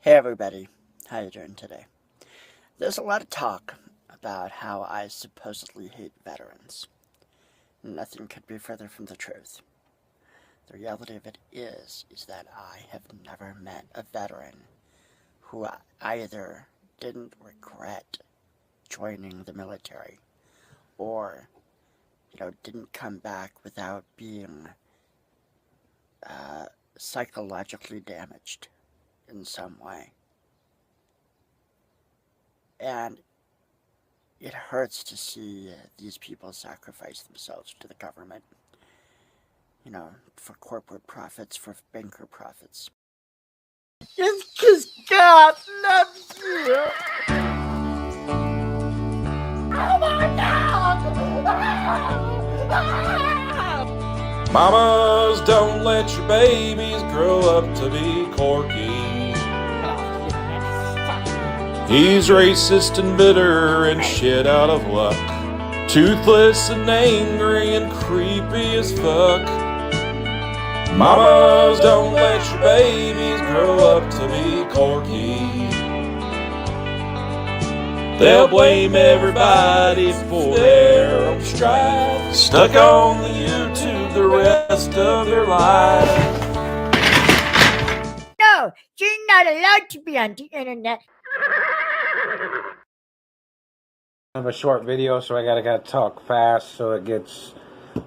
Hey everybody, how you doing today? There's a lot of talk about how I supposedly hate veterans. Nothing could be further from the truth. The reality of it is that I have never met a veteran who either didn't regret joining the military or, didn't come back without being psychologically damaged in some way. And it hurts to see these people sacrifice themselves to the government, for corporate profits, for banker profits. Just because God loves you! Oh my God! Mamas, don't let your babies grow up to be Corky. He's racist and bitter and shit out of luck. Toothless and angry and creepy as fuck. Mamas, don't let your babies grow up to be Corky. They'll blame everybody for their own strife. Stuck on the YouTube the rest of their life. No, you're not allowed to be on the internet. I have a short video, so I gotta talk fast so it gets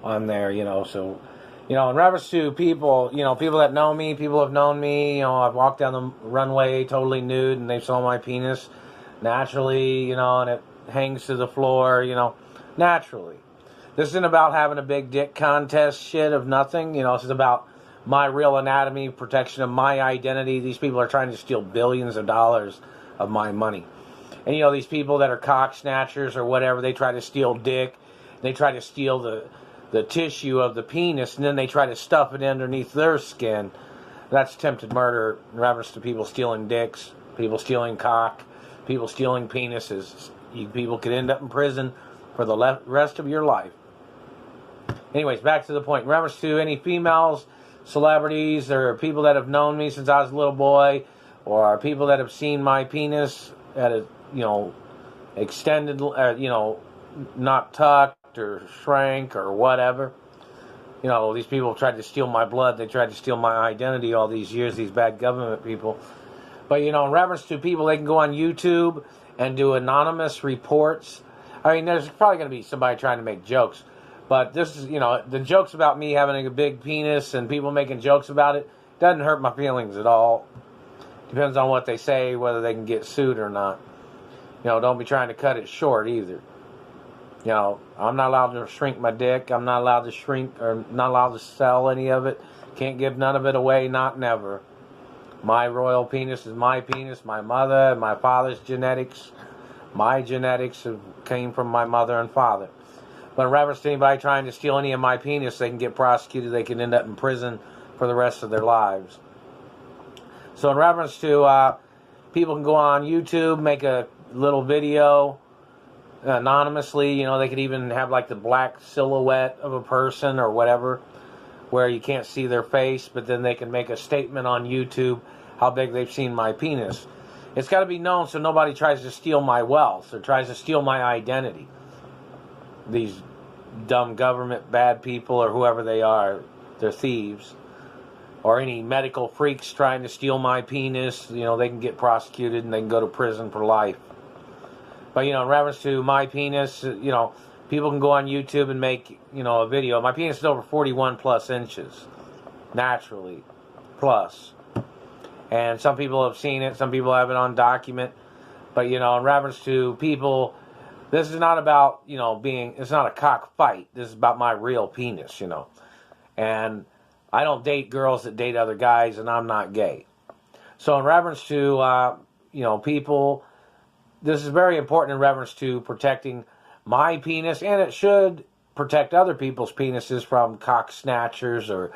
on there, So, in reference to people, people that know me, people have known me. I've walked down the runway totally nude, and they saw my penis naturally, and it hangs to the floor, naturally. This isn't about having a big dick contest shit of nothing. This is about my real anatomy, protection of my identity. These people are trying to steal billions of dollars of my money. And, these people that are cock snatchers or whatever, they try to steal dick. They try to steal the tissue of the penis, and then they try to stuff it underneath their skin. That's attempted murder in reference to people stealing dicks, people stealing cock, people stealing penises. You people could end up in prison for the rest of your life. Anyways, back to the point. In reference to any females, celebrities, or people that have known me since I was a little boy, or people that have seen my penis at a, extended, not tucked or shrank or whatever. These people tried to steal my blood. They tried to steal my identity all these years, these bad government people. But, in reference to people, they can go on YouTube and do anonymous reports. I mean, there's probably going to be somebody trying to make jokes. But this is, the jokes about me having a big penis and people making jokes about it doesn't hurt my feelings at all. Depends on what they say, whether they can get sued or not. Don't be trying to cut it short either. I'm not allowed to shrink my dick. I'm not allowed to shrink or not allowed to sell any of it. Can't give none of it away, not never. My royal penis is my penis, my mother and my father's genetics. My genetics came from my mother and father. But in reference to anybody trying to steal any of my penis, they can get prosecuted. They can end up in prison for the rest of their lives. So in reference to people can go on YouTube, make a little video anonymously. They could even have like the black silhouette of a person or whatever, where you can't see their face, but then they can make a statement on YouTube how big they've seen my penis. It's got to be known so nobody tries to steal my wealth or tries to steal my identity. These dumb government bad people or whoever they are, they're thieves. Or any medical freaks trying to steal my penis, they can get prosecuted and they can go to prison for life. But, in reference to my penis, people can go on YouTube and make, a video. My penis is over 41 plus inches, naturally, plus. And some people have seen it, some people have it on document. But, in reference to people, this is not about, it's not a cock fight. This is about my real penis, And I don't date girls that date other guys, and I'm not gay. So in reference to, people, this is very important in reference to protecting my penis, and it should protect other people's penises from cock snatchers or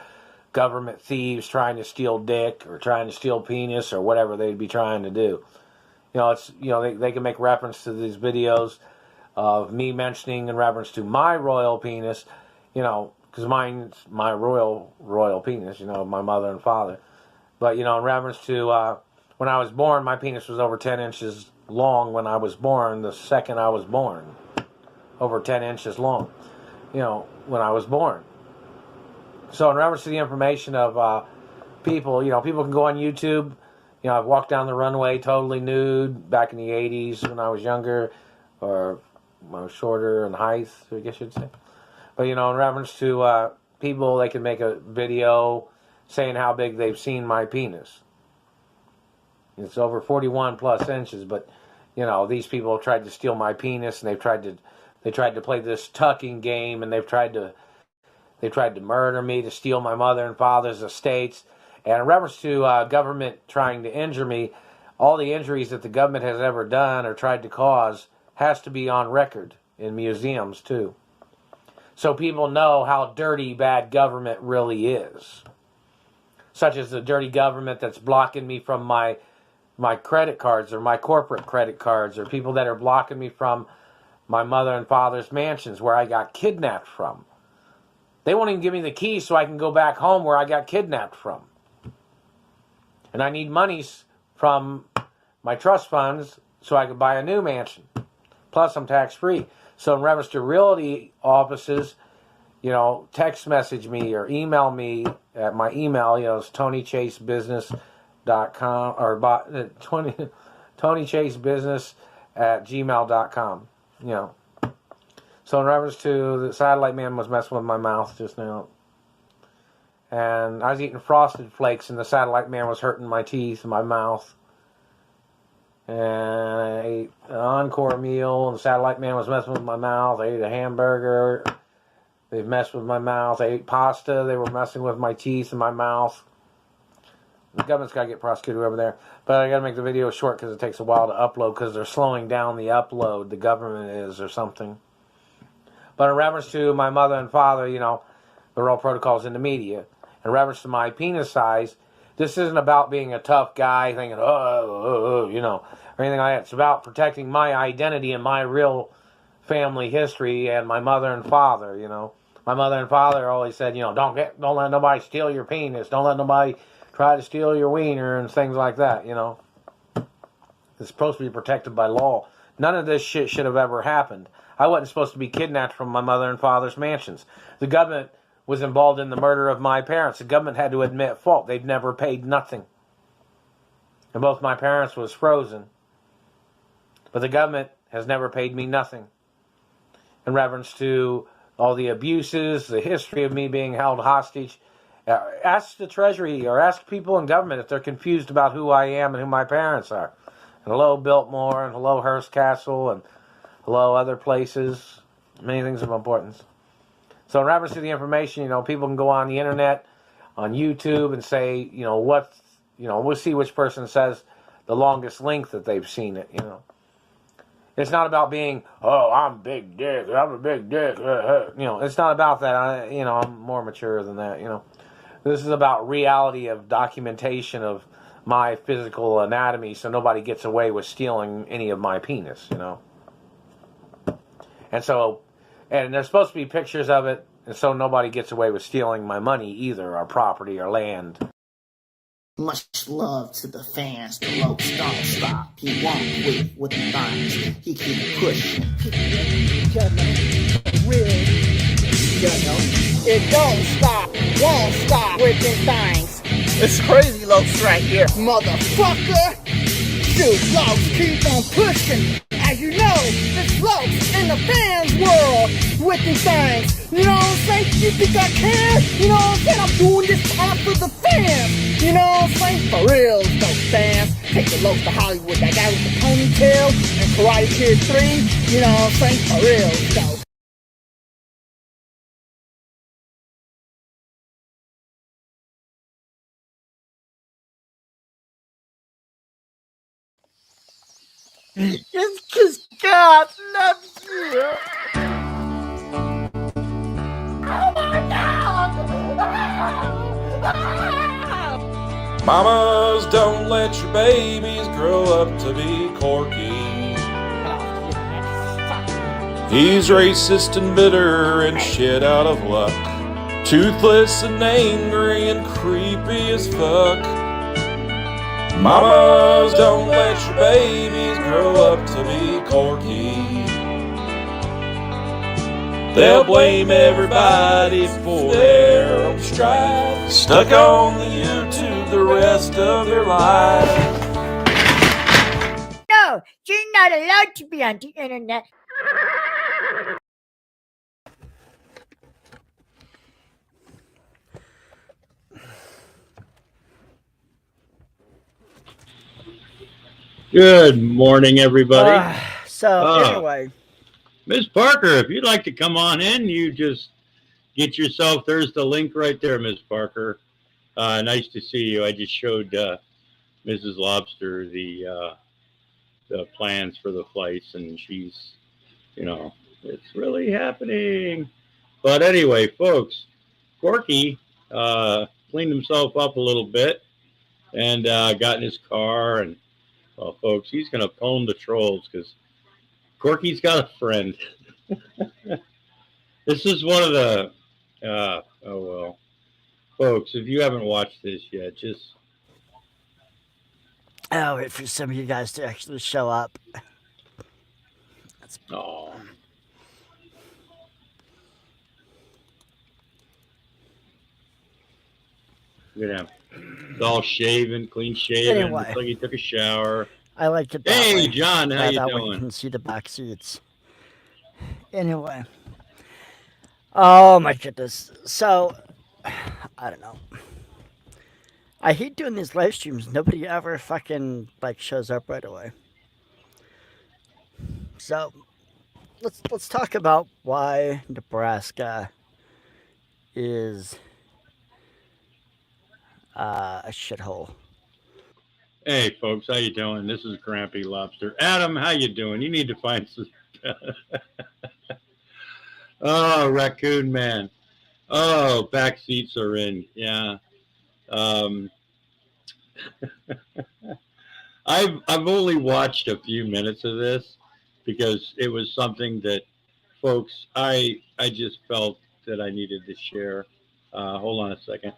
government thieves trying to steal dick or trying to steal penis or whatever they'd be trying to do. They can make reference to these videos of me mentioning in reference to my royal penis, because mine's my royal penis, my mother and father. But, in reference to when I was born, my penis was over 10 inches long when I was born, the second I was born. Over 10 inches long, when I was born. So in reference to the information of people, people can go on YouTube. I've walked down the runway totally nude back in the 80s when I was younger, or when I was shorter in height, I guess you'd say. But, in reference to people, they can make a video saying how big they've seen my penis. It's over 41 plus inches, but, these people have tried to steal my penis, and they tried to play this tucking game, and they tried to murder me, to steal my mother and father's estates. And in reference to government trying to injure me, all the injuries that the government has ever done or tried to cause has to be on record in museums too. So people know how dirty bad government really is. Such as the dirty government that's blocking me from my credit cards, or my corporate credit cards, or people that are blocking me from my mother and father's mansions where I got kidnapped from. They won't even give me the keys so I can go back home where I got kidnapped from. And I need monies from my trust funds so I can buy a new mansion. Plus, I'm tax-free. So in reference to realty offices, text message me or email me at my email. It's TonyChaseBusiness.com or TonyChaseBusiness@gmail.com. So in reference to the satellite man was messing with my mouth just now. And I was eating Frosted Flakes, and the satellite man was hurting my teeth and my mouth. And I ate an encore meal, and the satellite man was messing with my mouth. I ate a hamburger. They messed with my mouth. I ate pasta. They were messing with my teeth and my mouth. The government's got to get prosecuted over there. But I got to make the video short because it takes a while to upload, because they're slowing down the upload. The government is, or something. But in reference to my mother and father, the role protocols in the media. In reference to my penis size, this isn't about being a tough guy thinking, or anything like that. It's about protecting my identity and my real family history and my mother and father, My mother and father always said, don't let nobody steal your penis. Don't let nobody try to steal your wiener and things like that, It's supposed to be protected by law. None of this shit should have ever happened. I wasn't supposed to be kidnapped from my mother and father's mansions. The government was involved in the murder of my parents. The government had to admit fault. They've never paid nothing. And both my parents was frozen. But the government has never paid me nothing. In reference to all the abuses, the history of me being held hostage, ask the Treasury or ask people in government if they're confused about who I am and who my parents are. And hello, Biltmore, and hello, Hearst Castle, and hello, other places. Many things of importance. So in reference to the information, people can go on the internet, on YouTube, and say, we'll see which person says the longest length that they've seen it, It's not about being, I'm big dick, I'm a big dick, it's not about that. I'm more mature than that, This is about reality of documentation of my physical anatomy, so nobody gets away with stealing any of my penis, And so, and there's supposed to be pictures of it, and so nobody gets away with stealing my money either, or property, or land. Much love to the fans. The Lokes don't stop. He won't quit with the things. He keep pushing. It don't stop, won't stop with the things. It's crazy, Lokes, right here. Motherfucker! Dude, Lokes keep on pushing. As you know, it's Lokes in the fans world with the things. You know what I'm saying? You think I care? You know what I'm saying? I'm doing this part for the fans. You know what I'm saying? For real, those fans. Take the Lokes to Hollywood. That guy with the ponytail and Karate Kid 3. You know what I'm saying? For real, though. It's because God loves you. Oh my God! Mamas, don't let your babies grow up to be Corky. He's racist and bitter and shit out of luck. Toothless and angry and creepy as fuck. Mamas, don't let your babies grow up to be Corky. They'll blame everybody for their own strife, stuck on the YouTube the rest of their life. No, you're not allowed to be on the internet. Good morning, everybody. Anyway, Ms. Parker, if you'd like to come on in, you just get yourself, there's the link right there, Ms. Parker. Nice to see you. I just showed Mrs. Lobster the plans for the flights, and she's, it's really happening. But anyway, folks, Corky cleaned himself up a little bit and got in his car, and well, folks, he's going to pwn the trolls because Corky's got a friend. This is one of the, folks, if you haven't watched this yet, just. I'll wait for some of you guys to actually show up. Oh. Look at him. It's all shaven, clean shaven. Anyway. Looks like he took a shower. I like it that Hey, way. John, how you that way you doing? can see the back seats. Anyway. Oh my goodness. So, I don't know. I hate doing these live streams. Nobody ever fucking shows up right away. So, let's talk about why Nebraska is a shithole. Hey, folks, how you doing? This is Grampy Lobster. Adam, how you doing? You need to find some. Oh, Raccoon Man. Oh, back seats are in. Yeah. I've only watched a few minutes of this because it was something that, folks, I just felt that I needed to share. Hold on a second.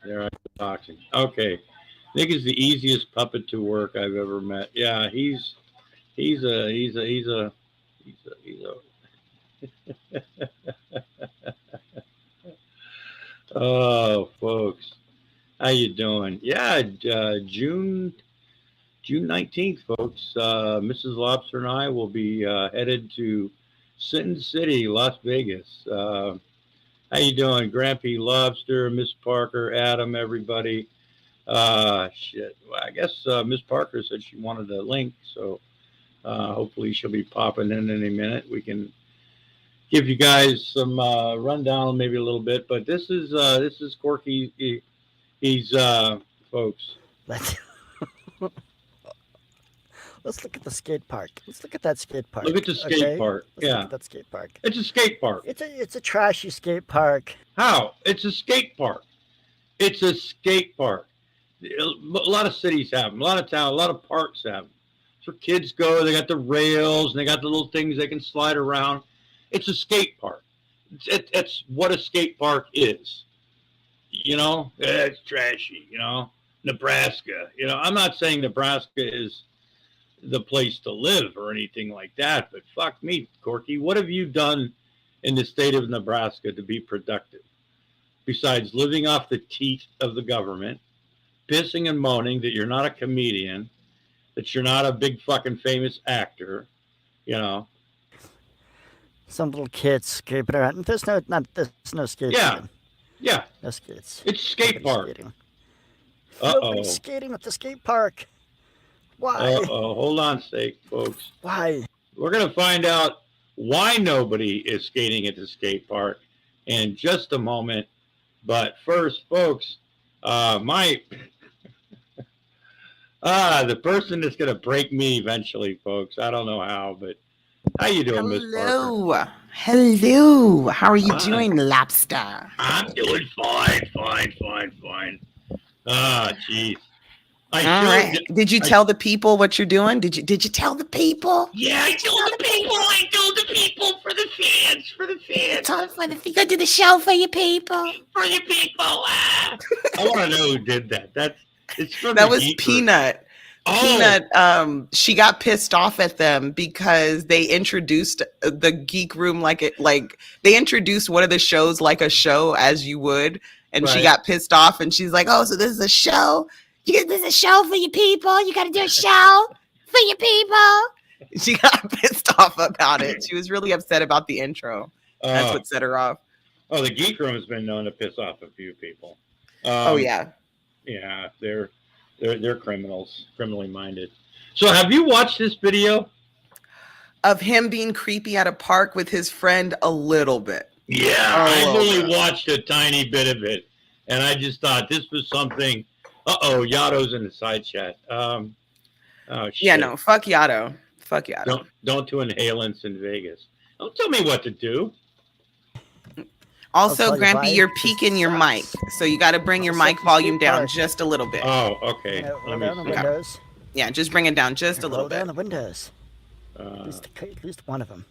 There I am talking. Okay. Nick is the easiest puppet to work I've ever met. Yeah, he's a Oh, folks, how you doing? Yeah, June 19th, folks. Mrs. Lobster and I will be headed to Sin City, Las Vegas. How you doing, Grampy Lobster, Miss Parker, Adam, everybody? Shit. Well, I guess Miss Parker said she wanted a link, so hopefully she'll be popping in any minute. We can give you guys some rundown, maybe a little bit. But this is Corky. He's folks. Let's look at the skate park. Let's look at that skate park. Look at the skate park. Let's look at that skate park. It's a skate park. It's a trashy skate park. How? It's a skate park. It's a skate park. A lot of cities have them. A lot of towns, a lot of parks have them. It's where kids go. They got the rails and they got the little things they can slide around. It's a skate park. It's what a skate park is. It's trashy. Nebraska. I'm not saying Nebraska is the place to live or anything like that, but fuck me, Corky, what have you done in the state of Nebraska to be productive besides living off the teeth of the government, pissing and moaning that you're not a comedian, that you're not a big fucking famous actor, Some little kids scraping around. There's no skates. Yeah. No skates. It's skate park. Nobody's skating at the skate park. Why? Hold on a sec, folks. Why? We're going to find out why nobody is skating at the skate park in just a moment. But first, folks, the person that's going to break me eventually, folks. I don't know how, but how you doing, Miss Parker? Hello. How are you doing, Lobster? I'm doing fine. Ah, jeez. All right. Did you tell the people what you're doing? Did you tell the people? Yeah, I told the people. I told the people for the fans. You go do the show for your people. For your people. I want to know who did that. It's from That the was Geek Group. Peanut. Oh. Peanut, she got pissed off at them because they introduced the Geek Room like they introduced one of the shows like a show as you would, and she Right. got pissed off and she's like, "Oh, so this is a show? This is a show for your people? You got to do a show for your people?" She got pissed off about it. She was really upset about the intro. That's what set her off. Oh, the Geek Room has been known to piss off a few people. Oh yeah. Yeah, they're criminals, criminally minded. So have you watched this video? Of him being creepy at a park with his friend a little bit. Yeah, I've only watched a tiny bit of it, and I just thought this was something. Yato's in the side chat. Oh shit. Yeah, no, fuck Yato. Fuck Yato. Don't do inhalants in Vegas. Don't tell me what to do. Also, I'll tell you Grampy, why. you're peaking your mic, so you got to bring your mic volume down just a little bit. Oh, okay. Roll down the windows. Yeah, just bring it down just a Roll little down bit. the windows. At least one of them.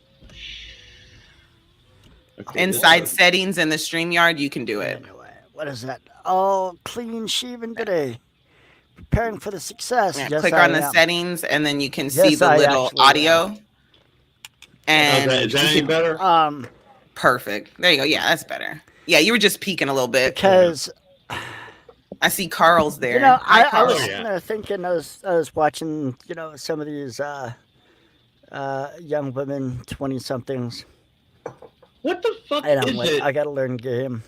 Okay, Inside settings in the StreamYard, you can do it. Anyway, what is that? All clean shaven today. Preparing for the success. Yeah, Yes, click I on the am. settings, and then you can see Yes, the I little actually audio. And is that any better? perfect. There you go. Yeah, that's better. Yeah, you were just peeking a little bit. Because I see Carl's there. you know, Hi, I Carl. was sitting there thinking, I was watching, some of these young women, 20-somethings, What the fuck and I'm is like, it? I gotta learn game.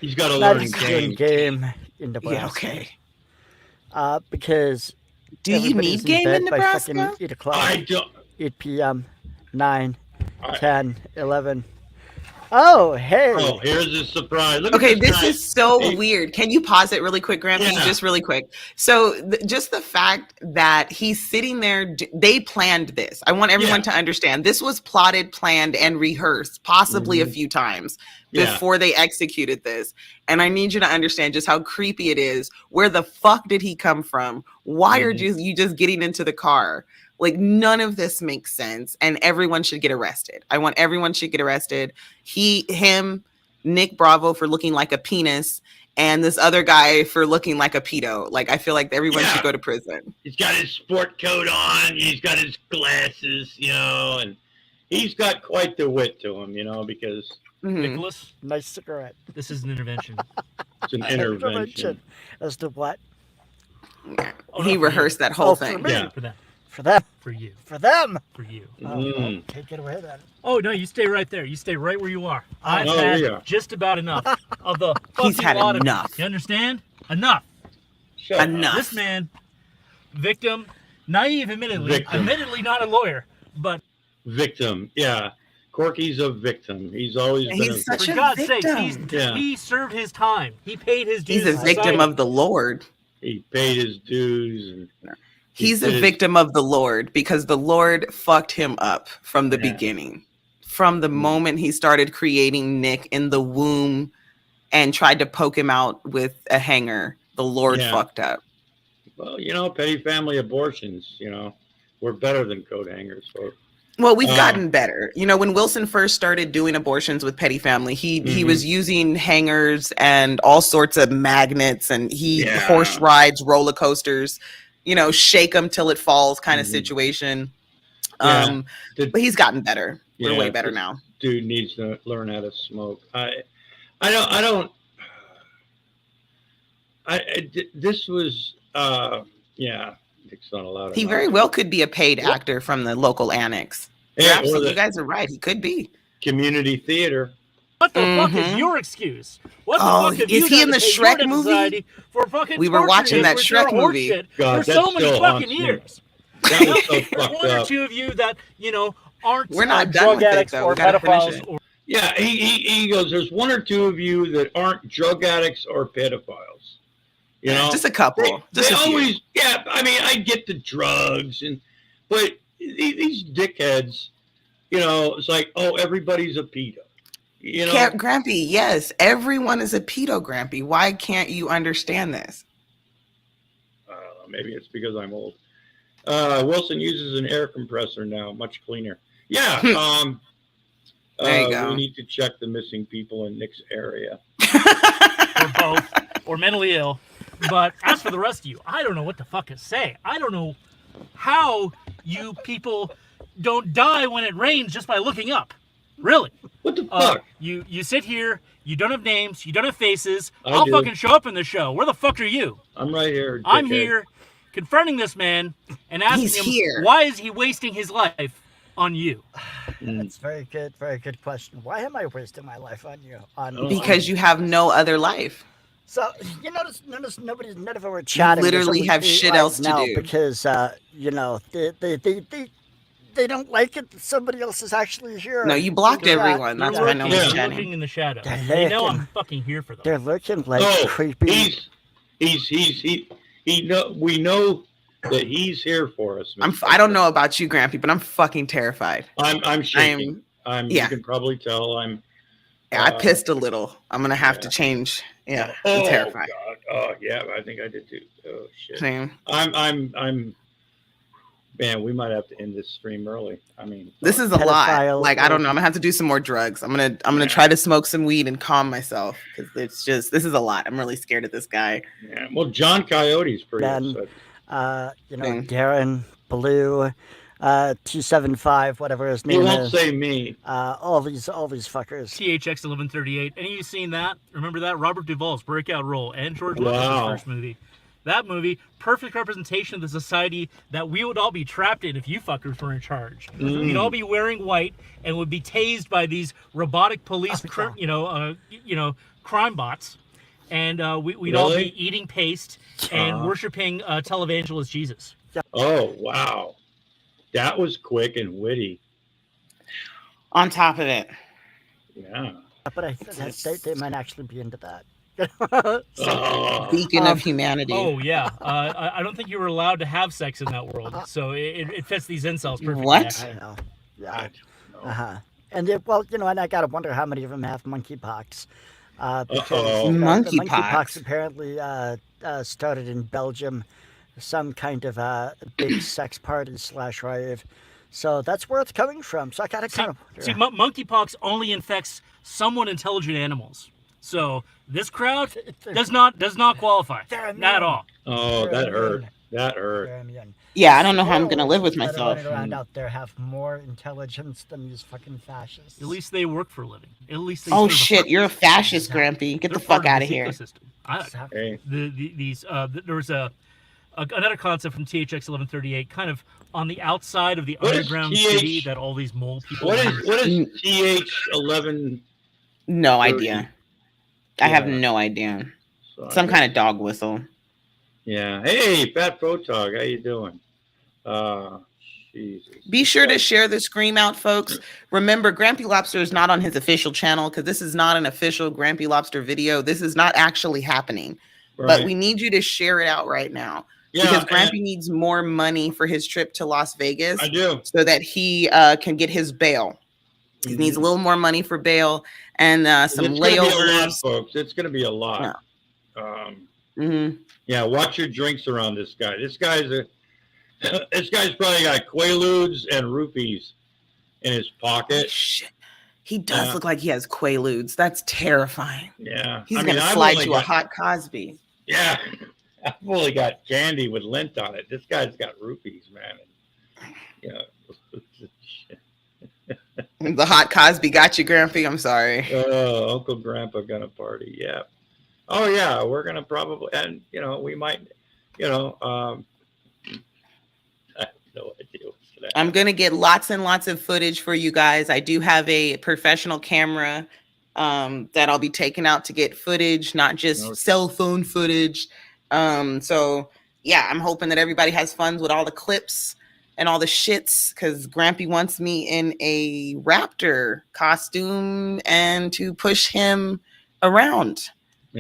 He's got to Not learn just learn game. game in Nebraska. Yeah, okay. Because Do you everybody's need game bed in by Nebraska? fucking 8 o'clock. I don't. 8 p.m., 9, 10, 11. Oh, hey. Oh, here's a surprise. Look Okay, at this this guy. is so Hey, weird. Can you pause it really quick, Grampy? Yeah. Just really quick. So just the fact that he's sitting there, they planned this. I want everyone to understand. This was plotted, planned, and rehearsed, possibly a few times before they executed this. And I need you to understand just how creepy it is. Where the fuck did he come from? Why are you just getting into the car? Like, none of this makes sense, and everyone should get arrested. I want everyone should get arrested. Him, Nick Bravo for looking like a penis, and this other guy for looking like a pedo. Like, I feel like everyone should go to prison. He's got his sport coat on. He's got his glasses, and he's got quite the wit to him, because Nicholas, Nice cigarette. this is an intervention. it's an intervention. As to what? Oh, He no, for rehearsed you. that whole for thing. me. Yeah. For them. For them. For you. For them. For you. Okay, get away then. Oh no, you stay right there. You stay right where you are. I've no, had we are. just about enough of the He's fucking had lot enough. of you. You understand? Enough. Shut up. Enough. This man, victim, naive, admittedly not a lawyer, but Victim. Yeah. Corky's a victim. He's always been He's such for a God's victim. sake, he served his time. He paid his dues. He's a to victim society. of the Lord. He paid his dues. And He's a did- victim of the Lord because the Lord fucked him up from the beginning. From the moment he started creating Nick in the womb and tried to poke him out with a hanger, the Lord fucked up. Well, petty family abortions, we're better than coat hangers. So. Well, we've gotten better. When Wilson first started doing abortions with Petty Family, he was using hangers and all sorts of magnets, and horse rides, roller coasters, shake them till it falls kind of situation. Yeah. But he's gotten better. We're way better now. Dude needs to learn how to smoke. This was, Nick's not allowed. He very well could be a paid actor from the local annex. Yeah, You guys are right. He could be. Community theater. What the fuck is your excuse? What the fuck have is you he in done the to pay Shrek your movie? society for fucking We were torturing watching us that with your Shrek horse movie. shit God, for that so many still fucking haunts me. years. That was so There's fucked one or up. two of you that aren't We're not done drug with it, addicts though. or We gotta finish pedophiles. it. Or Yeah, he goes, there's one or two of you that aren't drug addicts or pedophiles. Just a couple. Just they a few. always, I get the drugs, but these dickheads, it's like, oh, everybody's a pedo. Grampy, yes, everyone is a pedo, Grampy. Why can't you understand this? I don't know, maybe it's because I'm old. Wilson uses an air compressor now, much cleaner. Yeah, There you go. We need to check the missing people in Nick's area. Or both, or mentally ill. But as for the rest of you, I don't know what the fuck to say. I don't know how you people don't die when it rains just by looking up. Really. What the fuck? You sit here, you don't have names, you don't have faces. I I'll do. fucking show up in the show. Where the fuck are you? I'm right here. I'm dickhead. here confronting this man and asking He's him here. why is he wasting his life on you? That's very good question. Why am I wasting my life on you? Because you have no other life. So you notice none of them were chatting. literally There's have only shit right else to now do. because they don't like it that somebody else is actually here. No, you blocked They're everyone. They're That's why lurking, no they're one's lurking chatting. in the shadow. They're They know lurking. I'm fucking here for them. They're looking like Oh, creepy. we know that he's here for us. I don't know about you, Grampy, but I'm fucking terrified. I'm shaking. You can probably tell I'm. I pissed a little. I'm gonna have to change. Yeah, I'm terrified. God. Oh yeah, I think I did too. Oh shit. Same. I'm. Man, we might have to end this stream early. I mean, This is a lot. Pedophile Like I don't know. I'm gonna have to do some more drugs. I'm gonna try to smoke some weed and calm myself because this is a lot. I'm really scared of this guy. Yeah. Well, John Coyote's pretty Then, upset. Darren, Blue, 275, whatever his He name won't is. say me. All these fuckers. THX 1138. Any of you seen that? Remember that? Robert Duvall's breakout role and George Lucas' Wow. first movie. That movie, perfect representation of the society that we would all be trapped in if you fuckers were in charge. We'd all be wearing white and would be tased by these robotic police, crime bots, and we'd all Really? be eating paste and worshiping televangelist Jesus. Oh wow, that was quick and witty. On top of it, Yeah. But I think they might actually be into that. Oh. beacon of humanity. Oh yeah, I don't think you were allowed to have sex in that world, so it fits these incels perfectly. What? actually. I know. Yeah. I don't know. And and I gotta wonder how many of them have monkeypox. Because Uh-oh. the Monkeypox? monkeypox apparently started in Belgium, some kind of big sex party / rave. So that's where it's coming from. So I gotta kind of wonder. See, monkeypox only infects somewhat intelligent animals. So this crowd does not qualify They're immune. at all. Oh, that hurt. That They're hurt. immune. Yeah, I don't know how I'm gonna live with Squirrels that are myself. running around out there have more intelligence than these fucking fascists. At least they work for a living. At least they Oh serve a shit, purpose. you're a fascist, Grampy. Get They're the fuck part out the of here. ecosystem. Hey. There was another concept from THX 1138, kind of on the outside of the What is underground TH? city that all these mole people. What live. is TH11? No 30. idea. I have Yeah. no idea. Some kind of dog whistle. Yeah. Hey, Fat Photog, how you doing? Jesus. Be sure to share the scream out, folks. Remember, Grampy Lobster is not on his official channel because this is not an official Grampy Lobster video. This is not actually happening. Right. But we need you to share it out right now. Yeah, because and Grampy needs more money for his trip to Las Vegas I do. so that he can get his bail. He needs a little more money for bail and some It's gonna be a lot, layovers. folks. It's going to be a lot. Mhm. Yeah, watch your drinks around this guy. This guy's probably got Quaaludes and rupees in his pocket. Shit. He does Yeah. look like he has Quaaludes. That's terrifying. Yeah, He's I mean, gonna I've slide only you a got- hot Cosby. Yeah, I've only got candy with lint on it. This guy's got rupees, man. The hot Cosby got you, Grampy. I'm sorry. Uncle Grandpa gonna party. Yeah. Oh yeah, we're gonna probably, and we might, I have no idea what's gonna I'm happen. gonna get lots and lots of footage for you guys. I do have a professional camera that I'll be taking out to get footage, not just Okay. cell phone footage. So yeah, I'm hoping that everybody has fun with all the clips and all the shits because Grampy wants me in a raptor costume and to push him around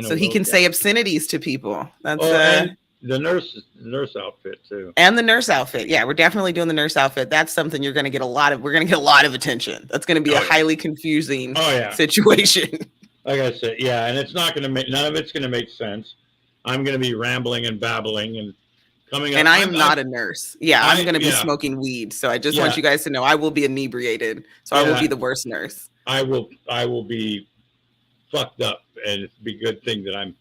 so he can say obscenities to people. That's and the nurse outfit too. and the nurse outfit. Yeah, we're definitely doing the nurse outfit. That's something you're going to get we're going to get a lot of attention. That's going to be a highly confusing Oh yeah. situation. Like I said, yeah, and it's not going to make, none of it's going to make sense. I'm going to be rambling and babbling and coming up. And I am not a nurse. Yeah, I'm going to be yeah. smoking weed. So I just Yeah. want you guys to know I will be inebriated. So I will Yeah. be the worst nurse. I will be fucked up, and it'd be a good thing that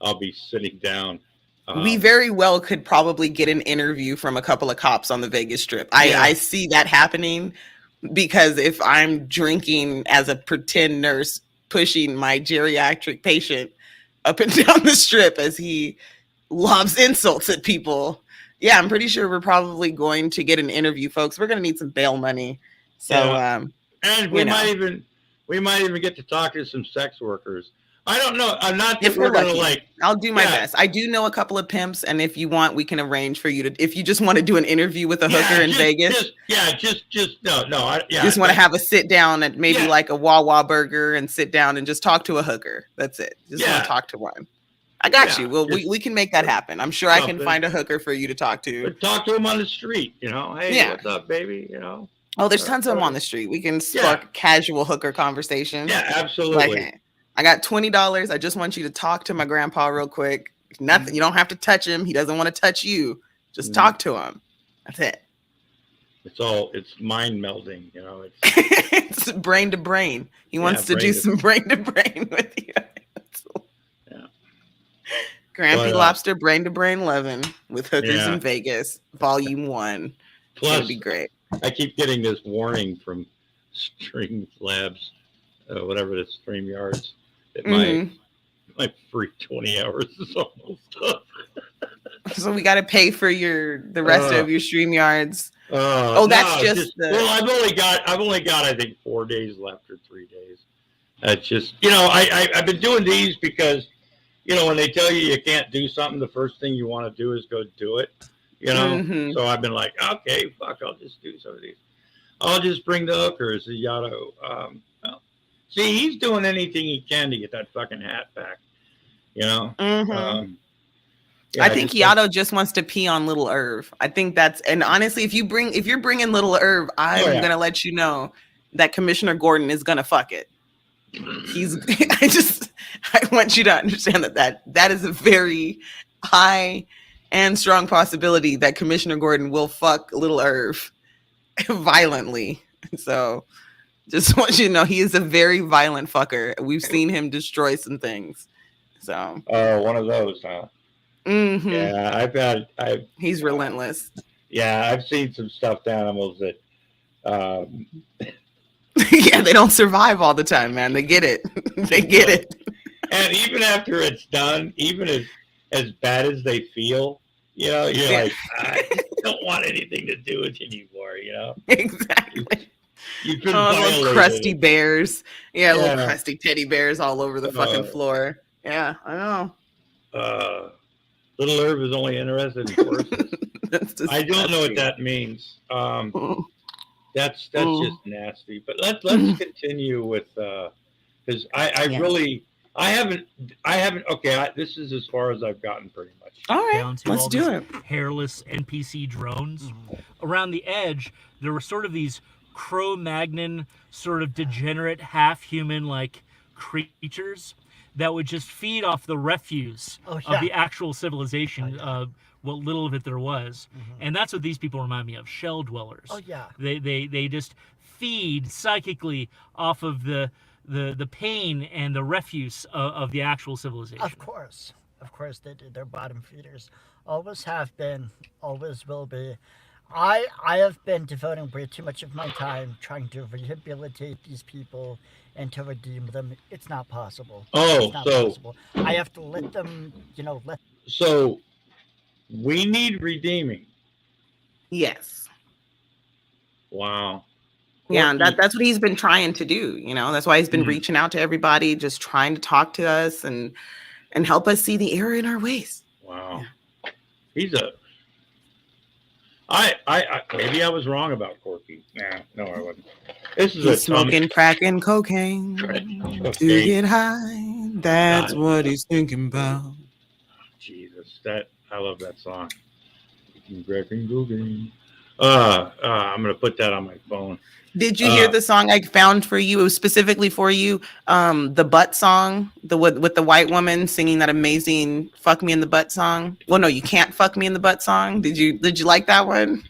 I'll be sitting down. We very well could probably get an interview from a couple of cops on the Vegas Strip. I see that happening, because if I'm drinking as a pretend nurse pushing my geriatric patient up and down the strip as he lobs insults at people, yeah, I'm pretty sure we're probably going to get an interview, folks. We're going to need some bail money. So, and we might even get to talk to some sex workers. I don't know. I'm not. If we're gonna lucky, I'll do my best. I do know a couple of pimps, and if you want, we can arrange for you to. If you just want to do an interview with a hooker in Vegas, just want to have a sit down at maybe like a Wawa Burger and sit down and just talk to a hooker. That's it. Just want to talk to one. I got you. Well, we can make that happen. I'm sure I can find a hooker for you to talk to. Talk to him on the street. Hey, what's up, baby? Oh, there's tons of them on the street. We can spark a casual hooker conversation. Yeah, absolutely. Like, I got $20. I just want you to talk to my grandpa real quick. Nothing. You don't have to touch him. He doesn't want to touch you. Just talk to him. That's it. It's mind melding. It's brain to brain. He wants to do some brain to brain with you. Grampy Lobster Brain to Brain Lovin' with Hookers in Vegas, Volume 1. Plus, it's gonna be great. I keep getting this warning from Stream Labs, whatever the Stream Yards, that my free 20 hours is almost up. So we got to pay for the rest of your StreamYards. That's just well, I've only got I think 4 days left or 3 days. That's just I've been doing these because when they tell you can't do something, the first thing you want to do is go do it. So I've been like, okay, fuck, I'll just do some of these. I'll just bring the hookers, the Yato. See, he's doing anything he can to get that fucking hat back. I think Yato just wants to pee on little Irv. I think and honestly, if you're bringing little Irv, I'm gonna let you know that Commissioner Gordon is gonna fuck it. I want you to understand that is a very high and strong possibility that Commissioner Gordon will fuck little Irv violently. So just want you to know he is a very violent fucker. We've seen him destroy some things. So one of those, huh? Mm-hmm. Yeah, he's relentless. Yeah, I've seen some stuffed animals that yeah, they don't survive all the time, man. They get it. They get it. And even after it's done, even as bad as they feel, you're like, I don't want anything to do with you anymore, Exactly. You've been little crusty bears. Yeah, little crusty teddy bears all over the fucking floor. Yeah, I know. Little Irv is only interested in horses. I don't know what that means. That's just nasty. But let's continue with because I haven't. Okay, this is as far as I've gotten pretty much. All right, let's do it. Hairless NPC drones. Around the edge, there were sort of these Cro-Magnon, sort of degenerate, half-human like creatures that would just feed off the refuse of the actual civilization, what little of it there was. And that's what these people remind me of, shell dwellers. Oh, yeah. They just feed psychically off of the pain and the refuse of the actual civilization. Of course they do. They're bottom feeders. Always have been, always will be. I have been devoting way too much of my time trying to rehabilitate these people and to redeem them. It's not possible. Possible. I have to let them, So we need redeeming. Yes. Wow. Yeah, and that's what he's been trying to do. That's why he's been reaching out to everybody, just trying to talk to us and help us see the error in our ways. Wow. Yeah. Maybe I was wrong about Corky. No, I wasn't. This is smoking crack and cocaine to get high. That's what he's thinking about. Jesus, I love that song. Crack and cocaine. I'm gonna put that on my phone. Did you hear the song I found for you? It was specifically for you. The butt song, with the white woman singing that amazing "Fuck Me in the Butt" song. Well, no, you can't fuck me in the butt song. Did you like that one?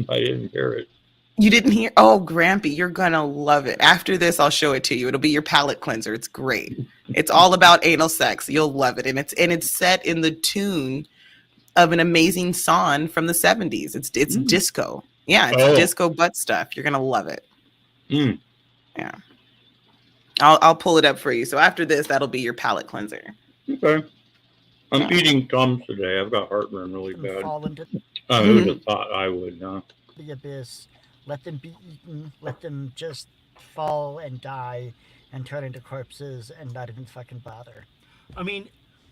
I didn't hear it. You didn't hear? Oh, Grampy, you're gonna love it. After this, I'll show it to you. It'll be your palate cleanser. It's great. It's all about anal sex. You'll love it, and it's set in the tune of an amazing song from the 70s. It's disco. Yeah, it's disco butt stuff. You're gonna love it. Yeah, I'll pull it up for you. So after this, that'll be your palate cleanser. Okay. I'm eating Tums today. I've got heartburn really bad. Fall into Who would have thought I would, huh? the abyss. Let them be eaten. Let them just fall and die and turn into corpses and not even fucking bother. I mean,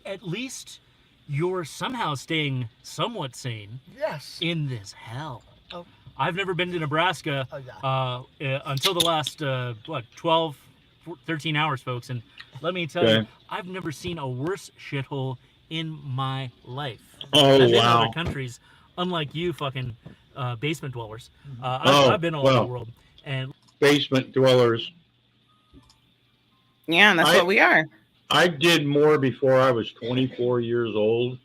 at least you're somehow staying somewhat sane Yes. in this hell. Oh. I've never been to Nebraska until the last 12, 13 hours, folks, and let me tell you, I've never seen a worse shithole in my life. Oh, I've been to wow. other countries, unlike you fucking basement dwellers. I've been all over the world. And basement dwellers. Yeah, and that's what we are. I did more before I was 24 years old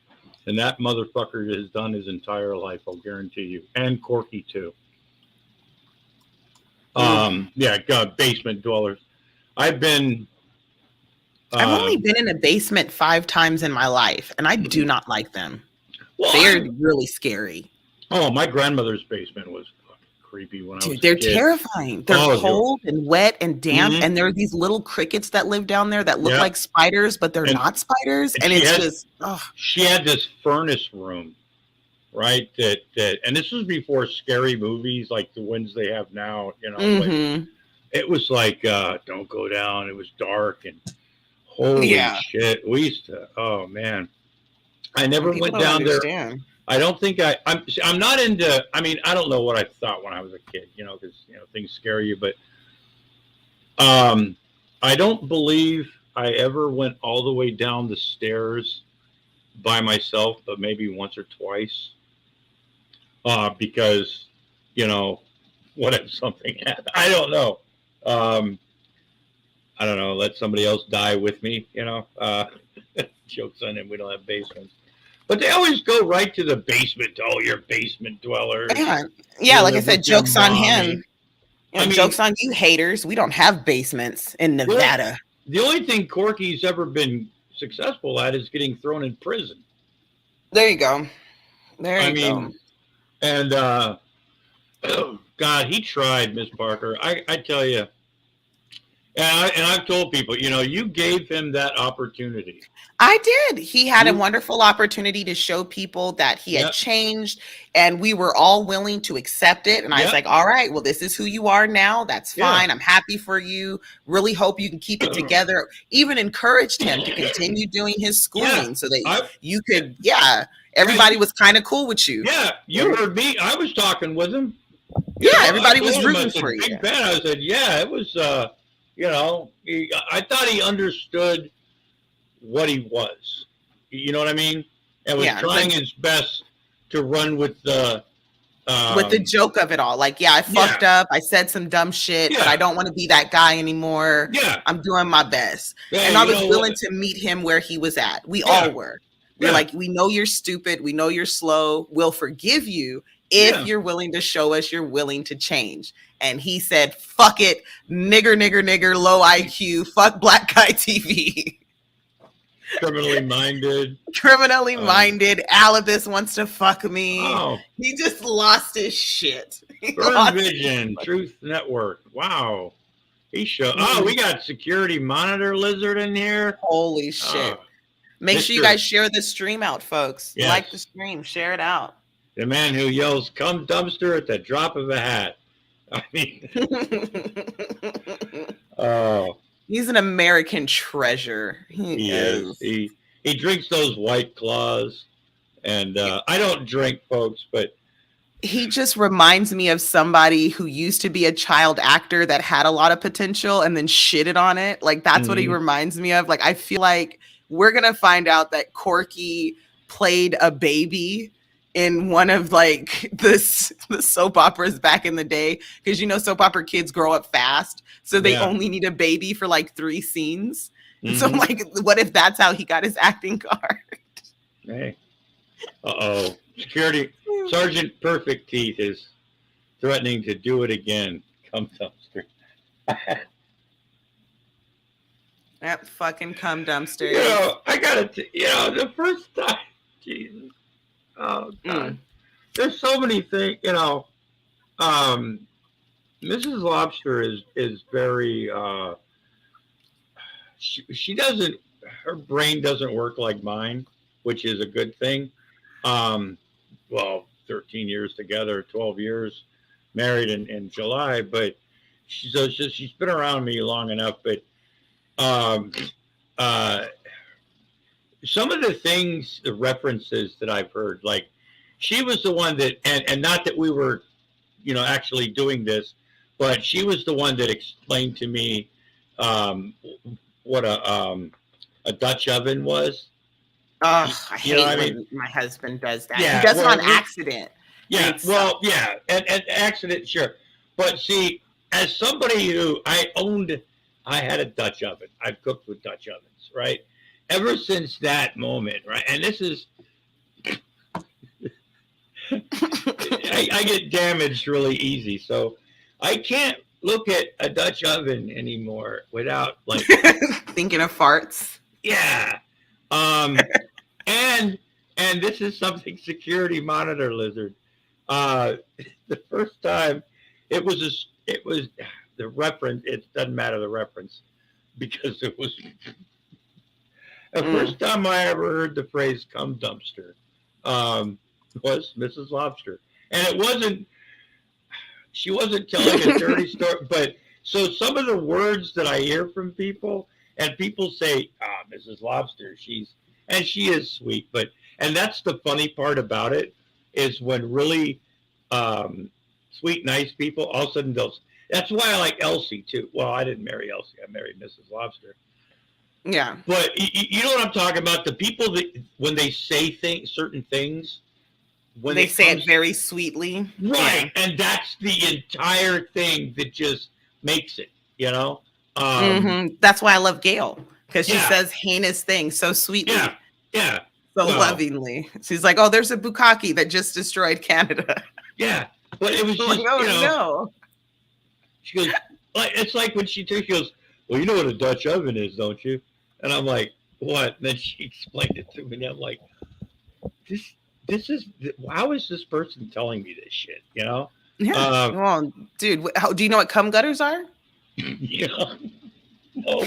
than that motherfucker has done his entire life, I'll guarantee you. And Corky, too. Yeah, God, basement dwellers. I've been... I've only been in a basement 5 times in my life, and I do not like them. Well, they're really scary. Oh, my grandmother's basement was creepy when I was a they're kid. Terrifying. They're cold and wet and damp, and there are these little crickets that live down there that look like spiders, but they're not spiders, and it's just... She had this furnace room, right? That and this was before scary movies like the ones they have now, you know. It was like, don't go down. It was dark and holy shit. We used to, oh man. I never went down there. I don't think I'm not into, I mean, I don't know what I thought when I was a kid, you know, because, you know, things scare you, but I don't believe I ever went all the way down the stairs by myself, but maybe once or twice, because, you know, what if something happened? I don't know. I don't know, let somebody else die with me, you know, jokes on him. We don't have basements. But they always go right to the basement. Oh, you're basement dwellers. Yeah, like I said, jokes on him. I mean, jokes on you haters. We don't have basements in Nevada. The only thing Corky's ever been successful at is getting thrown in prison. There you go. There you go. And oh, God, he tried, Miss Parker. I tell you. And I've told people, you know, you gave him that opportunity. I did. He had a wonderful opportunity to show people that he had changed, and we were all willing to accept it. And I was like, all right, well, this is who you are now. That's fine. I'm happy for you. Really hope you can keep it together. Even encouraged him to continue doing his schooling so that you could, everybody was kind of cool with you. Yeah, you heard me. I was talking with him. Everybody was rooting for you. Big Ben, I said, it was, you know, I thought he understood what he was, you know what I mean, and was trying his best to run with the joke of it all. Like, I fucked up, I said some dumb shit, but I don't want to be that guy anymore. I'm doing my best, and I was willing to meet him where he was at. We all were. We're like, we know you're stupid, we know you're slow, we'll forgive you if you're willing to show us you're willing to change. And he said, fuck it, nigger, low IQ, fuck black guy TV. Criminally minded. Alibis wants to fuck me. He just lost his shit. Burn Vision, Truth Network. Wow. He showed. We got Security Monitor Lizard in here. Holy shit. Make sure you guys share the stream out, folks. Like the stream, share it out. The man who yells, come dumpster at the drop of a hat. I mean, he's an American treasure. He is. He drinks those White Claws, and I don't drink, folks, but he just reminds me of somebody who used to be a child actor that had a lot of potential and then shitted on it. Like, that's what he reminds me of. Like, I feel like we're gonna find out that Corky played a baby in one of like the soap operas back in the day, because you know soap opera kids grow up fast, so they only need a baby for like 3 scenes. So I'm like, what if that's how he got his acting card? Hey, Security Sergeant Perfect Teeth is threatening to do it again. Come dumpster. That fucking cum dumpster. I gotta, the first time, Jesus, oh God, there's so many things, Mrs. Lobster is very, she doesn't, her brain doesn't work like mine, which is a good thing. Well, 13 years together, 12 years married in July, but she's been around me long enough, but some of the things, the references that I've heard, like she was the one that, and not that we were, actually doing this, but she was the one that explained to me what a Dutch oven was. Oh, I hate when my husband does that. Yeah, he does it on accident. Yeah, and accident, sure. But see, as somebody who I had a Dutch oven. I've cooked with Dutch ovens, right? Ever since that moment, right? And this is, I get damaged really easy, so I can't look at a Dutch oven anymore without like thinking of farts. Yeah. And this is something security monitor lizard. The first time it was the reference. It doesn't matter the reference because it was the first time I ever heard the phrase "cum dumpster" was Mrs. Lobster, and it wasn't. She wasn't telling a dirty story, but so some of the words that I hear from people, and people say, Mrs. Lobster, she is sweet, and that's the funny part about it, is when really sweet, nice people, all of a sudden that's why I like Elsie too. Well, I didn't marry Elsie, I married Mrs. Lobster. Yeah. But you know what I'm talking about? The people that, when they say certain things, when they say it very sweetly. Right. Yeah. And that's the entire thing that just makes it, That's why I love Gail, because she says heinous things so sweetly. Yeah. So lovingly. She's like, oh, there's a bukkake that just destroyed Canada. Yeah. But it was just, like, no. She goes, it's like when she goes, well, you know what a Dutch oven is, don't you? And I'm like, what? And then she explained it to me, and I'm like, this is, how is this person telling me this shit, Yeah. Well, dude, do you know what cum gutters are? Yeah. No.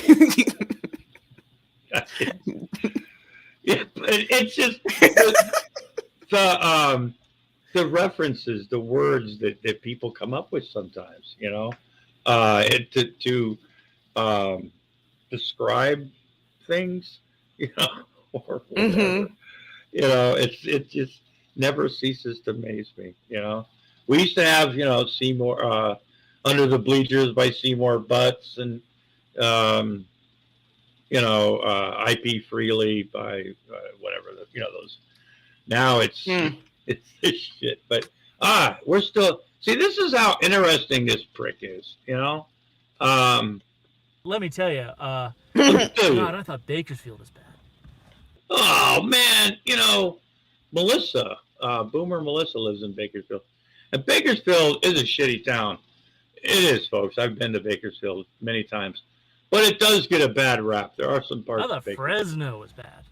Yeah, but it's just the references, the words that people come up with sometimes, to describe things, or whatever. It just never ceases to amaze me. We used to have, Seymour, Under the Bleachers by Seymour Butts, and IP Freely by whatever, those. Now it's this shit, but we're still, see, this is how interesting this prick is, Let me tell you, God, I thought Bakersfield was bad. Oh man, Melissa, Boomer Melissa lives in Bakersfield, and Bakersfield is a shitty town. It is, folks. I've been to Bakersfield many times, but it does get a bad rap. There are some parts. I thought Fresno was bad.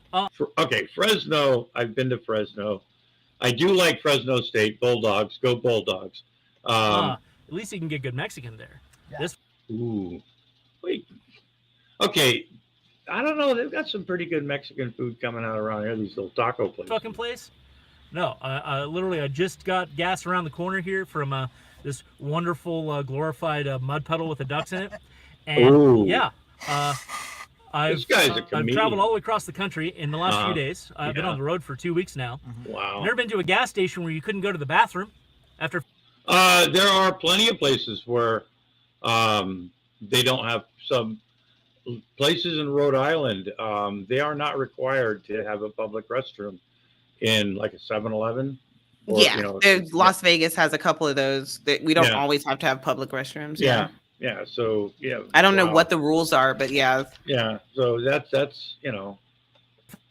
Okay, Fresno. I've been to Fresno. I do like Fresno State Bulldogs. Go Bulldogs. At least you can get good Mexican there. Yeah. Ooh, wait. Okay, I don't know. They've got some pretty good Mexican food coming out around here. These little taco places. Fucking place. No, literally, I just got gas around the corner here from this wonderful glorified mud puddle with the ducks in it, and ooh. Yeah, this guy's a comedian. I've traveled all the way across the country in the last few days. I've been on the road for 2 weeks now. Wow. Never been to a gas station where you couldn't go to the bathroom after. There are plenty of places where they don't have. Some places in Rhode Island, they are not required to have a public restroom in like a 7-Eleven. Las Vegas has a couple of those that we don't always have to have public restrooms. Yeah. So I don't know what the rules are, but yeah. So that's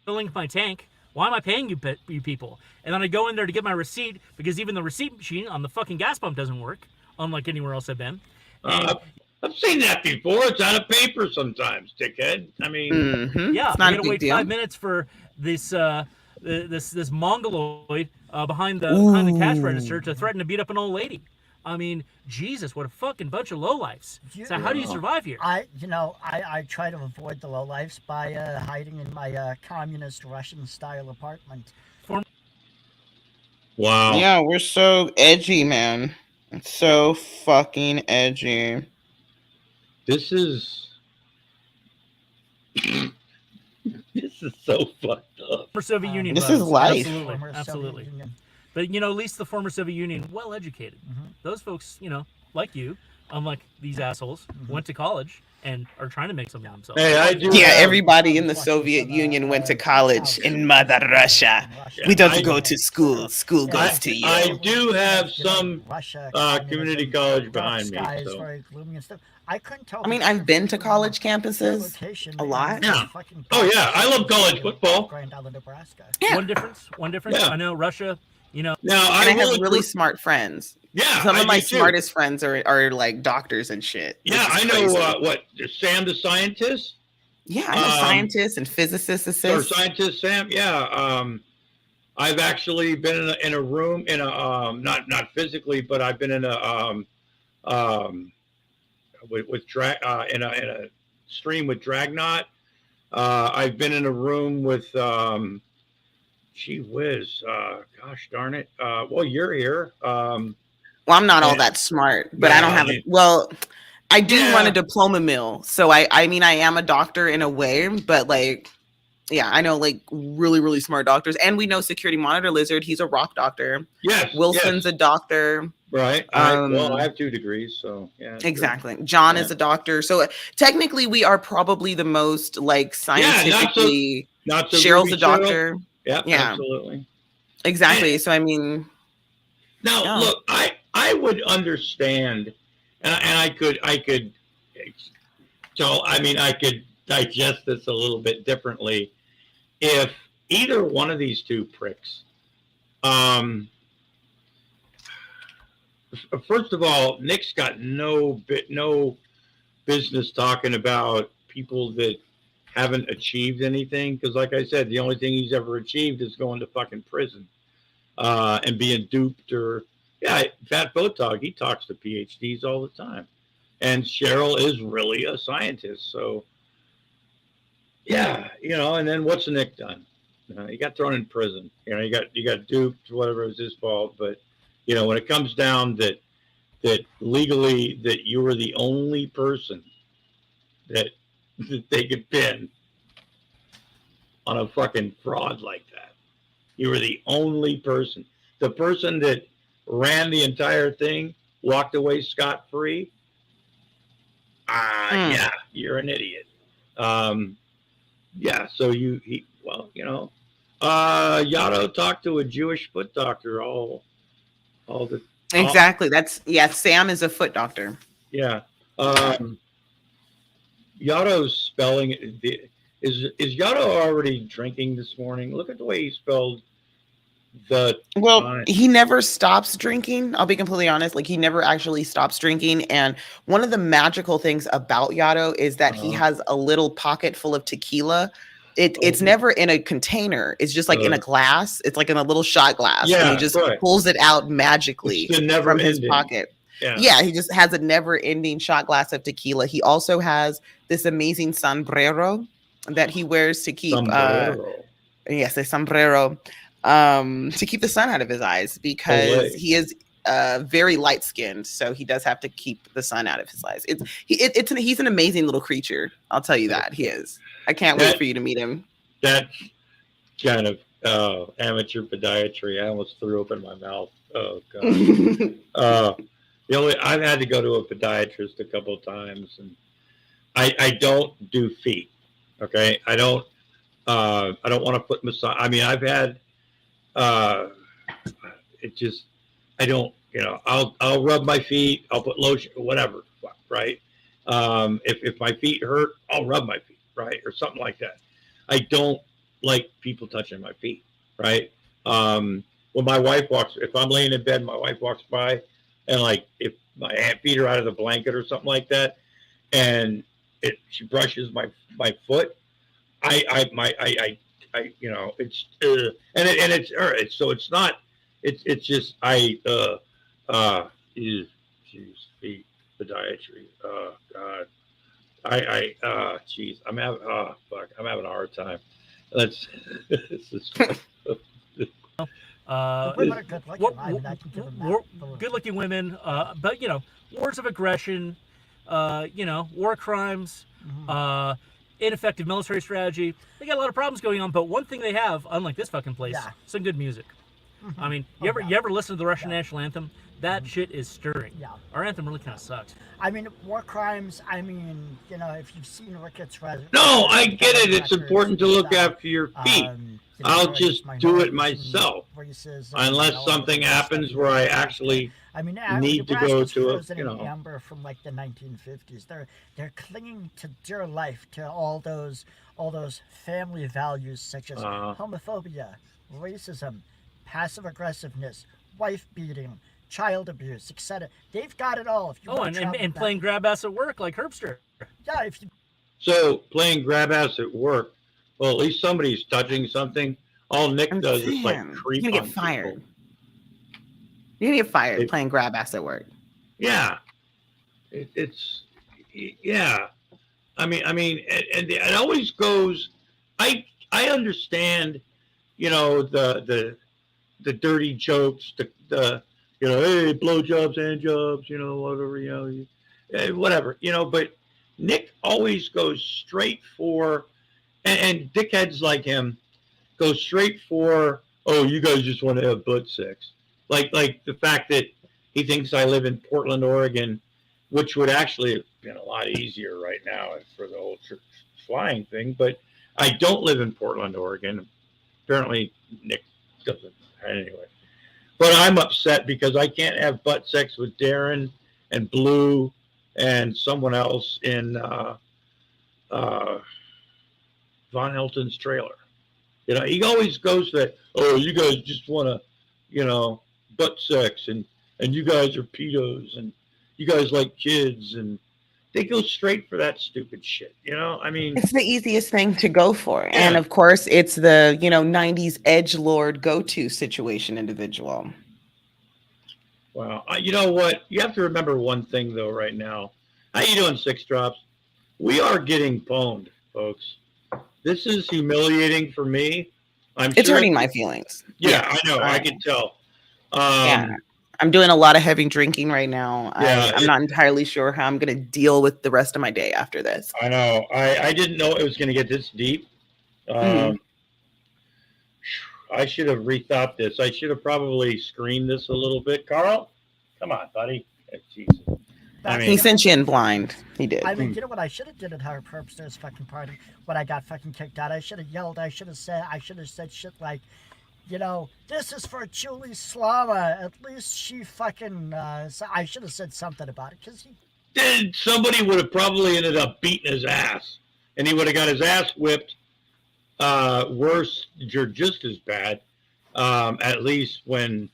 filling my tank Why am I paying you people? And then I go in there to get my receipt because even the receipt machine on the fucking gas pump doesn't work, unlike anywhere else I've been. And I've seen that before. It's on a paper sometimes, dickhead. I mean, yeah, It's not I a gotta big wait deal. 5 minutes for this this mongoloid behind the cash register to threaten to beat up an old lady. I mean, Jesus, what a fucking bunch of lowlifes. So how do you survive here? I try to avoid the lowlifes by hiding in my communist Russian-style apartment. wow. Yeah, we're so edgy, man. It's so fucking edgy. This is this is so fucked up. Former Soviet Union. This brothers. is life. Absolutely, Former Soviet absolutely. Union. But at least the former Soviet Union, well educated. Those folks, like you, unlike these assholes, went to college and are trying to make something of themselves. Hey, I do. Yeah, have- everybody in the Soviet Union went to college in Mother Russia. We don't go to school. School goes to you. I do have some Russia, community communism, college dark behind me. sky is So. very gloomy and stuff. I couldn't tell. I mean, the I've been to difference college between campuses location a lot. and Yeah. fucking Oh, yeah, I love college football. Grand Island, Nebraska. Yeah. One difference. Yeah. I know Russia. Now And I have really really smart friends. yeah. Some I of my do too. smartest friends are like doctors and shit. which Yeah, is I know. crazy. What Sam the scientist Yeah, I know scientists and physicists. or scientist Sam? Yeah. I've actually been in a room in a not physically, but I've been in a with in a stream with Dragnot. I've been in a room with gee whiz, gosh darn it. Well, you're here. Well, I'm not all that smart, but I don't have it. Well, I do run a diploma mill, so I mean I am a doctor in a way, but like, yeah, I know like really really smart doctors, and we know Security Monitor Lizard. He's a rock doctor. Yes. Wilson's a doctor. Right. Well, I have 2 degrees, so yeah. Exactly. John is a doctor, so technically we are probably the most like scientifically. Not so Cheryl's a Cheryl. doctor. Yeah, Yeah. absolutely. Exactly. So I mean, Now, look, I would understand, and I could, so I mean, I could digest this a little bit differently if either one of these 2 pricks. First of all, Nick's got no business talking about people that haven't achieved anything, because like I said, the only thing he's ever achieved is going to fucking prison and being duped. Or Fat Photog, he talks to PhDs all the time, and Cheryl is really a scientist. So yeah, and then what's Nick done? He got thrown in prison. You got duped, whatever, it was his fault. But when it comes down that legally that you were the only person that they could pin on a fucking fraud like that. You were the only person. The person that ran the entire thing walked away scot-free. Yeah, you're an idiot. Yeah, so Yato talked to a Jewish foot doctor all the exactly. Sam is a foot doctor. Yeah. Yato's spelling it. Is Yato already drinking this morning? Look at the way he spelled the. Well, he never stops drinking. I'll be completely honest. Like, he never actually stops drinking. And one of the magical things about Yato is that he has a little pocket full of tequila. It's never in a container. It's just like in a glass. It's like in a little shot glass. Yeah, and he just pulls it out magically from his pocket. Yeah, he just has a never-ending shot glass of tequila. He also has this amazing sombrero that he wears to keep yes, a sombrero to keep the sun out of his eyes, because he is very light-skinned, so he does have to keep the sun out of his eyes. He's an amazing little creature. I'll tell you that, he is. I can't wait for you to meet him. That kind of amateur podiatry, I almost threw up in my mouth. Oh god. I've had to go to a podiatrist a couple of times, and I don't do feet. Okay, I don't want to put massage. I mean, I've had it just, I don't, I'll rub my feet, I'll put lotion, whatever, right? If my feet hurt, I'll rub my feet, right, or something like that. I don't like people touching my feet, right? When my wife walks, if I'm laying in bed, and my wife walks by, and like if my feet are out of the blanket or something like that, and she brushes my foot, you know, it's and it's so it's not it's just jeez, feet, podiatry, God, jeez, I'm having I'm having a hard time. Let's this is Women are good looking. I mean, I can give them that. Good-looking women, but you know, wars of aggression, you know, war crimes, ineffective military strategy. They got a lot of problems going on, but one thing they have, unlike this fucking place, some good music. I mean, you ever listen to the Russian national anthem? That shit is stirring. Yeah. Our anthem really kind of sucks. I mean, war crimes. I mean, you know, if you've seen Ricketts, no, I get it. It's important to look after your feet. You know, I'll just do it myself, unless something happens where I actually need to go to a, you know. Amber from like the 1950s. They're clinging to dear life, to all those family values such as homophobia, racism, passive aggressiveness, wife beating, child abuse, etc. They've got it all. If you and playing grab ass at work like Herbster. Yeah, if you. So playing grab ass at work, well, at least somebody's touching something. All Nick does is like creep on people. You're gonna get fired. You're gonna get fired playing grab ass at work. Yeah, it's yeah. I mean, and it always goes. I understand, you know, the dirty jokes, the you know, hey, blowjobs, hand jobs, you know, whatever, you know, whatever, you know. But Nick always goes straight for, and dickheads like him go straight for, oh, you guys just want to have butt sex. Like the fact that he thinks I live in Portland, Oregon, which would actually have been a lot easier right now for the whole flying thing. But I don't live in Portland, Oregon. Apparently, Nick doesn't. Anyway. But I'm upset because I can't have butt sex with Darren and Blue and someone else in Von Helton's trailer. You know, he always goes that, oh, you guys just want to, you know, butt sex, and you guys are pedos, and you guys like kids, and they go straight for that stupid shit. You know, I mean, it's the easiest thing to go for. Yeah. And of course, it's the, you know, 90s edgelord go-to situation individual. Well, you know what? You have to remember one thing, though, right now. How you doing, Six Drops? We are getting pwned, folks. This is humiliating for me. It's hurting my feelings. Yeah, I know. I can tell. Yeah. I'm doing a lot of heavy drinking right now. Yeah, I'm not entirely sure how I'm going to deal with the rest of my day after this. I know. I didn't know it was going to get this deep. I should have rethought this. I should have probably screened this a little bit. Carl, come on, buddy. Jesus. I mean, he sent you in blind. He did. I mean, you know what I should have did at Howard Herbster's fucking party when I got fucking kicked out? I should have yelled. I should have said shit like, you know, this is for Julie Slama. At least she fucking. I should have said something about it because somebody would have probably ended up beating his ass, and he would have got his ass whipped. Worse, or just as bad. At least when.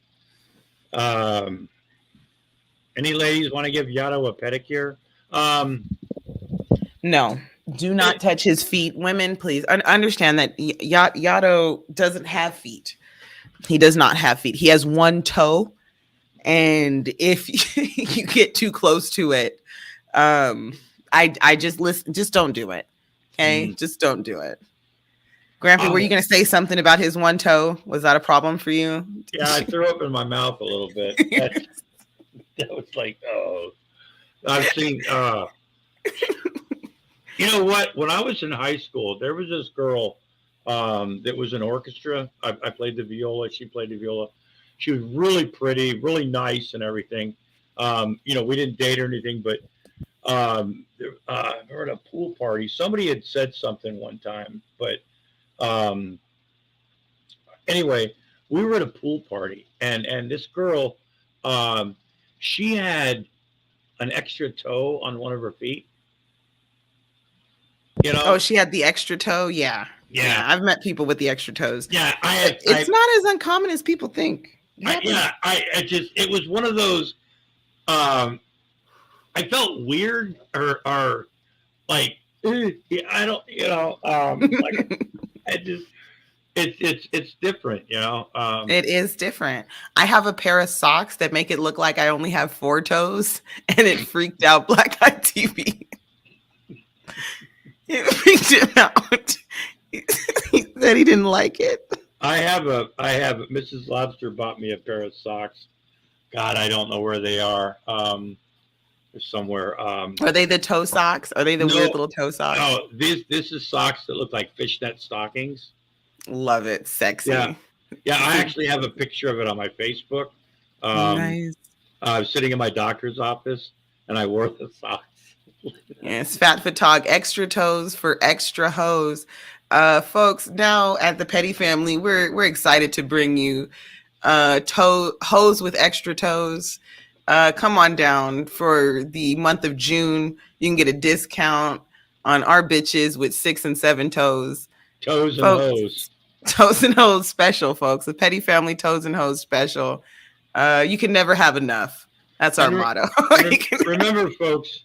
Any ladies want to give Yato a pedicure? No. Do not touch his feet. Women, please understand that Yato doesn't have feet. He does not have feet. He has one toe. And if you get too close to it, I just don't do it. Okay? Just don't do it. Grampy, were you going to say something about his one toe? Was that a problem for you? Yeah, I threw up in my mouth a little bit. That was like, oh. I've seen... You know what? When I was in high school, there was this girl that was an orchestra. I played the viola. She played the viola. She was really pretty, really nice and everything. You know, we didn't date or anything, but we were at a pool party. Somebody had said something one time, but anyway, we were at a pool party, and this girl, she had an extra toe on one of her feet. You know? Oh, she had the extra toe. Yeah. Yeah. I've met people with the extra toes. Yeah, It's not as uncommon as people think. It was one of those. I felt weird or like I don't, like it's different, It is different. I have a pair of socks that make it look like I only have 4 toes, and it freaked out Black Eye TV. It freaked him out. He said he didn't like it. I have Mrs. Lobster bought me a pair of socks. God, I don't know where they are. They're somewhere. Are they the toe socks? Are they the weird little toe socks? No, this is socks that look like fishnet stockings. Love it. Sexy. Yeah, I actually have a picture of it on my Facebook. Nice. I was sitting in my doctor's office and I wore the socks. Yes, Fat Photog, extra toes for extra hoes. Folks, now at the Petty Family, we're excited to bring you hoes with extra toes. Come on down for the month of June. You can get a discount on our bitches with 6 and 7 toes. Toes and hoes. Toes and hoes special, folks. The Petty Family Toes and Hoes special. You can never have enough. That's our motto. Remember, folks,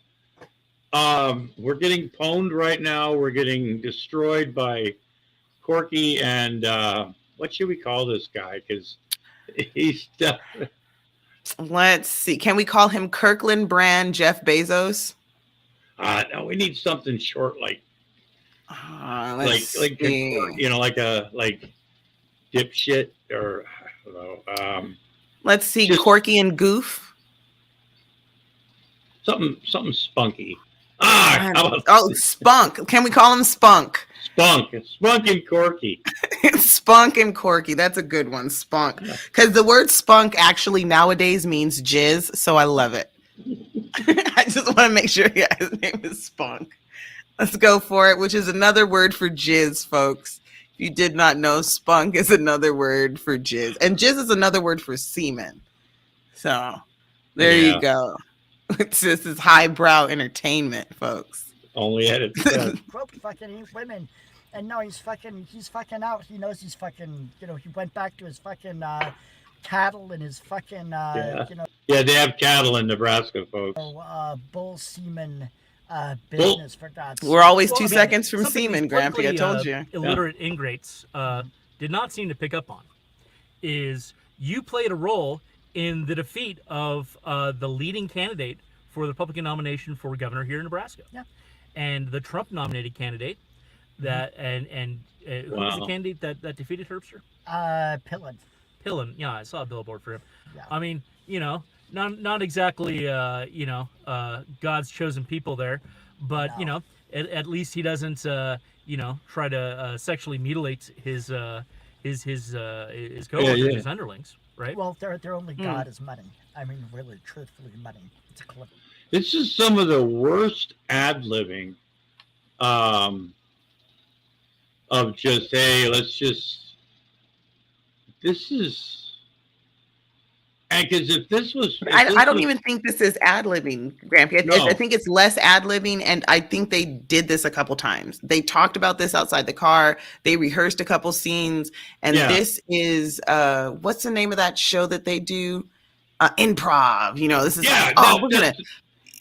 we're getting pwned right now. We're getting destroyed by Corky and what should we call this guy? Because he's let's see. Can we call him Kirkland Brand Jeff Bezos? No, we need something short like like dipshit or I don't know. Let's see, Corky and Goof. Something spunky. Spunk. Can we call him Spunk? Spunk and Corky. Spunk and Corky. That's a good one. Spunk. Because the word spunk actually nowadays means jizz, so I love it. I just want to make sure his name is Spunk. Let's go for it, which is another word for jizz, folks. If you did not know, spunk is another word for jizz. And jizz is another word for semen. So there you go. This is highbrow entertainment, folks. Only at its best. Fucking women. And no, he's fucking out. He knows he's fucking, he went back to his fucking cattle and his fucking, Yeah, they have cattle in Nebraska, folks. Bull semen business, for God's sake. We're always 2 seconds from semen, Grampy. I told you. Illiterate ingrates did not seem to pick up on is you played a role in the defeat of the leading candidate for the Republican nomination for governor here in Nebraska. Yeah. And the Trump-nominated candidate that who was the candidate that defeated Herbster? Pillen. Yeah, I saw a billboard for him. Yeah. I mean, not exactly God's chosen people there, but at least he doesn't try to sexually mutilate his coworkers, his underlings, right? Well, their only God is money. I mean, really, truthfully, money. It's a clip. This is some of the worst ad-libbing of just, hey, this is, and because if this was, I don't even think this is ad-libbing, Grampy. I think it's less ad-libbing, and I think they did this a couple times. They talked about this outside the car. They rehearsed a couple scenes, and this is what's the name of that show that they do? Improv. This is we're gonna.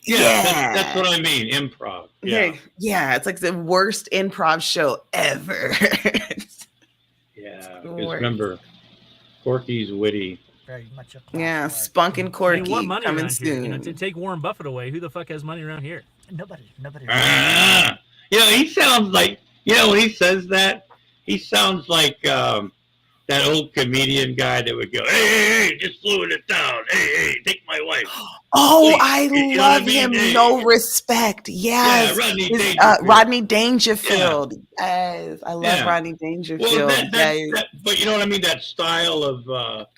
That's what I mean. Improv. Yeah, it's like the worst improv show ever. Yeah, because remember, Corky's witty. Very much Spunk and Corky coming soon. To take Warren Buffett away, who the fuck has money around here? Nobody. He sounds like, when he says that, he sounds like that old comedian guy that would go, hey, just slowing it down. Hey, take my wife. Oh, please. I love him. No respect. Yes. Yeah, Rodney Dangerfield. Yes. I love Rodney Dangerfield. But you know what I mean? That style of...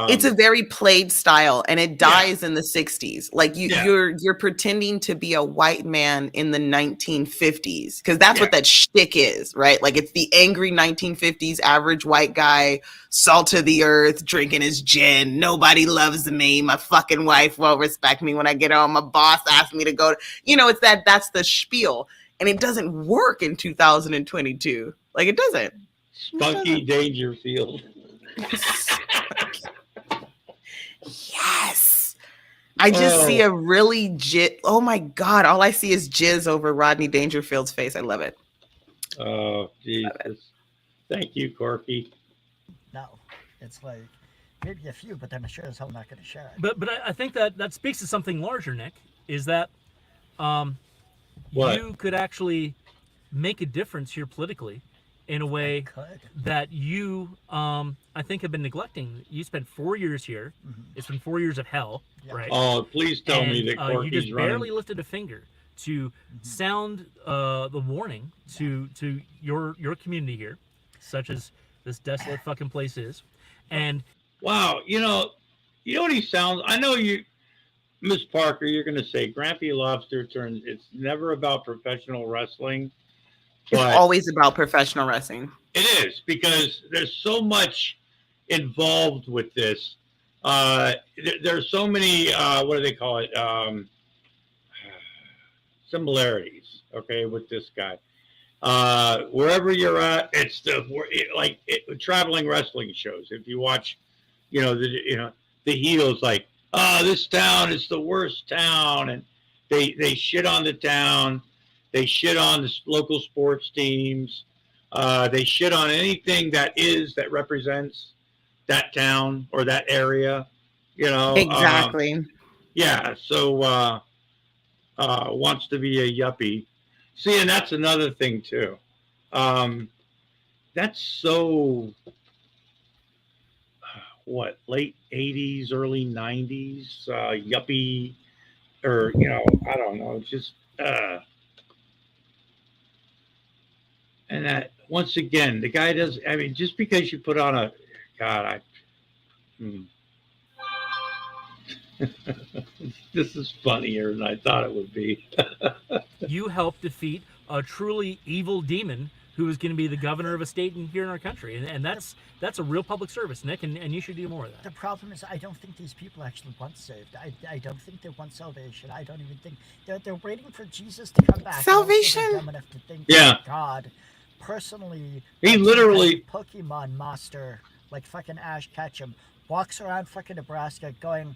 it's a very played style, and it dies in the 60s. Like you're pretending to be a white man in the 1950s, because that's what that shtick is, right? Like it's the angry 1950s average white guy, salt of the earth, drinking his gin. Nobody loves me. My fucking wife won't respect me when I get home. My boss asked me to go. It's that's the spiel. and it doesn't work in 2022. Like, it doesn't. Spunky Dangerfield. Yes. I just see a really oh my God, all I see is jizz over Rodney Dangerfield's face. I love it. Oh, Jesus. Thank you, Corky. No, it's like maybe a few, but I'm sure as hell not going to share it. But I think that speaks to something larger, Nick. Is that What? you could actually make a difference here politically in a way that you, I think, have been neglecting. You spent 4 years here. Mm-hmm. It's been 4 years of hell, right? Oh, please tell me that you Corky's just running. barely lifted a finger to sound the warning to your community here, such as this desolate fucking place is. And Wow, you know what he sounds. I know you, Miss Parker. You're going to say Grampy Lobster turns. It's never about professional wrestling. It's But always about professional wrestling. it is, because there's so much involved with this. There's so many. What do they call it? Similarities. Okay, with this guy. Wherever you're at, it's traveling wrestling shows. If you watch, the heels, like, oh, this town is the worst town, and they shit on the town, they shit on the local sports teams, they shit on anything that represents that town or that area, Exactly. yeah. So wants to be a yuppie. See, and that's another thing too. That's so late 80s, early 90s, yuppie, or I don't know, just and that, once again, the guy does. I mean, just because you put on this is funnier than I thought it would be. you helped defeat a truly evil demon who is going to be the governor of a state here in our country, and that's a real public service, Nick, and you should do more of that. The problem is, I don't think these people actually want saved. I don't think they want salvation. I don't even think they're waiting for Jesus to come back. Salvation? I don't think they're dumb enough to think Yeah. that God personally, He literally, Pokemon master, like fucking Ash Ketchum, walks around fucking Nebraska going,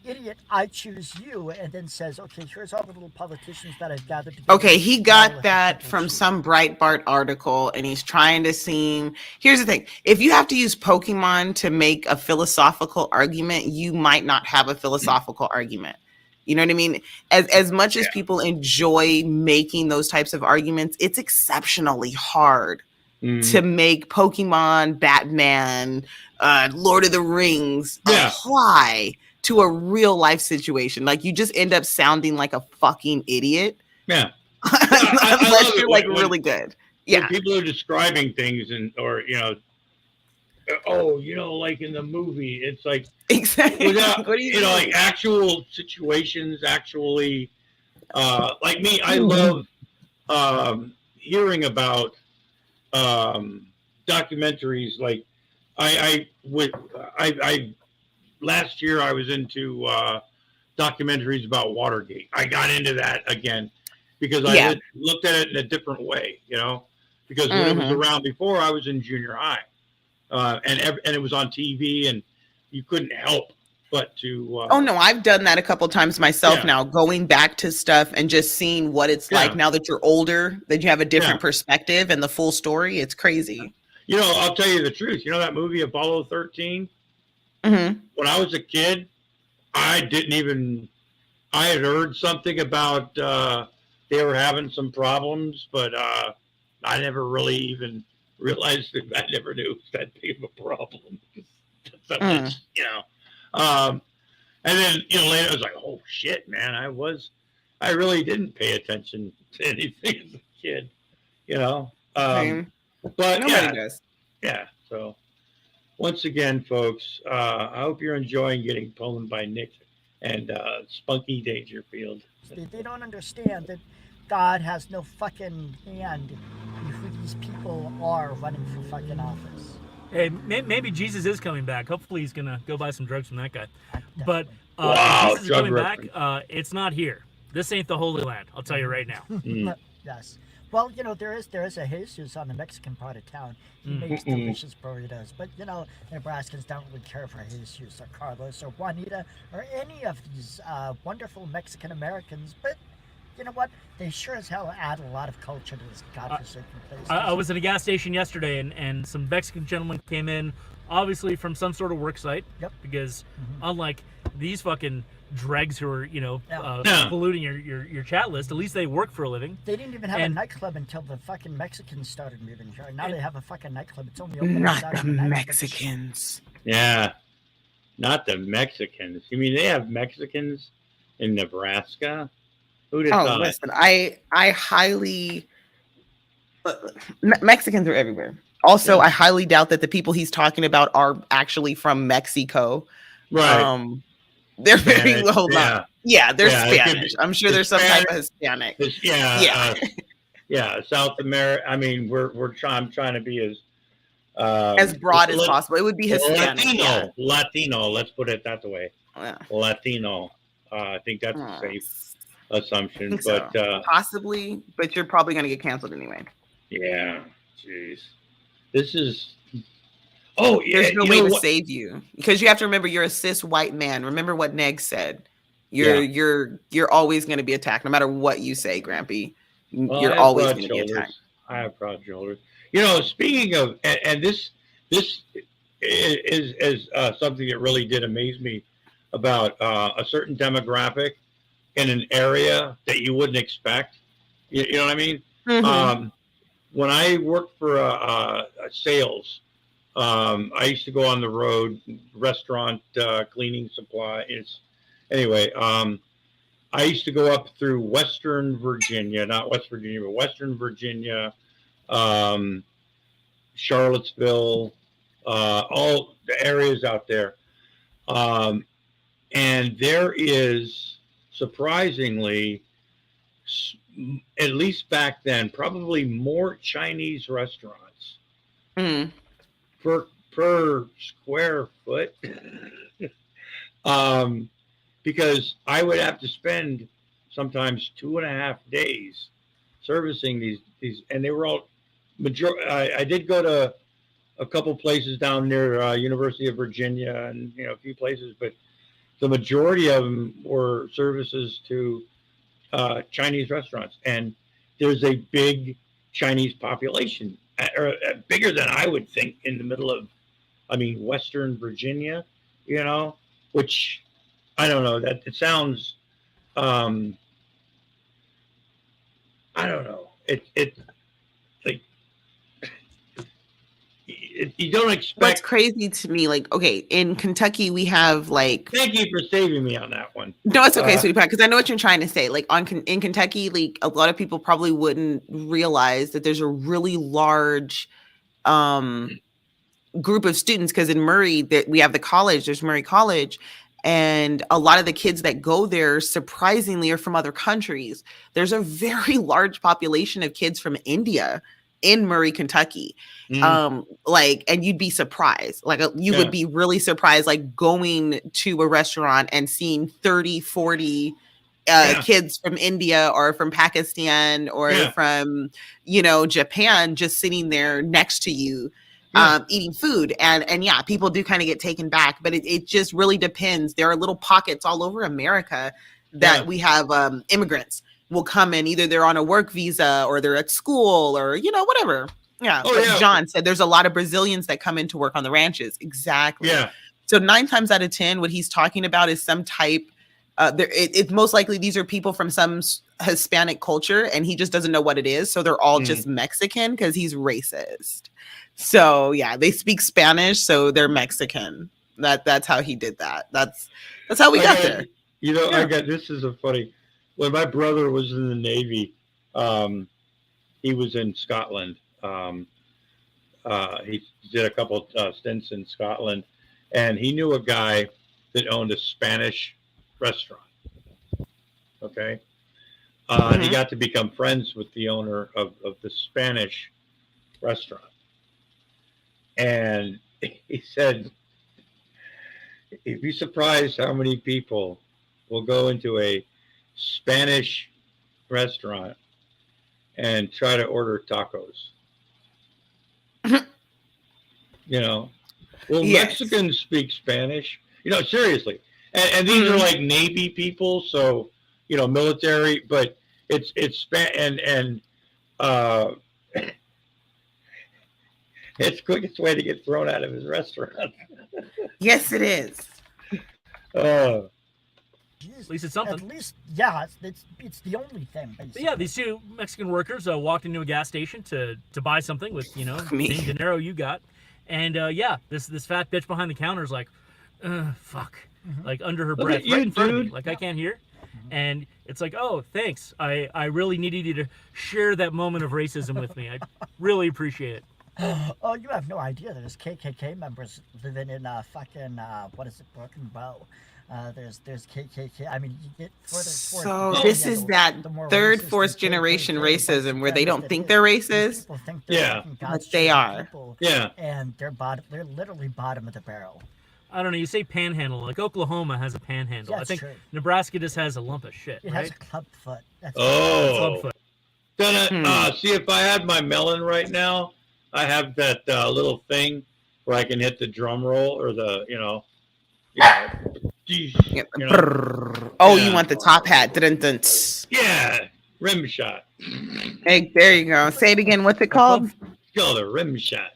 idiot, I choose you, and then says, okay, here's all the little politicians that I've gathered together. Okay, he got that from some Breitbart article, and he's trying to seem. Here's the thing: if you have to use Pokemon to make a philosophical argument, you might not have a philosophical argument. You know what I mean? As much as people enjoy making those types of arguments, it's exceptionally hard to make Pokemon, Batman, Lord of the Rings apply to a real life situation. Like, you just end up sounding like a fucking idiot. Yeah. Unless you're like really good. Yeah. People are describing things like in the movie, it's like, exactly. Without, what do you like actual situations, actually, like me, I love hearing about documentaries. Like I last year I was into documentaries about Watergate. I got into that again because I looked at it in a different way, because when it was around before, I was in junior high, and it was on TV, and you couldn't help but to. Oh no, I've done that a couple times myself now, going back to stuff and just seeing what it's like now that you're older, that you have a different perspective and the full story. It's crazy. I'll tell you the truth. That movie Apollo 13? When I was a kid, I had heard something about they were having some problems, but I never really even realized that. I never knew it was that big of a problem. And then, later I was like, oh shit, man, I really didn't pay attention to anything as a kid, but nobody does. Yeah. So once again, folks, I hope you're enjoying getting pwned by Nick and Spunky Dangerfield. They don't understand that God has no fucking hand in who these people are running for fucking office. Hey, maybe Jesus is coming back. Hopefully he's going to go buy some drugs from that guy. But wow, Jesus is coming back. It's not here. This ain't the Holy Land. I'll tell you right now. Yes. Well, there is a Jesus on the Mexican part of town. He makes delicious burritos. But, Nebraskans don't really care for Jesus or Carlos or Juanita or any of these wonderful Mexican Americans. But, you know what? They sure as hell add a lot of culture to this godforsaken place. I was at a gas station yesterday, and some Mexican gentlemen came in, obviously from some sort of work site. Yep. Because unlike these fucking dregs who are, Yeah. polluting your chat list, at least they work for a living. They didn't even have a nightclub until the fucking Mexicans started moving here. Now they have a fucking nightclub. It's only open Not Saturday the nights, Mexicans. Yeah, not the Mexicans. You mean they have Mexicans in Nebraska? Who'd have thought? Listen, I highly Mexicans are everywhere. Also, I highly doubt that the people he's talking about are actually from Mexico. Right. They're very well yeah. known. Yeah, they're Yeah, Spanish. I'm sure there's some type of Hispanic. Yeah. South America. I mean, I'm trying to be as broad as possible. It would be Hispanic. Latino. Let's put it that way. Yeah. Latino. I think that's a safe assumption, but possibly. But you're probably going to get canceled anyway. Yeah. Jeez. This is. Oh, yeah. There's no way to save you because you have to remember you're a cis white man. Remember what Neg said. You're always going to be attacked no matter what you say, Grampy. You're always going to be attacked. I have broad shoulders. Speaking of, and this is something that really did amaze me about a certain demographic in an area that you wouldn't expect. You know what I mean? Mm-hmm. When I worked for sales, I used to go on the road, restaurant, cleaning supplies. Anyway, I used to go up through Western Virginia, not West Virginia, but Western Virginia, Charlottesville, all the areas out there. And there is, surprisingly, at least back then, probably more Chinese restaurants per square foot. Because I would have to spend sometimes 2.5 days servicing these, and they were all I did go to a couple places down near University of Virginia and a few places, but the majority of them were services to Chinese restaurants, and there's a big Chinese population, or bigger than I would think, in the middle of, Western Virginia, which I don't know. That it sounds, I don't know. You don't expect. What's crazy to me, in Kentucky, we have Thank you for saving me on that one. No, it's okay, sweetie pie, because I know what you're trying to say. In Kentucky, a lot of people probably wouldn't realize that there's a really large group of students, because in Murray, we have the college. There's Murray College. And a lot of the kids that go there, surprisingly, are from other countries. There's a very large population of kids from India in Murray, Kentucky. And you'd be surprised. You would be really surprised, going to a restaurant and seeing 30, 40 kids from India or from Pakistan or from, Japan just sitting there next to you. Eating food and people do kind of get taken back, but it just really depends. There are little pockets all over America that we have immigrants will come in, either they're on a work visa or they're at school or whatever. John said there's a lot of Brazilians that come in to work on the ranches. Exactly. So 9 times out of 10 what he's talking about is some type it's most likely these are people from some Hispanic culture and he just doesn't know what it is, so they're all just Mexican because he's racist. So they speak Spanish, so they're Mexican. That's how he did that. That's how we got there. This is a funny. When my brother was in the Navy, he was in Scotland. He did a couple stints in Scotland, and he knew a guy that owned a Spanish restaurant. Okay, and he got to become friends with the owner of the Spanish restaurant. And he said, "You'd be surprised how many people will go into a Spanish restaurant and try to order tacos. You know, well, Yes. Mexicans speak Spanish. You know, seriously, and these are like Navy people, so you know, military. But it's and it's the quickest way to get thrown out of his restaurant. Yes, it is. At least it's something. At least, yeah, it's the only thing. But Basically. yeah, these two Mexican workers walked into a gas station to buy something with, you know, the same dinero you got. And yeah, this fat bitch behind the counter is like, fuck. Like under her breath, right in front of me. Like I can't hear. And it's like, oh, thanks. I really needed you to share that moment of racism with me. I really appreciate it. Oh, you have no idea. There's KKK members living in fucking what is it, Broken Bow? There's KKK. I mean, you get further. So this is that third, fourth generation racism where they don't think they're racist, but they are. Yeah, and they're literally bottom of the barrel. I don't know. You say panhandle, like Oklahoma has a panhandle. Yeah, I think true. Nebraska just has a lump of shit. It right? has a club foot. That's club foot. See, if I had my melon right now, I have that little thing where I can hit the drum roll or the, you know. Oh, you want the top hat? Dun-dun-dun. Yeah, rim shot. Hey, there you go. Say it again. What's it called? It's called a rim shot.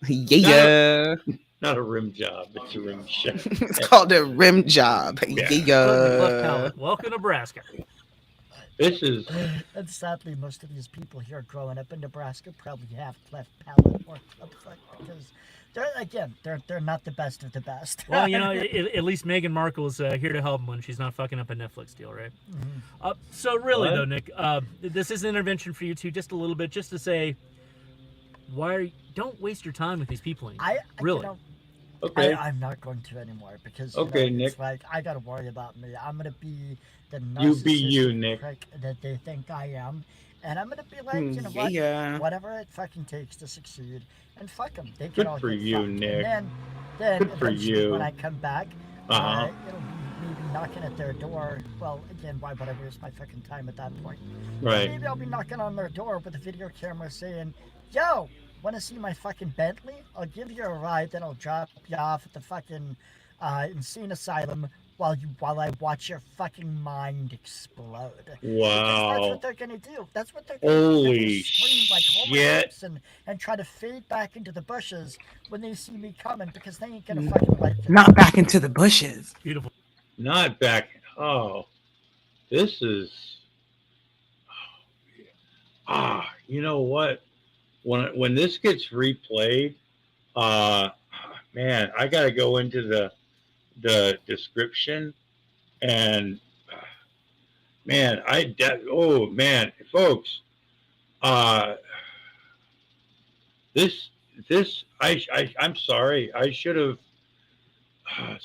Yeah. Not a rim job. It's a rim shot. It's called a rim job. Yeah. Welcome to Nebraska. This is. And sadly, most of these people here growing up in Nebraska probably have cleft palate or club foot because they're not the best of the best. Well, you know, at least Meghan Markle is here to help them when she's not fucking up a Netflix deal, right? Mm-hmm. So really, though, Nick, this is an intervention for you two, just a little bit, just to say, don't waste your time with these people anymore. Really. You know, okay. I'm not going to anymore because Nick. It's like I gotta worry about me. I'm gonna be the you be you, Nick. prick that they think I am, and I'm gonna be like, you know what? Yeah. Whatever it fucking takes to succeed, and fuck them. They can Good all for get you, fucked. Nick. And then Good for you. when I come back, it'll be maybe knocking at their door. Well, again, why would I waste my fucking time at that point? Right. Maybe I'll be knocking on their door with a video camera saying, "Yo, want to see my fucking Bentley? I'll give you a ride, then I'll drop you off at the fucking insane asylum while I watch your fucking mind explode." Wow. That's what they're gonna do. That's what they're gonna do. Holy scream like Homer shit. Simpson and try to fade back into the bushes when they see me coming because they ain't gonna fucking like it. Not back into the bushes. Beautiful. Not back. Oh, this is. You know what? When this gets replayed, man, I gotta go into the description and man, folks, I'm sorry, I should have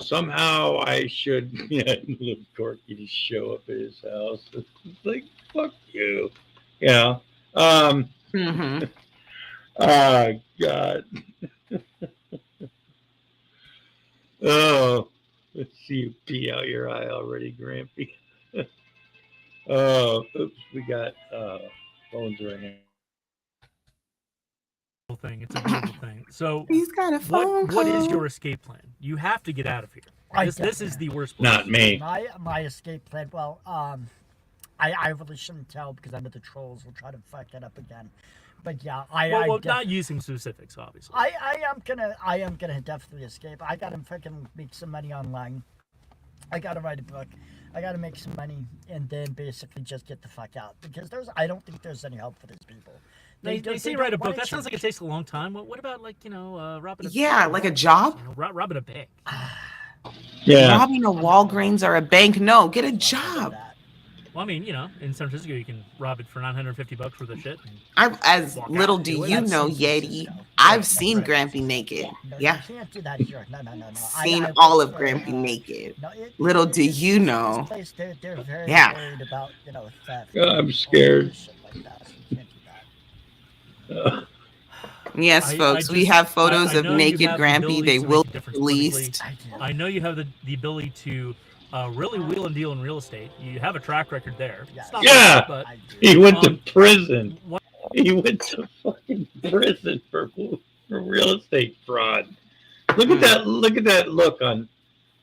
somehow I should look Corky to show up at his house. It's like fuck you, Mm-hmm. Oh God. Oh, let's see you pee out your eye already, Grampy. Oh, oops, we got phones right now. It's a beautiful thing. So He's got a phone what is call. your escape plan? You have to get out of here. This is the worst place. Not me. My escape plan. Well, I really shouldn't tell because I know the trolls will try to fuck it up again. But yeah, not using specifics, obviously. I am gonna definitely escape. I gotta fucking make some money online. I gotta write a book. I gotta make some money and then basically just get the fuck out because I don't think there's any help for these people. They say write a book. That sounds like it takes a long time. What about like robbing a like a job? Robbing a bank. Yeah. Robbing a Walgreens or a bank? No, get a job. Well, I mean, in San Francisco, you can rob it for $950 worth of shit. As little do you know, Yeti, I've seen Grampy naked. Yeah. You can't do that here. No. Seen all of Grampy naked. Little do you know. They're very worried about, theft. I'm scared. Yes, folks, we have photos of naked Grampy. They will be released. I know you have the ability to really wheel and deal in real estate. You have a track record there. Yeah. It's not Yeah. bad, He went to prison. what- He went to fucking prison for real estate fraud. Look at that! Look at that look on.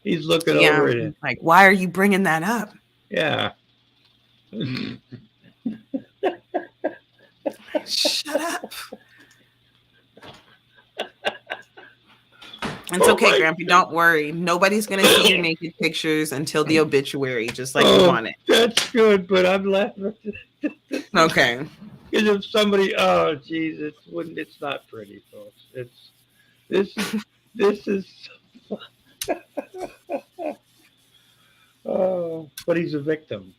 He's looking over it. Like, why are you bringing that up? Yeah. Shut up. It's okay, Grampy. Don't worry. Nobody's gonna see your naked pictures until the obituary, just like you want it. That's good, but I'm laughing. Okay. Because if somebody, oh Jesus, it's not pretty, folks. This is. Oh, but he's a victim,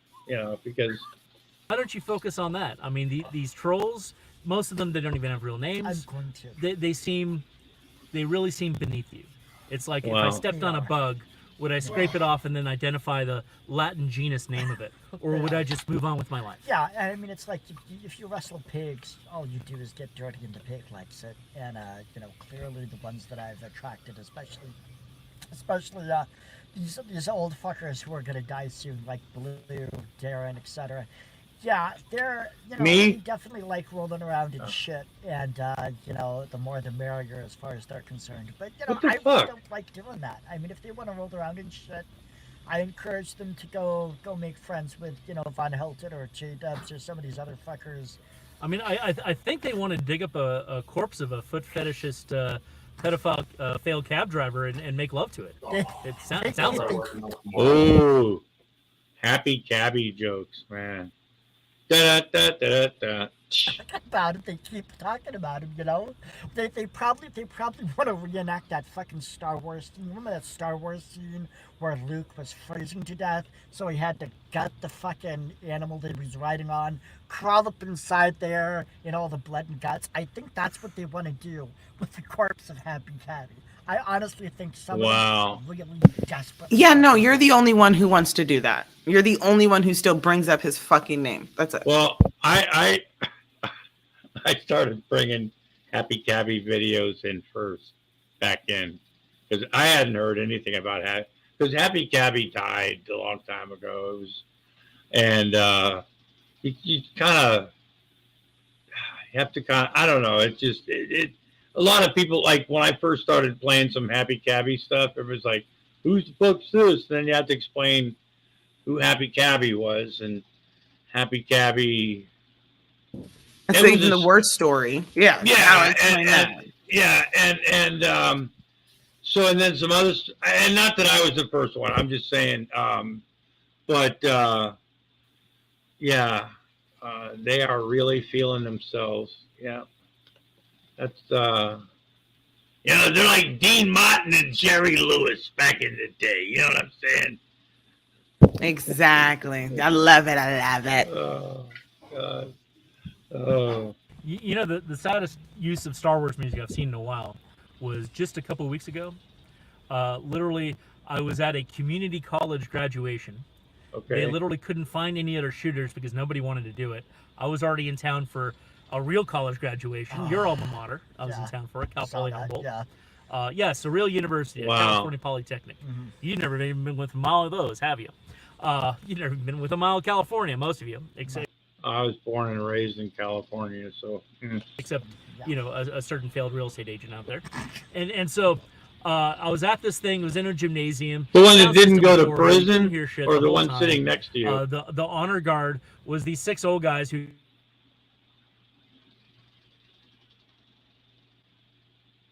because. Why don't you focus on that? I mean, these trolls, most of them, they don't even have real names. I'm going to. They really seem beneath you. It's like Wow. if I stepped on a bug, would I scrape it off and then identify the Latin genus name of it, or would I just move on with my life? Yeah, I mean, it's like if you wrestle pigs, all you do is get dirty into pig legs, and clearly the ones that I've attracted, especially these old fuckers who are gonna die soon, like Blue, Darren, etc. Yeah, they're Me? they definitely like rolling around in shit, and the more the merrier as far as they're concerned. But What the I fuck? don't like doing that. I mean, if they want to roll around in shit, I encourage them to go make friends with Von Helton or J-Dubs or some of these other fuckers. I mean, I think they want to dig up a corpse of a foot fetishist pedophile failed cab driver and make love to it. It sounds like it. Oh, happy cabbie jokes, man. Da da da da da. About it, they keep talking about him. They probably want to reenact that fucking Star Wars scene. Remember that Star Wars scene where Luke was freezing to death, so he had to gut the fucking animal that he was riding on, crawl up inside there in all the blood and guts. I think that's what they want to do with the corpse of Happy Caddy. I honestly think some Wow. of them really desperate. Yeah, no, you're the only one who wants to do that. You're the only one who still brings up his fucking name. That's it. Well, I started bringing Happy Cabbie videos in first back in because I hadn't heard anything about because Happy Cabbie died a long time ago. You kind of have to I don't know. It's just a lot of people, like when I first started playing some Happy Cabbie stuff, it was like, who's the fuck's this? Then you have to explain who Happy Cabbie was, and Happy Cabbie. That's even the worst story. Yeah. Yeah. So, and then some others, and not that I was the first one, I'm just saying, they are really feeling themselves. Yeah. That's, they're like Dean Martin and Jerry Lewis back in the day. You know what I'm saying? Exactly. I love it. Oh, God. Oh. The saddest use of Star Wars music I've seen in a while was just a couple of weeks ago. Literally, I was at a community college graduation. Okay. They literally couldn't find any other shooters because nobody wanted to do it. I was already in town for a real college graduation. Your alma mater. I was in town for it, Cal Poly Humboldt. Yeah. Yes, a real university, Wow. California Polytechnic. Mm-hmm. You've never even been with a mile of those, have you? You've never been with a mile of California, most of you, except I was born and raised in California, so. Except, a certain failed real estate agent out there, and so I was at this thing. It was in a gymnasium. The one that didn't go to prison, or the one time. sitting next to you? The honor guard was these 6 old guys who.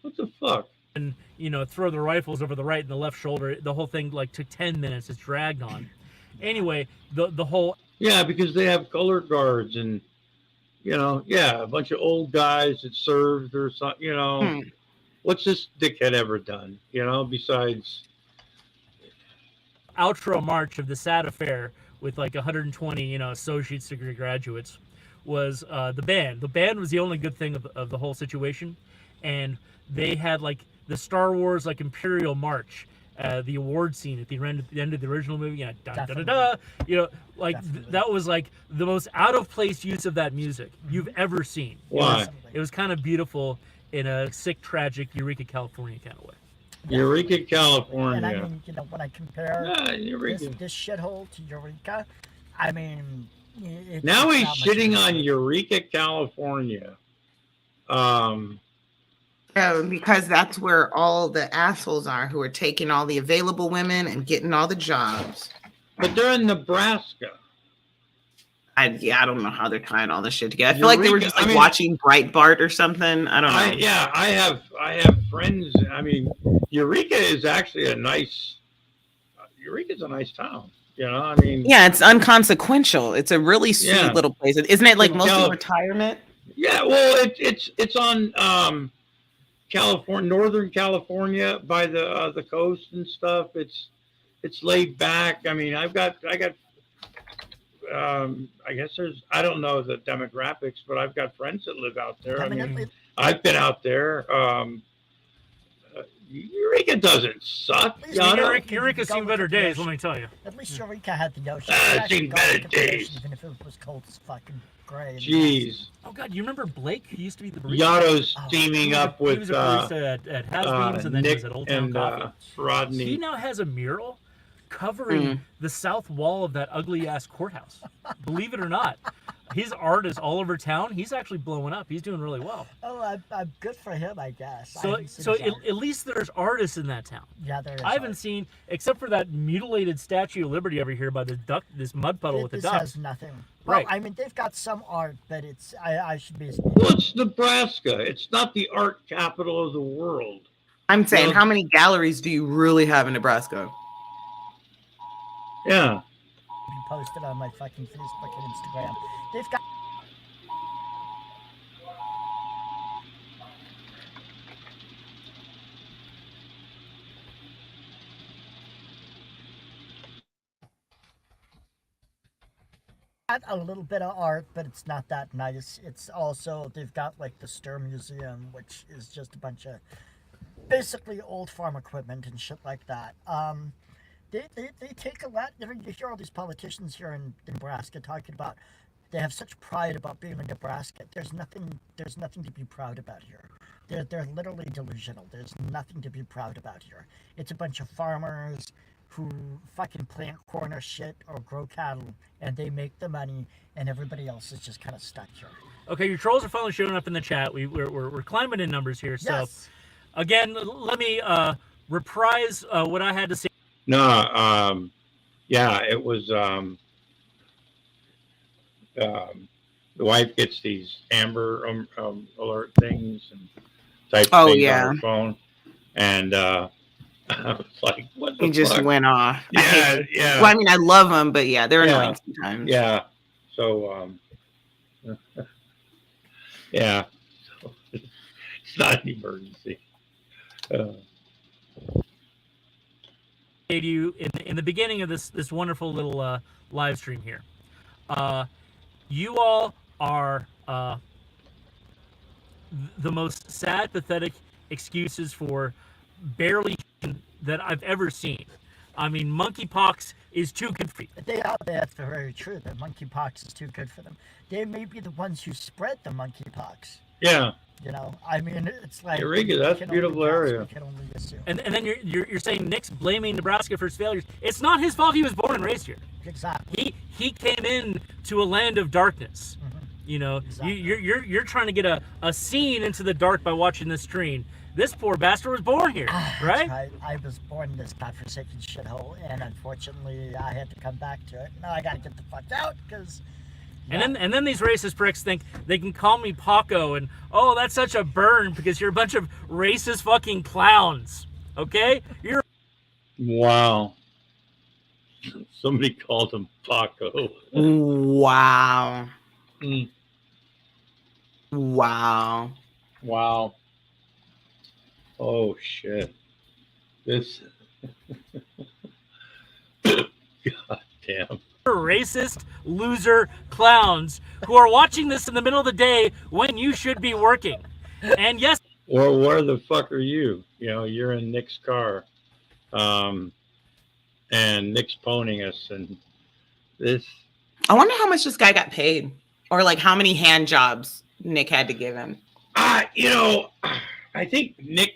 What the fuck? And throw the rifles over the right and the left shoulder. The whole thing took 10 minutes. It's dragged on. Anyway, the whole. Yeah, because they have color guards and, a bunch of old guys that served or something, What's this dickhead ever done, besides. Outro march of the sad affair with 120, associate's degree graduates was the band. The band was the only good thing of the whole situation. And they had the Star Wars Imperial March. The award scene at the end of the original movie, that was the most out of place use of that music you've ever seen. Why? It was kind of beautiful in a sick, tragic Eureka, California kind of way. Eureka, And I California. mean, when I compare Eureka. this shithole to Eureka, I mean, Now it's he's not much shitting of a on difference. Eureka, California. Because that's where all the assholes are who are taking all the available women and getting all the jobs. But they're in Nebraska. I don't know how they're tying all this shit together. I feel like they were just like watching Breitbart or something. I don't know. I have friends. I mean, Eureka is actually Eureka's a nice town. I mean. Yeah, it's unconsequential. It's a really sweet little place. Isn't it like mostly retirement? Yeah, well, it's on California, Northern California, by the coast and stuff. It's laid back. I mean, I guess I don't know the demographics, but I've got friends that live out there. I mean, I've been out there. Eureka doesn't suck. Eureka's seen better days, let me tell you. At least Eureka had the ocean. Seen better days. Even if it was cold as fucking gray. Jeez. Oh God, you remember Blake? He used to be the barista. Yato's teaming up with he was a barista at Has-Beans, and then he was at Old Town Coffee. Rodney. He now has a mural covering the south wall of that ugly ass courthouse. Believe it or not, his art is all over town. He's actually blowing up. He's doing really well. Oh, I'm good for him, I guess. So at least there's artists in that town. Yeah, there is. I haven't seen, except for that mutilated Statue of Liberty over here by this mud puddle with the ducks. This has nothing. Well, Right. I mean, they've got some art, but I should be. Well, it's Nebraska. It's not the art capital of the world. I'm saying, how many galleries do you really have in Nebraska? Yeah. Be posted on my fucking Facebook and Instagram. They've got. A little bit of art, but it's not that nice. It's also, they've got like the Stir Museum, which is just a bunch of basically old farm equipment and shit like that. They take a lot. You hear all these politicians here in Nebraska talking about they have such pride about being in Nebraska. There's nothing to be proud about here. They're literally delusional. There's nothing to be proud about here. It's a bunch of farmers who fucking plant corn or shit or grow cattle, and they make the money, and everybody else is just kind of stuck here. Okay, your trolls are finally showing up in the chat. We're climbing in numbers here. So, Yes. again, let me reprise what I had to say. No, yeah, it was, the wife gets these Amber alert things and types things on her phone, and I was like, what the fuck? He just went off. Yeah, yeah. Well, I mean, I love them, but yeah, they're annoying sometimes. Yeah. So, yeah. So, it's not an emergency. You in the beginning of this wonderful little live stream here. You all are the most sad, pathetic excuses for barely that I've ever seen. I mean, monkeypox is too good for you. That's very true. The monkeypox is too good for them. They may be the ones who spread the monkeypox. Yeah. I mean, it's like Eureka, that's a beautiful area. And then you're saying Nick's blaming Nebraska for his failures. It's not his fault. He was born and raised here. Exactly. He came in to a land of darkness. Mm-hmm. Exactly. You're trying to get a scene into the dark by watching this stream. This poor bastard was born here, right? I was born in this godforsaken shithole, and unfortunately, I had to come back to it. Now I gotta get the fuck out because. And then these racist pricks think they can call me Paco and, oh, that's such a burn because you're a bunch of racist fucking clowns. Okay? Wow. Somebody called him Paco. Wow. Mm. Wow. Wow. Oh shit. This God damn. Racist loser clowns who are watching this in the middle of the day when you should be working. And yes, or where the fuck are you? You're in Nick's car, and Nick's phoning us, and this. I wonder how much this guy got paid, or like how many hand jobs Nick had to give him. I I think Nick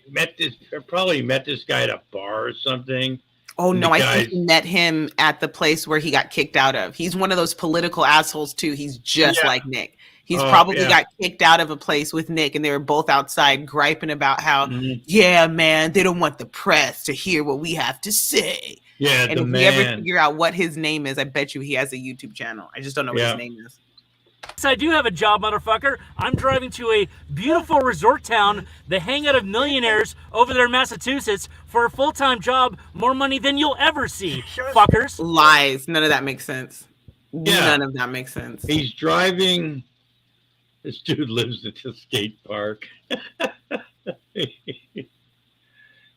probably met this guy at a bar or something. Oh And no, the I guys- think he met him at the place where he got kicked out of. He's one of those political assholes too. He's just Yeah. like Nick. He's Oh, probably yeah. got kicked out of a place with Nick, and they were both outside griping about how, Mhm. yeah, man, they don't want the press to hear what we have to say. Yeah, And the if we ever man. figure out what his name is, I bet you he has a YouTube channel. I just don't know what Yeah. his name is. Yes, I do have a job, motherfucker. I'm driving to a beautiful resort town, the hangout of millionaires over there in Massachusetts, for a full-time job, more money than you'll ever see, fuckers. Lies. None of that makes sense. Yeah. None of that makes sense. He's driving. This dude lives at the skate park.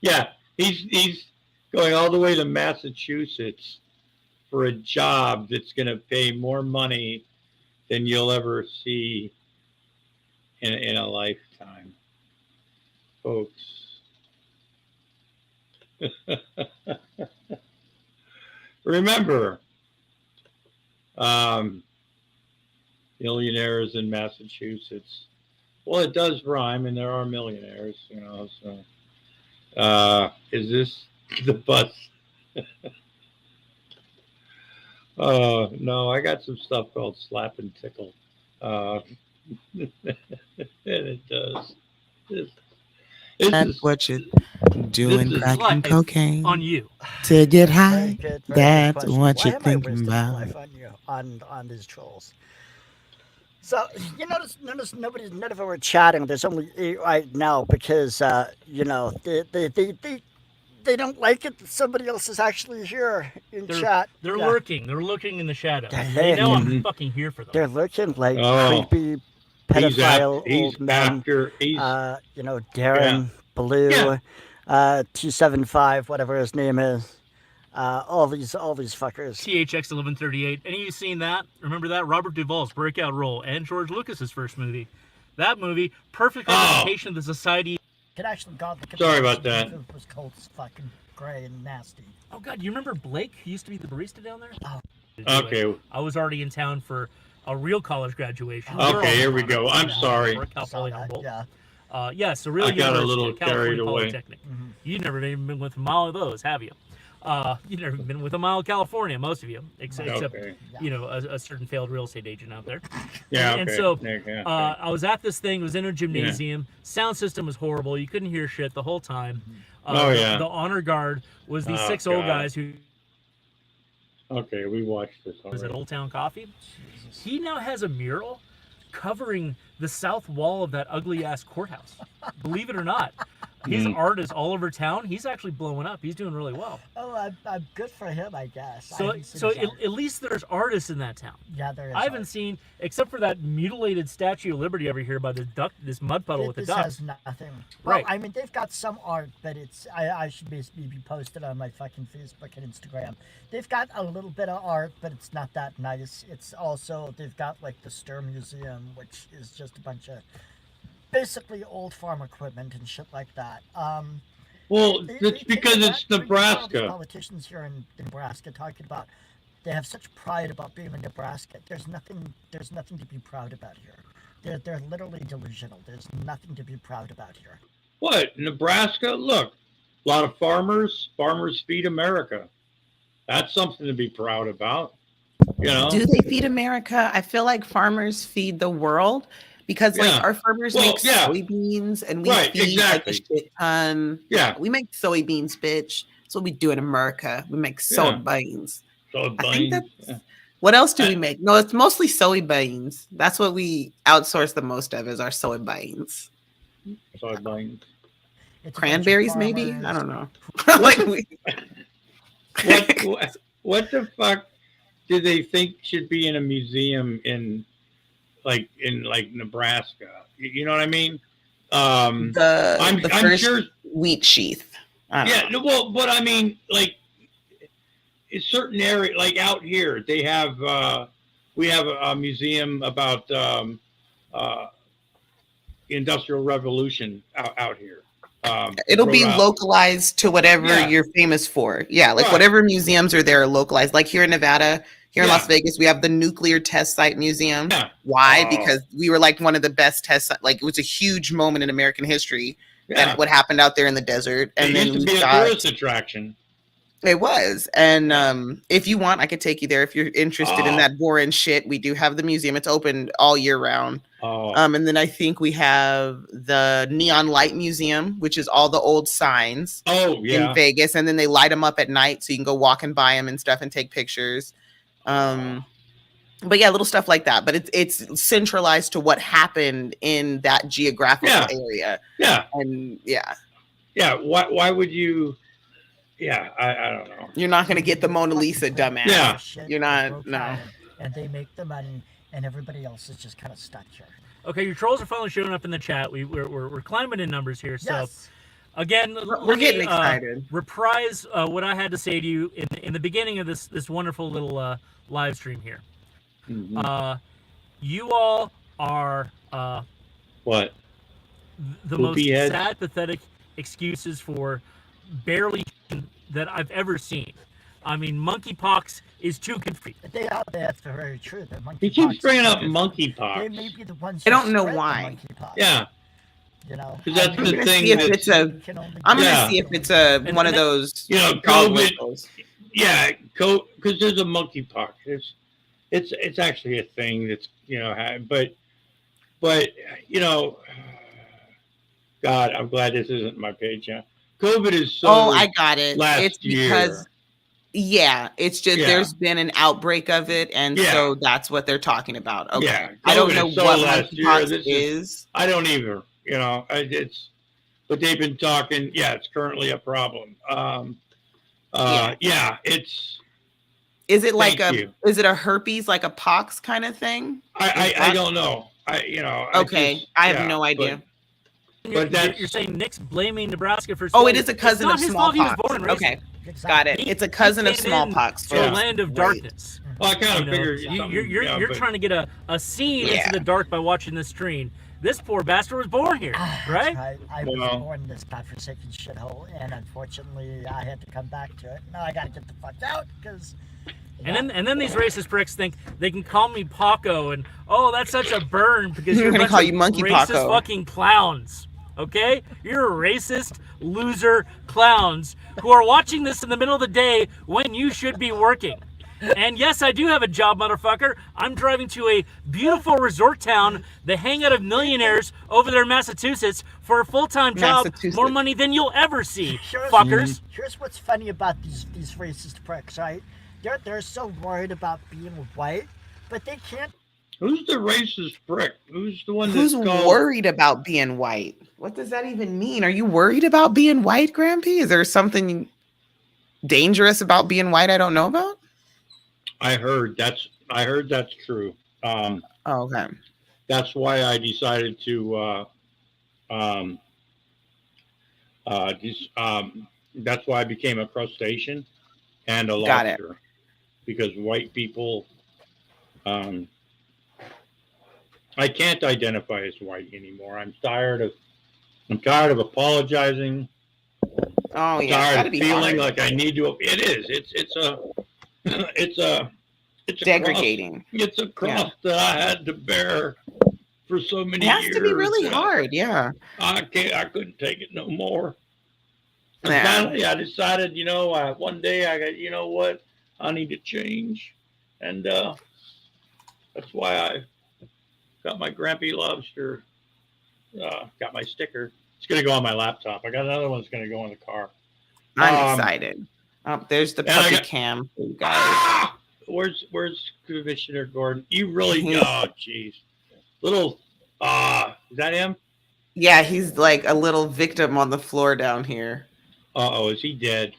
Yeah, he's going all the way to Massachusetts for a job that's going to pay more money than you'll ever see in a lifetime, folks. Remember, millionaires in Massachusetts. Well, it does rhyme, and there are millionaires, you know. So, is this the bus? Oh no, I got some stuff called Slap and Tickle, and it does. That's what you're doing, this is cracking life cocaine On you. to get Very high. good, very good That's question. what Why you're am I thinking wasting about. life on you, on these trolls? So you notice none of them were chatting. There's only 8 right now because you know they don't like it that somebody else is actually here in chat. They're Yeah. lurking. They're looking in the shadows. They're They know I'm lurking. fucking here for them. They're looking like Oh. creepy pedophile He's old men. after. He's You know, Darren, Blue, Yeah. T75, whatever his name is. All these fuckers. THX 1138. Any of you seen that? Remember that? Robert Duvall's breakout role and George Lucas's first movie. That movie, perfect representation of the society. Could actually God look at Sorry the about that. It was cold as fucking gray and nasty. Oh God, you remember Blake? He used to be the barista down there. Oh. okay. I was already in town for a real college graduation. Okay, We're all here we in go. town. I'm sorry. We're at Cal Saw Poly that, Humboldt. yeah. Yes, a real I got a university, little California carried away. Polytechnic. You've never even been with a mile of those, have you? You've never been with a mile of California, most of you, except Okay. you know a certain failed real estate agent out there. Yeah. And Okay. so Yeah, I was at this thing. It was in a gymnasium. Sound system was horrible. You couldn't hear shit the whole time. Oh, yeah. The honor guard was these Oh, 6 old God. guys who okay, we watched this was at already. Old Town Coffee. He now has a mural covering the south wall of that ugly ass courthouse. Believe it or not, his art is all over town. He's actually blowing up. He's doing really well. Oh, I'm good for him, I guess. I So, haven't seen so his art. at least there's artists in that town. Yeah, there is. I haven't seen, except for that mutilated Statue of Liberty over here by the duck, this mud puddle with the This duck. has nothing. Well, Right. I mean, they've got some art, but it's I should be posted on my fucking Facebook and Instagram. They've got a little bit of art, but it's not that nice. It's also they've got like the Stir Museum, which is just a bunch of basically old farm equipment and shit like that. Well, They- it's they- because they- it's all these Nebraska. Politicians here in Nebraska talking about they have such pride about being in Nebraska. There's nothing to be proud about here. They're literally delusional. There's nothing to be proud about here. What? Nebraska? Look, a lot of farmers. Farmers feed America. That's something to be proud about. You know? Do they feed America? I feel like farmers feed the world because like Yeah. our farmers Well, make yeah. soybeans and we Right, feed like a exactly. shit ton. Yeah. We make soybeans, bitch. That's what we do in America. We make soybeans. So I think that's yeah. what else do we make? No, it's mostly soybeans. That's what we outsource the most of is our soybeans. Soybeans. It's a bunch of Cranberries, maybe? I farmers. don't know. Like we- What the fuck do they think should be in a museum in Nebraska? You know what I mean? I'm the first sure. wheat sheath. I don't Yeah. know. No, well, but I mean, like, in certain area, like out here, they have. We have a museum about Industrial Revolution out here. It'll be Rhode Island. localized to whatever Yeah. you're famous for. Yeah, like Right. whatever museums are there are localized. Like here in Nevada, here in Yeah. Las Vegas, we have the Nuclear Test Site Museum. Yeah. Why? Oh. Because we were like one of the best test like it was a huge moment in American history that what happened out there in the desert. And it then used to be a tourist attraction. It was. And if you want, I could take you there if you're interested in that boring shit. We do have the museum. It's open all year round. And then I think we have the Neon Light Museum, which is all the old signs in Vegas. And then they light them up at night so you can go walk and buy them and stuff and take pictures. But yeah, little stuff like that. But it's centralized to what happened in that geographical area. Yeah. And yeah. Why would you? Yeah, I don't know. You're not going to get the Mona Lisa, dumbass. Yeah. You're not, no. And they make the money, and everybody else is just kind of stuck here. Okay, your trolls are finally showing up in the chat. We're climbing in numbers here. So, Yes. again, We're getting excited. Reprise what I had to say to you in the beginning of this wonderful little live stream here. Mm-hmm. You all are what? The most sad, pathetic excuses for barely that I've ever seen. I mean, monkeypox is too confusing. That's very true. He keeps bringing up monkeypox. They may be the ones. I don't know why. Yeah. You know, that's the thing. I'm gonna see if it's a one of those. You know, COVID. Yeah, because there's a monkeypox. It's actually a thing that's but you know, God, I'm glad this isn't my page. Yeah, COVID is so. Oh, I got it. It's because. Yeah, it's just there's been an outbreak of it, and so that's what they're talking about. Okay, yeah, I don't know what monkeypox is. I don't either. You know, it's but they've been talking. Yeah, it's currently a problem. It's. Is it like is it a herpes, like a pox kind of thing? I don't know. I have no idea. But you're saying Nick's blaming Nebraska for. Oh, it is a cousin of smallpox. Okay, got it. It's a cousin of smallpox. To a land of darkness. Well, I kind of figured you're trying to get a scene into the dark by watching this stream. This poor bastard was born here, right? I was born in this godforsaken shithole, and unfortunately, I had to come back to it. Now I got to get the fuck out because. And then these racist pricks think they can call me Paco, and that's such a burn because you're going to call you Monkey racist Paco. Fucking clowns. Okay, you're racist loser clowns who are watching this in the middle of the day when you should be working. And yes, I do have a job, motherfucker. I'm driving to a beautiful resort town, the hangout of millionaires over there in Massachusetts for a full-time job, more money than you'll ever see, fuckers. Here's what's funny about these racist pricks, right? They're so worried about being white, but they can't. Who's the racist prick? Who's the one who's worried about being white? What does that even mean? Are you worried about being white, Grampy? Is there something dangerous about being white I don't know about? I heard that's true. Okay. That's why I decided to that's why I became a crustacean and a lobster. Because white people I can't identify as white anymore. I'm tired of apologizing. Oh yeah, tired of feeling like I need to. It is. It's degrading. It's a cross that I had to bear for so many years. It has to be really hard. Yeah. I couldn't take it no more. Yeah. Finally, I decided. One day I got. You know what? I need to change, and that's why I got my Grampy lobster. Got my sticker. It's gonna go on my laptop. I got another one that's gonna go in the car. I'm excited. Oh, there's the puppy cam for you guys. Where's Commissioner Gordon? You really? Oh, jeez. Little. Is that him? Yeah, he's like a little victim on the floor down here. Uh-oh, is he dead?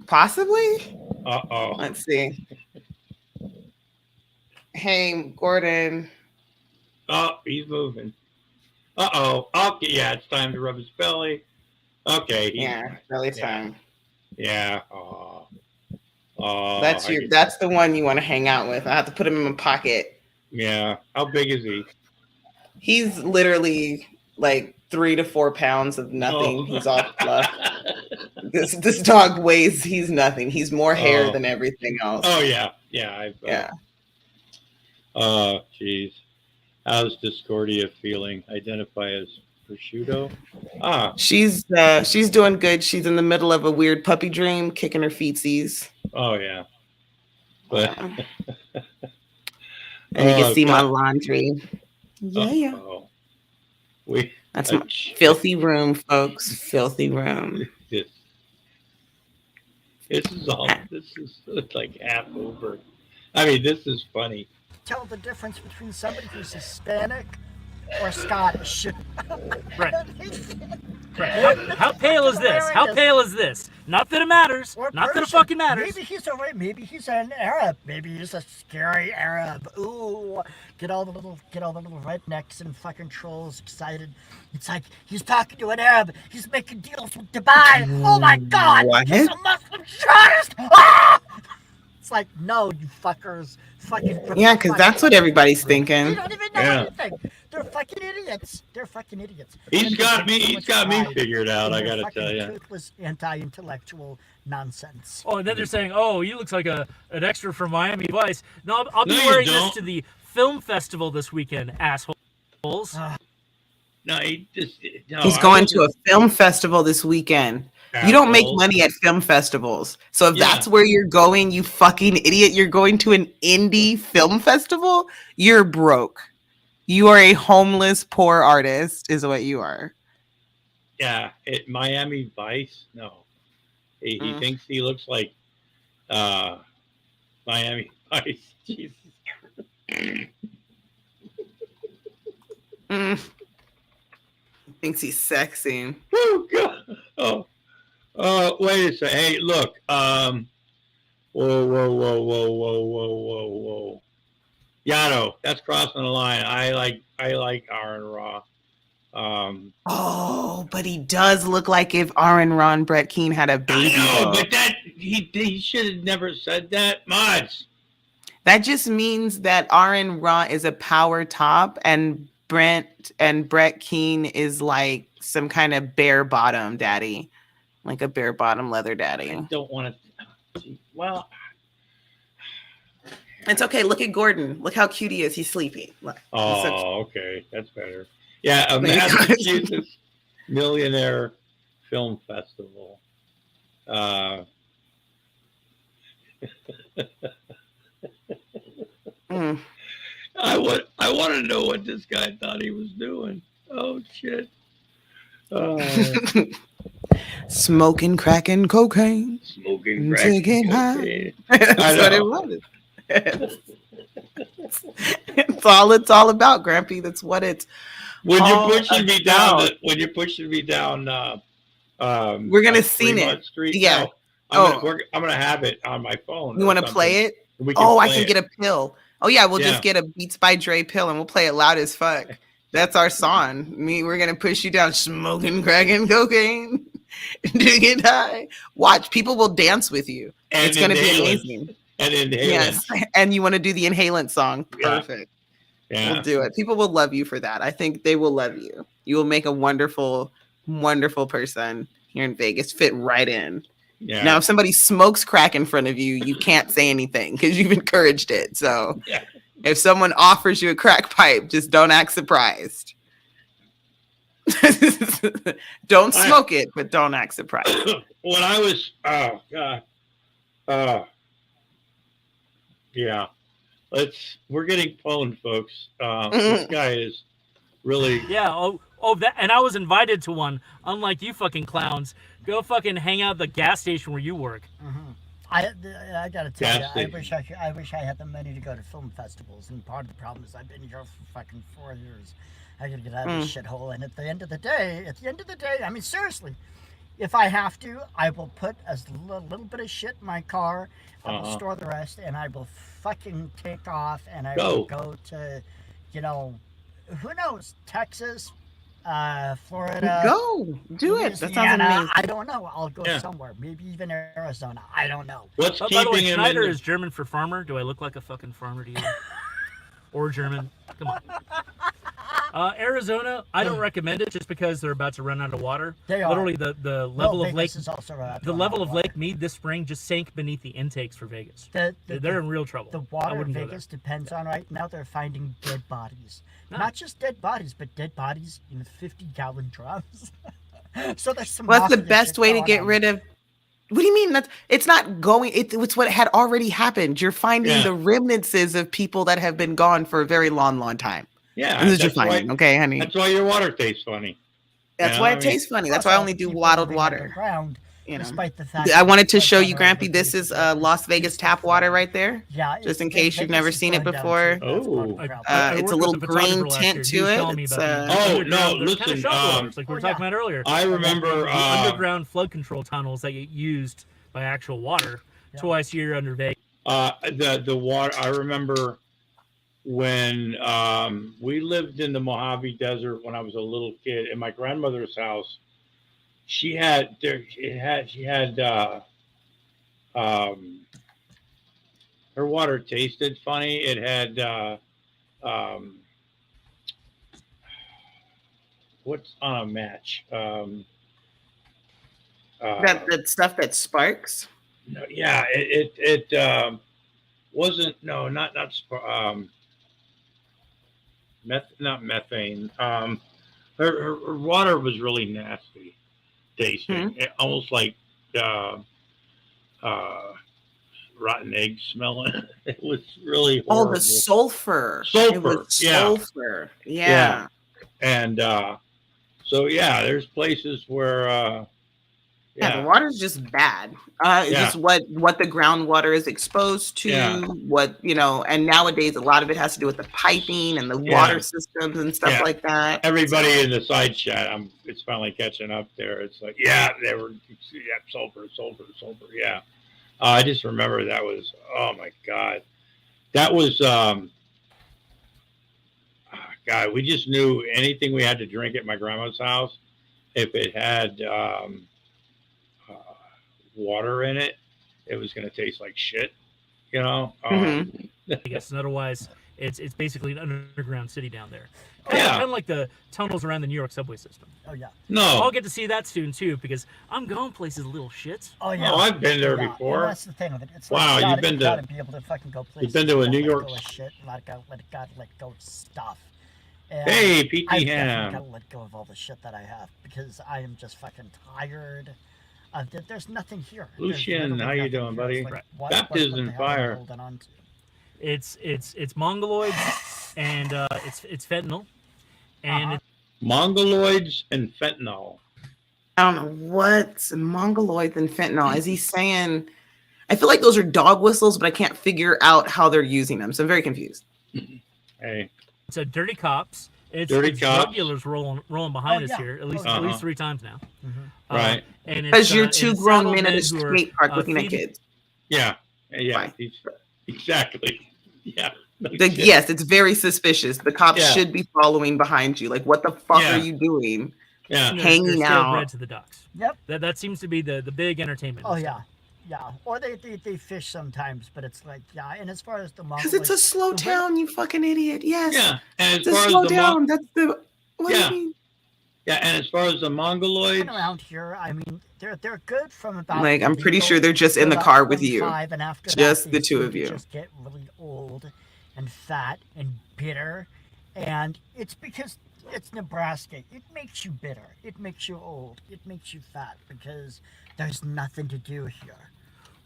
Possibly. Uh-oh. Let's see. Hey, Gordon. Oh, he's moving. Uh-oh. Okay, yeah, it's time to rub his belly. Okay. Belly time. Yeah. That's the one you want to hang out with. I have to put him in my pocket. Yeah. How big is he? He's literally like 3 to 4 pounds of nothing. Oh. He's all fluff. This dog weighs. He's nothing. He's more hair than everything else. Oh yeah. Yeah. Oh, jeez. How's Discordia feeling? Identify as Prosciutto. Ah, She's doing good. She's in the middle of a weird puppy dream, kicking her feetsies. oh yeah. But And you can see my laundry. Yeah. Oh. That's my filthy room, folks. Filthy room. This is like half over. I mean, this is funny. Tell the difference between somebody who's Hispanic or Scottish. Right. How pale is this? How pale is this? Not that it matters. Or Not that it Persian. fucking matters. Maybe he's an Arab. Maybe he's a scary Arab. Ooh, get all the little rednecks and fucking trolls excited. It's like he's talking to an Arab. He's making deals with Dubai. Oh my God! What? He's a Muslim terrorist. Ah! It's like, no, you fuckers. Fucking Yeah, because that's what everybody's They thinking. don't even know anything. They're fucking idiots. He's got me figured out, I gotta tell you. Toothless, anti-intellectual nonsense. Oh, and then they're saying, "Oh, he looks like an extra from Miami Vice." No, I'll be No, you wearing this don't. to the film festival this weekend, assholes. No, He's going to a film festival this weekend. You don't make money at film festivals. So if that's where you're going, you fucking idiot, you're going to an indie film festival? You're broke. You are a homeless, poor artist, is what you are. Yeah, Miami Vice. No, he thinks he looks like Miami Vice. Jesus Christ. Thinks he's sexy. Oh God. Oh, wait a second. Hey, look. Whoa. Yato, that's crossing the line. I like Aaron Raw. Oh, but he does look like if Aaron Ron Brett Keane had a baby. I know, but he should have never said that much. That just means that Aaron Ra is a power top and Brett Keane is like some kind of bare bottom daddy. Like a bare bottom leather daddy. I don't want to. Well, it's okay. Look at Gordon. Look how cute he is. He's sleepy. Look. Okay. That's better. Yeah, a Massachusetts Millionaire Film Festival. I want to know what this guy thought he was doing. Oh shit. Smoking, cracking, cocaine. Smoking, cracking, cocaine. That's what it was. It's all about, Grampy. That's what it's. When you're pushing me down, we're gonna scene it. Street, yeah. I'm gonna have it on my phone. You want to play it? I can get a pill. Oh yeah, we'll just get a Beats by Dre pill and we'll play it loud as fuck. That's our song. We're gonna push you down, smoking, cracking, cocaine, to get high. Watch, people will dance with you. And it's gonna be amazing. And inhalant. Yes, and you want to do the inhalant song? Perfect. Yeah. We'll do it. People will love you for that. I think they will love you. You will make a wonderful, wonderful person here in Vegas. Fit right in. Yeah. Now, if somebody smokes crack in front of you, you can't say anything because you've encouraged it. So if someone offers you a crack pipe, just don't act surprised. Don't smoke it, but don't act surprised. When I was, yeah. We're getting pwned, folks. This guy is really. Yeah. And I was invited to one. Unlike you fucking clowns, go fucking hang out at the gas station where you work. Mm-hmm. I gotta tell you, I wish I had the money to go to film festivals. And part of the problem is I've been here for fucking 4 years. I gotta get out of this shithole. And at the end of the day, I mean, seriously, if I have to, I will put a little bit of shit in my car. I will store the rest, and I will fucking take off, and I will go to, who knows, Texas, Florida. Go do it. That sounds amazing. I don't know. I'll go somewhere. Maybe even Arizona. I don't know. What's by the way, keeping him Schneider in is German for farmer. Do I look like a fucking farmer to you? Or German? Come on. Arizona, I don't recommend it just because they're about to run out of water. They are. Literally, the level of Lake is also Lake Mead this spring just sank beneath the intakes for Vegas. They're in real trouble. The water in Vegas depends on right now. They're finding dead bodies, not just dead bodies, but dead bodies in 50-gallon drums. So there's some. What's the best way to get rid of? What do you mean? It's not going. It's what had already happened. You're finding the remnants of people that have been gone for a very long, long time. Yeah, this is your finding, okay, honey? That's why your water tastes funny. That's why it tastes funny. That's why I only do bottled water. Ground, you know, despite the fact I wanted to show you, Grampy. This is Las Vegas tap water right there. Yeah, just in case you've never seen it before. Oh, it's a little green tint to it. It's, oh no, listen. Like we were talking about earlier. I remember the underground flood control tunnels that get used by actual water twice a year under Vegas. The water. I remember when we lived in the Mojave Desert when I was a little kid in my grandmother's house. She had her water tasted funny. It had what's on a match? That stuff that sparks. No, yeah, it wasn't. No, not not methane. Her water was really nasty tasting. It, almost like rotten egg smelling. It was really horrible. Oh, the sulfur. Sulfur. It was sulfur. Yeah. And so there's places where the water's just bad. It's just what the groundwater is exposed to, what, and nowadays a lot of it has to do with the piping and the water systems and stuff like that. Everybody in the side chat, it's finally catching up there. It's like, they were, sulfur. Yeah. I just remember that was, oh my God. That was, God, we just knew anything we had to drink at my grandma's house, if it had, water in it, it was going to taste like shit, Yes, and otherwise it's basically an underground city down there. Kind of like the tunnels around the New York subway system. Oh yeah. No, I'll get to see that soon too, because I'm going places, little shits. Oh yeah. Oh, I've been there before. And that's the thing with it. It's wow, like, you've been to be able to fucking go places. You've been to a New York shit. Let go of stuff. And hey, PT I Ham. gotta let go of all the shit that I have because I am just fucking tired. There's nothing here. Lucian, how you doing, buddy? Like, Baptism fire. It's mongoloids and it's fentanyl and mongoloids and fentanyl. I don't know what's mongoloids and fentanyl. Is he saying? I feel like those are dog whistles, but I can't figure out how they're using them, so I'm very confused. Hey, it's a dirty cops. It's cops. Drug dealers rolling behind us here at least 3 times now. Right. And because you're two grown men in a skate park looking at kids. Yeah. Exactly. Yeah. Yes, it's very suspicious. The cops should be following behind you. Like, what the fuck are you doing? Yeah. Hanging out. Bread to the ducks. Yep. That seems to be the big entertainment. Oh yeah. Yeah, or they fish sometimes, but it's like, and as far as the because it's a slow town, you fucking idiot. Yes. Yeah, and it's a slow town. That's the. What do you mean? Yeah, and as far as the mongoloids around here, I mean, they're good from about. Like, I'm pretty sure they're just in the car with you. And after just the two of you. Just get really old, and fat and bitter, and it's because it's Nebraska. It makes you bitter. It makes you old. It makes you fat because there's nothing to do here.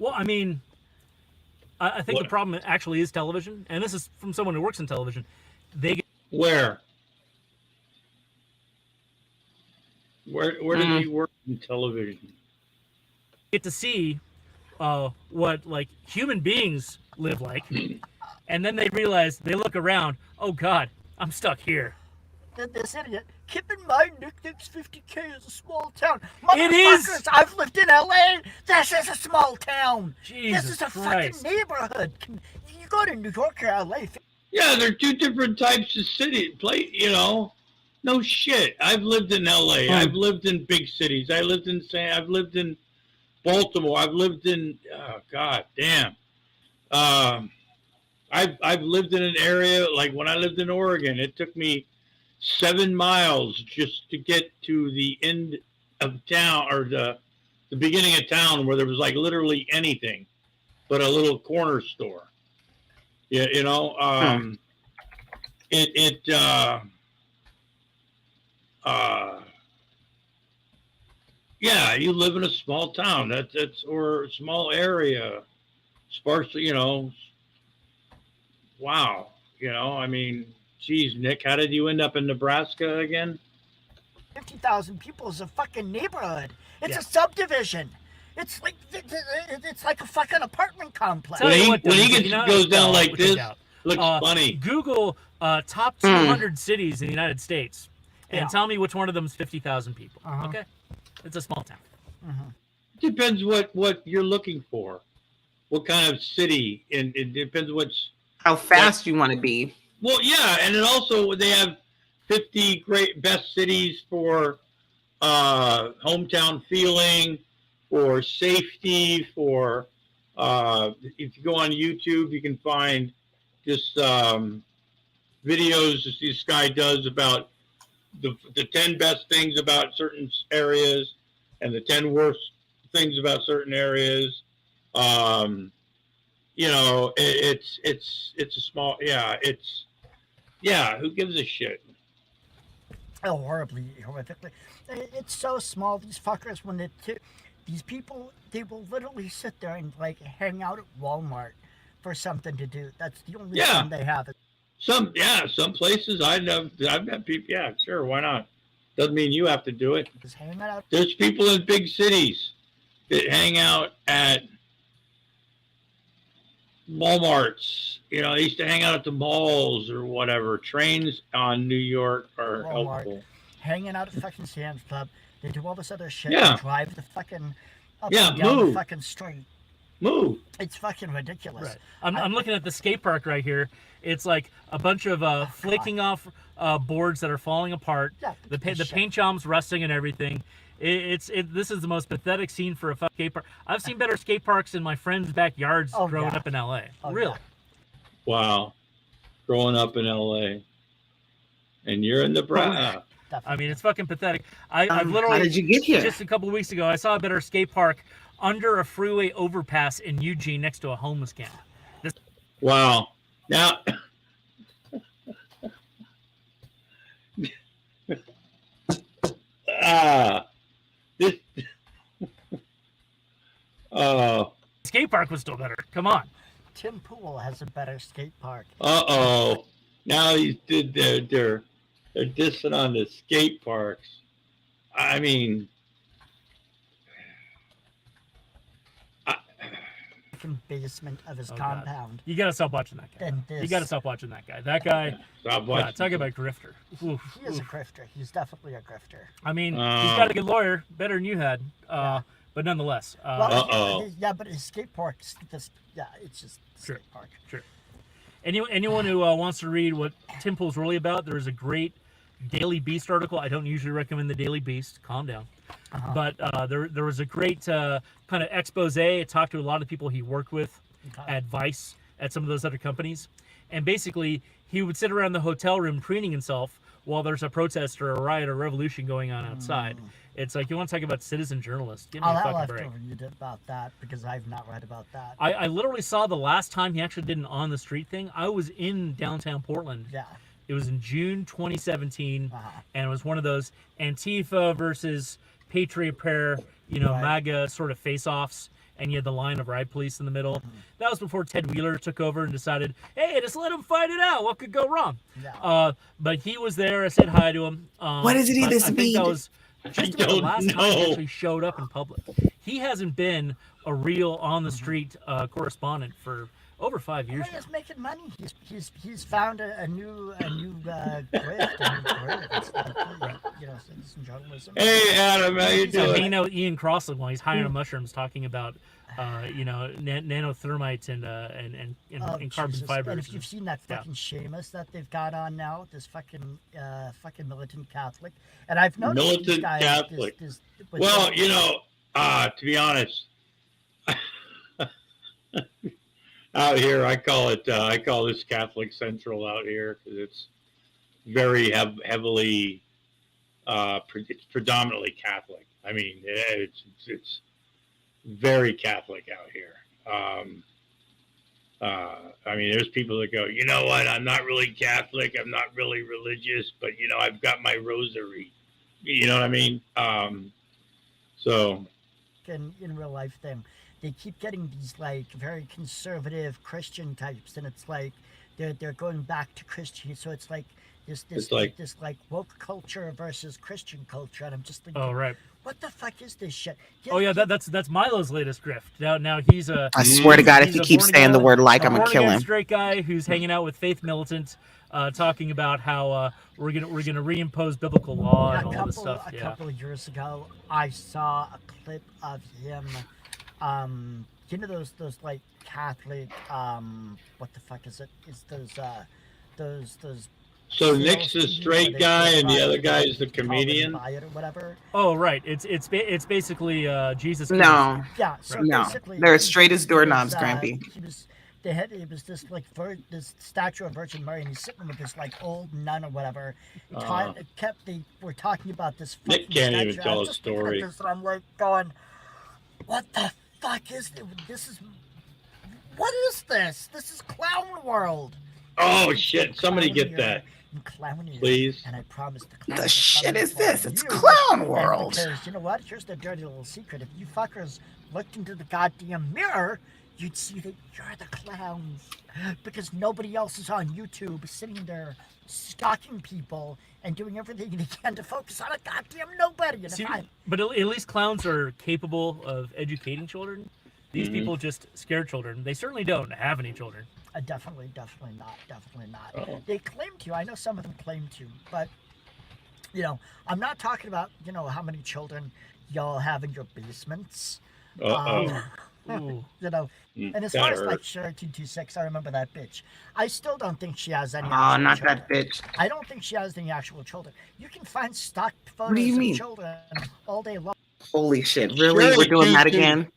Well, I mean, I think the problem actually is television, and this is from someone who works in television. Where did he work in television? Get to see what like human beings live like, and then they realize, they look around. Oh God, I'm stuck here. This idiot. Keep in mind, Nick's 50K is a small town. It is. I've lived in LA. This is a small town. Jesus this is a Christ. fucking neighborhood. You go to New York or LA. Yeah, they're two different types of city. No shit. I've lived in LA. I've lived in big cities. I've lived in Baltimore. I've lived in God damn. I've lived in an area like when I lived in Oregon. It took me 7 miles just to get to the end of town, or the beginning of town, where there was like literally anything but a little corner store. Yeah, you know, yeah, you live in a small town. That's or a small area, sparsely, you know. Wow, you know, I mean, geez, Nick, how did you end up in Nebraska again? 50,000 people is a fucking neighborhood. It's a subdivision. It's like a fucking apartment complex. When he goes down like this, looks funny. Google top 200 cities in the United States, and tell me which one of them is 50,000 people. Okay, it's a small town. Depends what you're looking for, what kind of city, and it depends how fast you want to be. Well, yeah, and then also they have 50 great best cities for hometown feeling, for safety, for if you go on YouTube, you can find just videos that this guy does about the 10 best things about certain areas and the 10 worst things about certain areas. You know, it's a small, who gives a shit? Oh, horrifically. It's so small. These fuckers, these people, they will literally sit there and like hang out at Walmart for something to do. That's the only thing they have. Some places I've met people. Yeah, sure, why not? Doesn't mean you have to do it. Just hang out. There's people in big cities that hang out at Walmarts. You know, they used to hang out at the malls or whatever. Trains on New York are helpful. Hanging out at fucking Sam's Club. They do all this other shit. Yeah. They drive the fucking up and down the fucking street. Move. It's fucking ridiculous. Right. I'm looking at the skate park right here. It's like a bunch of flaking off boards that are falling apart. Yeah, the paint jobs rusting and everything. This is the most pathetic scene for a fucking skate park. I've seen better skate parks in my friends' backyards growing up in LA. Really? Yeah. Wow. Growing up in LA. And you're in Nebraska. I mean, it's fucking pathetic. I've literally, how did you get here? Just a couple of weeks ago, I saw a better skate park under a freeway overpass in Eugene next to a homeless camp. Wow. Now, skate park was still better. Come on. Tim Pool has a better skate park. Now they're dissing on the skate parks. I mean, basement of his compound. God. You gotta stop watching that guy. You gotta stop watching that guy. That guy. Stop watching. Talk about grifter. He is a grifter. He's definitely a grifter. I mean, he's got a good lawyer, better than you had. But nonetheless. Yeah, but his skate park. It's just skate park. Sure. Anyone who wants to read what Tim Pool's really about, there is a great Daily Beast article. I don't usually recommend the Daily Beast. Calm down. But there was a great kind of expose. It talked to a lot of people he worked with at Vice, at some of those other companies. And basically, he would sit around the hotel room preening himself while there's a protest or a riot or revolution going on outside. It's like, you want to talk about citizen journalists? Give me a fucking break. I'll have to read about that because I've not read about that. I literally saw the last time he actually did an on the street thing. I was in downtown Portland. Yeah. It was in June 2017, and it was one of those Antifa versus Patriot Prayer, MAGA sort of face-offs, and you had the line of riot police in the middle. That was before Ted Wheeler took over and decided, hey, just let them fight it out. What could go wrong? Yeah. But he was there. I said hi to him. What does it even mean? I think that was just about the last time he actually showed up in public. He hasn't been a real on-the-street correspondent for over 5 years. He's making money. He's found a new grift, It's like, citizen journalism. Hey Adam, how you doing? Hanging out with Ian Crossland while he's high on mushrooms, talking about nanothermite and carbon fibers. And if you've seen that fucking Seamus that they've got on now, this fucking militant Catholic, and I've noticed militant Catholic. Well, to be honest. Out here, I call this Catholic Central out here because very heavily. It's predominantly Catholic. I mean, it's very Catholic out here. I mean, there's people that go, you know what? I'm not really Catholic. I'm not really religious, but I've got my rosary. You know what I mean? So. In real life, they keep getting these like very conservative Christian types, and it's like they're going back to Christian. So it's like this woke culture versus Christian culture, and I'm just thinking, oh right, what the fuck is this shit? That's Milo's latest grift. Now he's a. I swear to God, if he keeps saying the word like, I'm gonna kill him. Straight guy who's hanging out with faith militants, talking about how we're gonna reimpose biblical law and all this stuff. A couple of years ago, I saw a clip of him. Those like Catholic. What the fuck is it? It's those. So Nick's the straight guy, and the other guy is the comedian. Or whatever. Oh right, it's basically Jesus. No, yeah. So no, they're as straight as doorknobs, Grampy. It was this like this statue of Virgin Mary, and he's sitting with this like old nun or whatever. We're talking about this. Nick can't even tell a story. And I'm like going, what the fuck is this? What is this? This is Clown World. Oh shit! Somebody get that. Please. And I promise the shit is this? It's Clown World. Because you know what? Here's the dirty little secret. If you fuckers looked into the goddamn mirror, you'd see that you're the clowns. Because nobody else is on YouTube sitting there stalking people and doing everything they can to focus on a goddamn nobody. But at least clowns are capable of educating children. These people just scare children. They certainly don't have any children. Definitely not. Oh. They claim to. I know some of them claim to, but I'm not talking about how many children y'all have in your basements. And as far as like Sherry 226, I remember that bitch. I still don't think she has any. Oh, not children. that bitch. I don't think she has any actual children. You can find stock photos of children all day long. Holy shit! Really, Sherry, we're doing that again?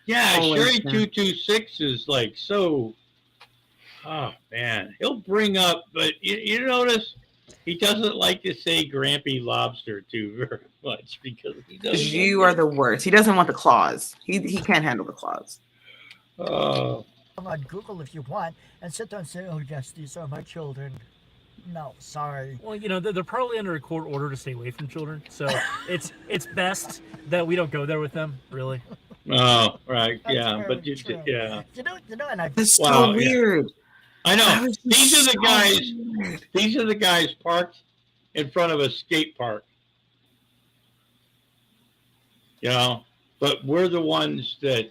Yeah, Sherry 226 is like so. Oh man, he'll bring up, but you notice he doesn't like to say Grampy lobster too very much because he doesn't. You are the worst. He doesn't want the claws. He can't handle the claws. Oh. On Google if you want, and sit there and say, "Oh yes, these are my children." No, sorry. Well, they're probably under a court order to stay away from children, so it's best that we don't go there with them, really. Oh, right, yeah, but yeah. And that's so weird. Yeah. I know. These are the guys parked in front of a skate park. But we're the ones that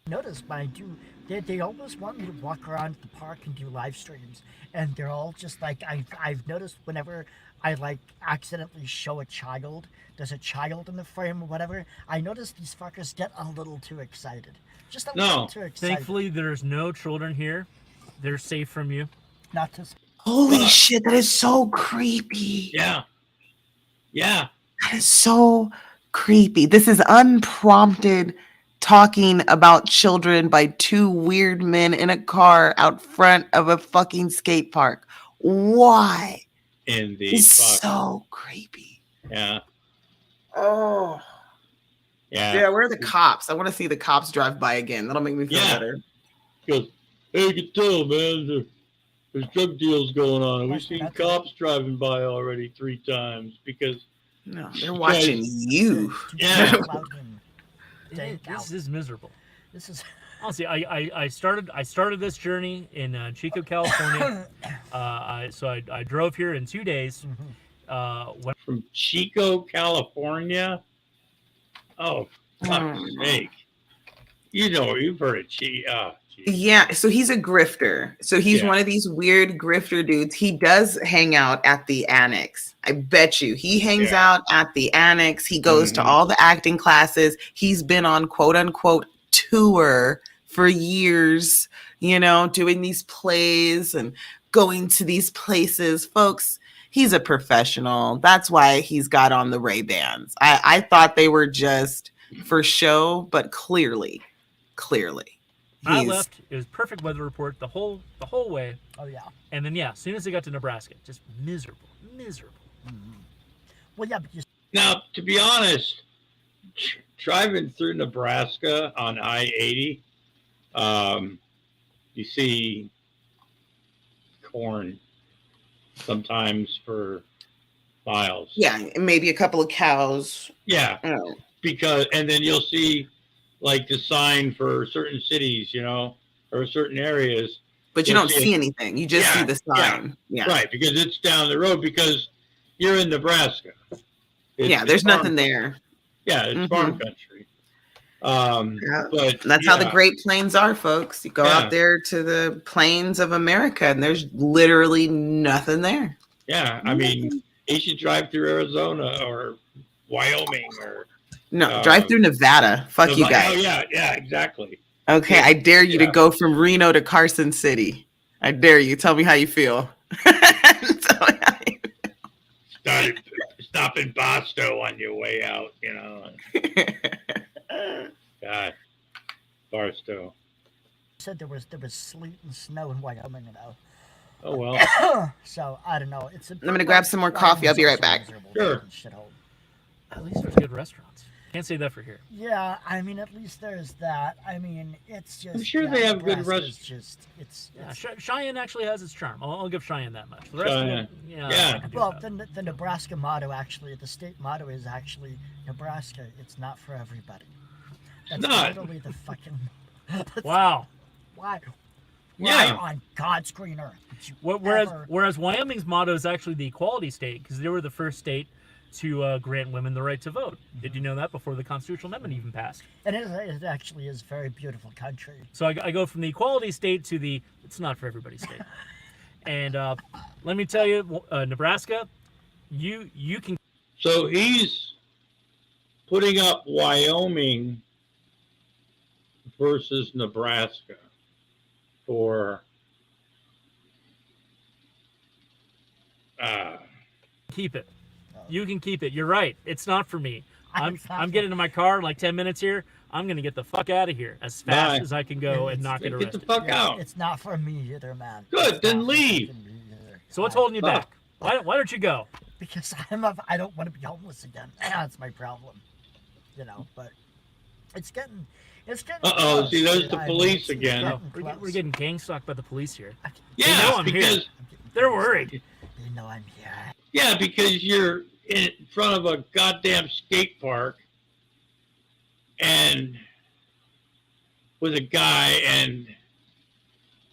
notice when I do, they almost want me to walk around the park and do live streams, and they're all just like I've noticed whenever I like accidentally show a child, there's a child in the frame or whatever, I notice these fuckers get a little too excited. Just a little too excited. Thankfully, there's no children here. They're safe from you. Not to. Holy shit! That is so creepy. Yeah. That is so creepy. This is unprompted talking about children by two weird men in a car out front of a fucking skate park. Why? It's so creepy. Yeah. Oh. Yeah, where are the cops? I want to see the cops drive by again. That'll make me feel better. Because, hey, you can tell, man, there's drug deals going on. We've seen cops driving by already 3 times because... No, they're watching you. Yeah. This is miserable. This is... Honestly, I started this journey in Chico, California. So I drove here in 2 days. From Chico, California? Oh, fuck's sake. You've heard of Chico. Yeah, so he's a grifter. So he's one of these weird grifter dudes. He does hang out at the Annex. I bet you. He hangs out at the Annex. He goes to all the acting classes. He's been on quote unquote tour for years, doing these plays and going to these places. Folks, he's a professional. That's why he's got on the Ray-Bans. I thought they were just for show, but clearly. I left. It was perfect weather report the whole way. Oh yeah. And then as soon as I got to Nebraska, just miserable. Mm-hmm. Well, yeah, but now to be honest, driving through Nebraska on I-80, you see corn sometimes for miles. Yeah, maybe a couple of cows. Yeah, and then you'll see like the sign for certain cities, or certain areas. But you don't see anything. You just see the sign. Yeah. Right, because it's down the road because you're in Nebraska. There's nothing there. Yeah, it's farm country. But that's how the Great Plains are, folks. You go out there to the plains of America and there's literally nothing there. Yeah, I mean, you should drive through Arizona or Wyoming or drive through Nevada. Fuck you guys. Oh yeah, exactly. Okay, I dare you to go from Reno to Carson City. I dare you. Tell me how you feel. Stop in Barstow on your way out, God, Barstow. Said there was sleet and snow in Wyoming, Oh well. So I don't know. I'm gonna grab some more coffee. I'll be right back. Sure. At least there's good restaurants. Can't say that for here. Yeah, I mean, at least there's that. I mean, it's just. I'm sure they have good restaurants. Cheyenne actually has its charm. I'll give Cheyenne that much. The rest of it, Well, the Nebraska motto the state motto is actually Nebraska. It's not for everybody. That's literally the fucking. Wow. Why? Yeah. Why on God's green earth? Whereas Wyoming's motto is actually the equality state because they were the first state to grant women the right to vote. Did you know that before the constitutional amendment even passed? And it actually is a very beautiful country. So I go from the equality state to the it's not for everybody state. And let me tell you, Nebraska, you can. So he's putting up Wyoming versus Nebraska for keep it. You can keep it. You're right. It's not for me. I'm getting in my car in like 10 minutes here. I'm gonna get the fuck out of here as fast as I can go and not get arrested. Get the fuck out. It's not for me either, man. Good, then leave. So what's holding you back? Why don't you go? Because I don't want to be homeless again. That's my problem. But it's getting. Uh-oh, see, there's the police again. We're getting gang stalked by the police here. Yeah, they know I'm here. They're worried. They know I'm here. Yeah, because you're in front of a goddamn skate park and with a guy, and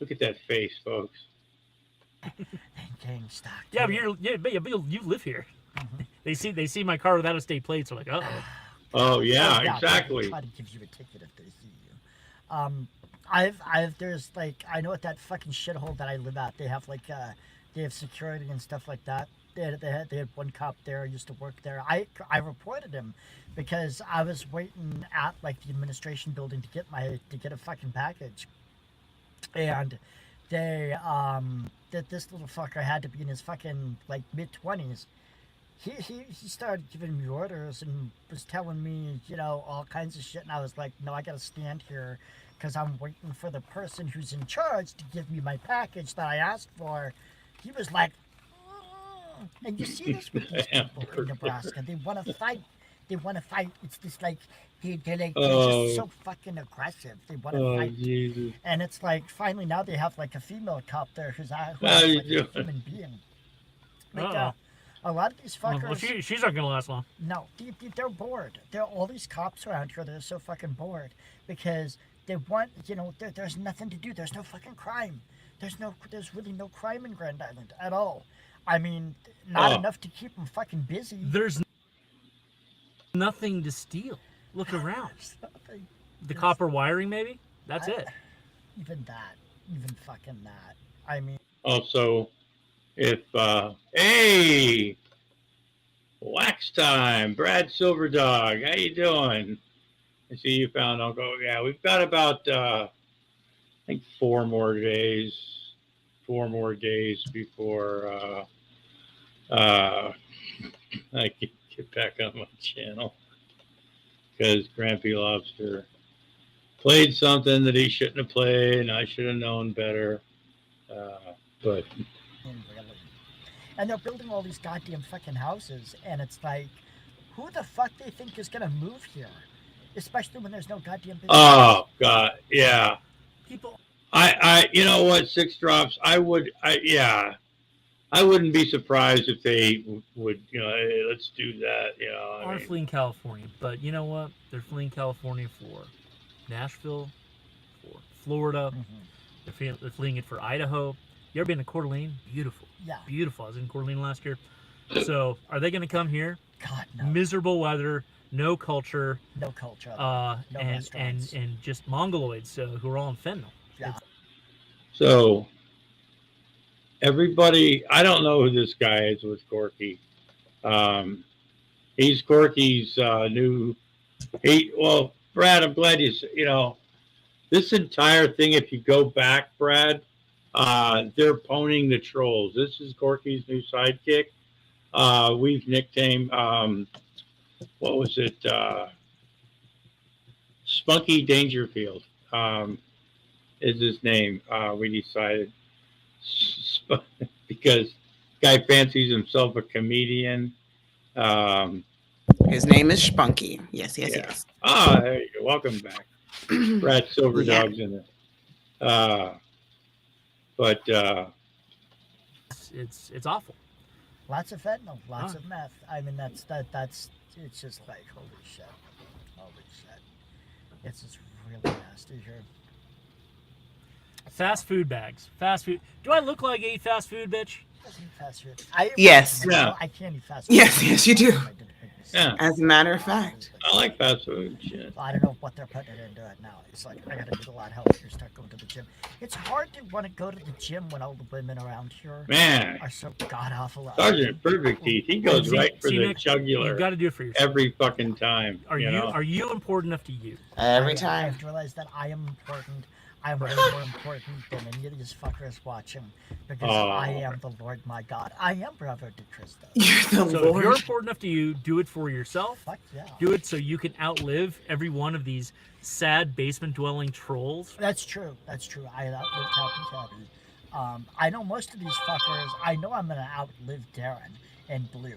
look at that face, folks. Gang stalked. Yeah, but you live here. Mm-hmm. They see my car without a state plate, so like, uh-oh. Oh yeah, exactly. Try to give you a ticket if they see you. There's like, I know at that fucking shithole that I live at, they have like they have security and stuff like that. They had one cop there, used to work there. I reported him because I was waiting at like the administration building to get a fucking package, and they this little fucker had to be in his fucking like mid-20s. He started giving me orders and was telling me, all kinds of shit. And I was like, no, I got to stand here because I'm waiting for the person who's in charge to give me my package that I asked for. He was like, and you see this with these people in Nebraska. They want to fight. It's just like, they're just so fucking aggressive. They want to fight. Jesus. And it's like, finally now they have like a female cop there who's like a human being. Like, a lot of these fuckers. Well, she's not gonna last long. No, they're bored. All these cops around here, they're so fucking bored because they want, there's nothing to do. There's no fucking crime. There's really no crime in Grand Island at all. I mean, not enough to keep them fucking busy. There's nothing to steal. Look around. The copper wiring, maybe. That's it. Even fucking that. I mean. Also. If hey, wax time, Brad Silverdog, how you doing? I see you found Uncle. Yeah, we've got about I think 4 more days before I can get back on my channel because Grampy Lobster played something that he shouldn't have played, and I should have known better. But and they're building all these goddamn fucking houses, and it's like, who the fuck they think is gonna move here? Especially when there's no goddamn business. oh god, yeah. People. You know what? Six drops. I wouldn't be surprised if they would, hey, let's do that. Are fleeing California, but you know what? They're fleeing California for Nashville, for Florida. Mm-hmm. They're fleeing it for Idaho. You ever been to Coeur d'Alene? Beautiful. Yeah. Beautiful. I was in Coeur d'Alene last year. So, are they going to come here? God, no. Miserable weather, no culture. No culture. No restaurants. And just mongoloids who are all on fentanyl. Yeah. So, everybody, I don't know who this guy is with Corky. He's Corky's new. Well, Brad, I'm glad this entire thing. If you go back, Brad, they're pwning the trolls. This is Corky's new sidekick. We've nicknamed what was it? Spunky Dangerfield is his name. We decided because guy fancies himself a comedian. His name is Spunky. Yes. Ah, there you go. Welcome back. Brad Silverdog's in it. But it's awful. Lots of fentanyl, lots of meth. I mean, that's it's just like holy shit. It's just really nasty here. Fast food bags. Fast food. Do I look like a fast food bitch? Fast food. Yes. Yeah. I can't eat fast food. Yes, you do. Yeah. As a matter of fact. I like fast food. Shit. I don't know what they're putting it into it now. It's like I gotta eat a lot healthier. Start going to the gym. It's hard to want to go to the gym when all the women around here are so god awful. Sergeant Perfect Teeth. He goes right for the jugular. You've got to do it for yourself every fucking time. Are you important enough to you? Every time. I have to realize that I am important. I'm way more important than any of these fuckers watching because I am the Lord, my God. I am brother to Christo. You're the so Lord. If you're important enough to you, do it for yourself. Fuck yeah. Do it so you can outlive every one of these sad basement-dwelling trolls. That's true. I outlive Happy. I know most of these fuckers. I know I'm gonna outlive Darren and Blue.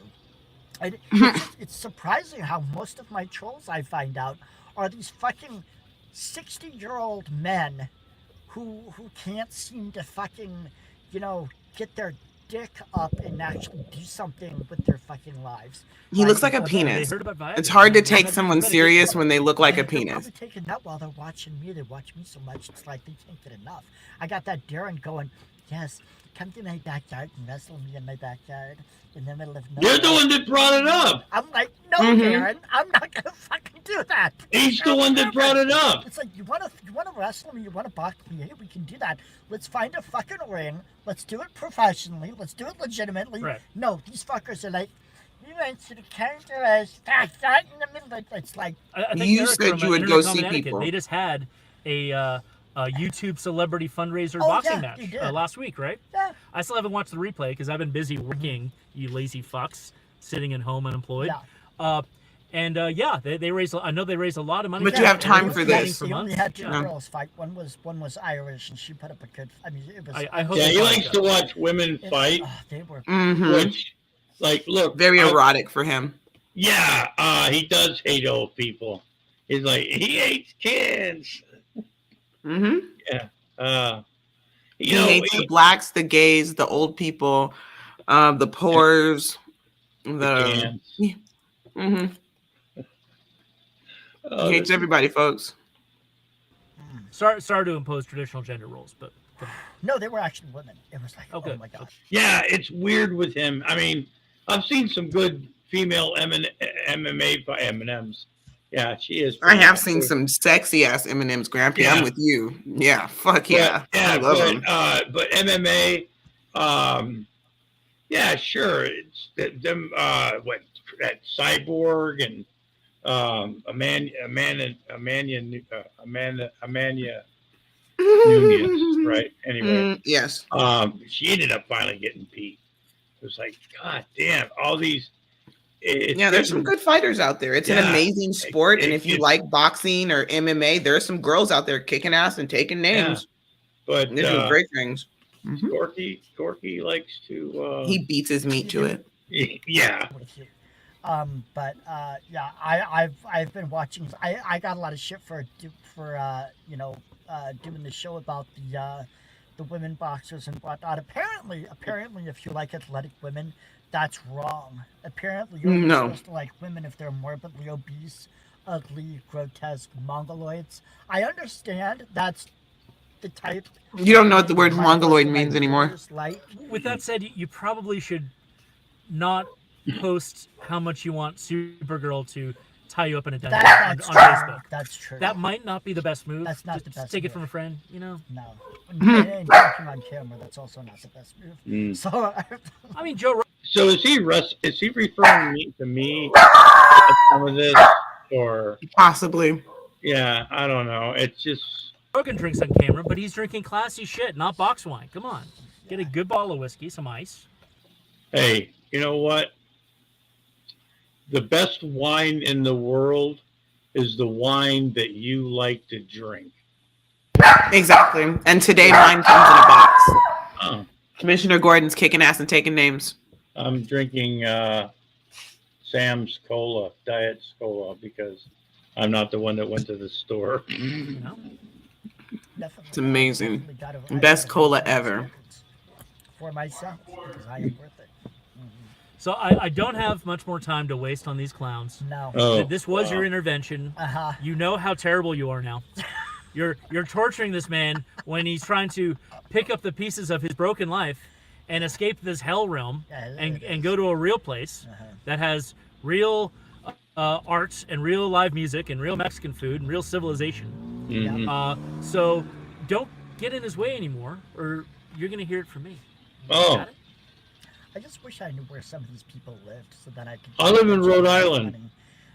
It's surprising how most of my trolls I find out are these fucking 60-year-old men who can't seem to fucking, get their dick up and actually do something with their fucking lives. He looks like a penis. It's hard to take someone serious when they look like a penis. They're probably taking that while they're watching me. They watch me so much, it's like they can't get enough. I got that Darren going, yes, come to my backyard and wrestle me in my backyard in the middle of nowhere. You're the one that brought it up. I'm like, no, Darren, I'm not gonna fucking do that. He's the one that brought it up. It's like you wanna wrestle me, you wanna box me, hey, we can do that. Let's find a fucking ring. Let's do it professionally. Let's do it legitimately. Right. No, these fuckers are like, you went to the counter as fast right in the middle of it. It's like I think you Eric said you would go see people. They just had a YouTube celebrity fundraiser boxing match last week, right? Yeah. I still haven't watched the replay because I've been busy working, you lazy fucks, sitting at home unemployed. Yeah. They raised. I know they raised a lot of money. But you have time for this. They only had two girls fight. One was Irish, and she put up a good. I mean, it was. I hope he likes to watch women fight. They were. Which, look, very erotic for him. Yeah, he does hate old people. He's like he hates kids. Yeah. He hates the blacks, the gays, the old people, the poors, He hates everybody, folks. Sorry to impose traditional gender roles, but no, they were actually women. It was like, oh my god. Yeah, it's weird with him. I mean, I've seen some good female MMA by M&Ms. Yeah, she is. I have seen some sexy ass M&Ms, Grampy. Yeah. I'm with you. Yeah, fuck yeah. I love them. But MMA, yeah, sure. It's them. What that Cyborg and Amanda Nunez, right? Anyway, yes. She ended up finally getting beat. It was like, God damn, all these Yeah, there's some good fighters out there. It's an amazing sport, and if you like boxing or MMA, there's some girls out there kicking ass and taking names. But they're doing great things. Corky likes to. He beats his meat to it. Yeah. I've been watching. I got a lot of shit for doing the show about the women boxers and whatnot. Apparently, if you like athletic women, that's wrong. Apparently, you're only supposed to like women if they're morbidly obese, ugly, grotesque mongoloids. I understand that's the type. You don't know what the word mongoloid means anymore. Like. With that said, you probably should not post how much you want Supergirl to tie you up in a dungeon on Facebook. That's true. That might not be the best move. That's not the best take move. it from a friend, you know? No. And talking on camera, that's also not the best move. So, I mean, Joe... So is he referring to me at some of this? Or... Possibly. Yeah, I don't know. It's just... Rogan drinks on camera, but he's drinking classy shit, not box wine. Come on. Get a good bottle of whiskey, some ice. Hey, you know what? The best wine in the world is the wine that you like to drink. Exactly. And today mine comes in a box. Oh. Commissioner Gordon's kicking ass and taking names. I'm drinking Sam's Cola, Diet Cola, because I'm not the one that went to the store. It's amazing. Best cola ever. For myself, because I am worth it. So I don't have much more time to waste on these clowns. No. Oh, this was your intervention. You know how terrible you are now. You're torturing this man when he's trying to pick up the pieces of his broken life and escape this hell realm and go to a real place that has real art and real live music and real Mexican food and real civilization. Mm-hmm. So don't get in his way anymore, or you're going to hear it from me. Oh. I just wish I knew where some of these people lived, so then I could. I live in Rhode Island.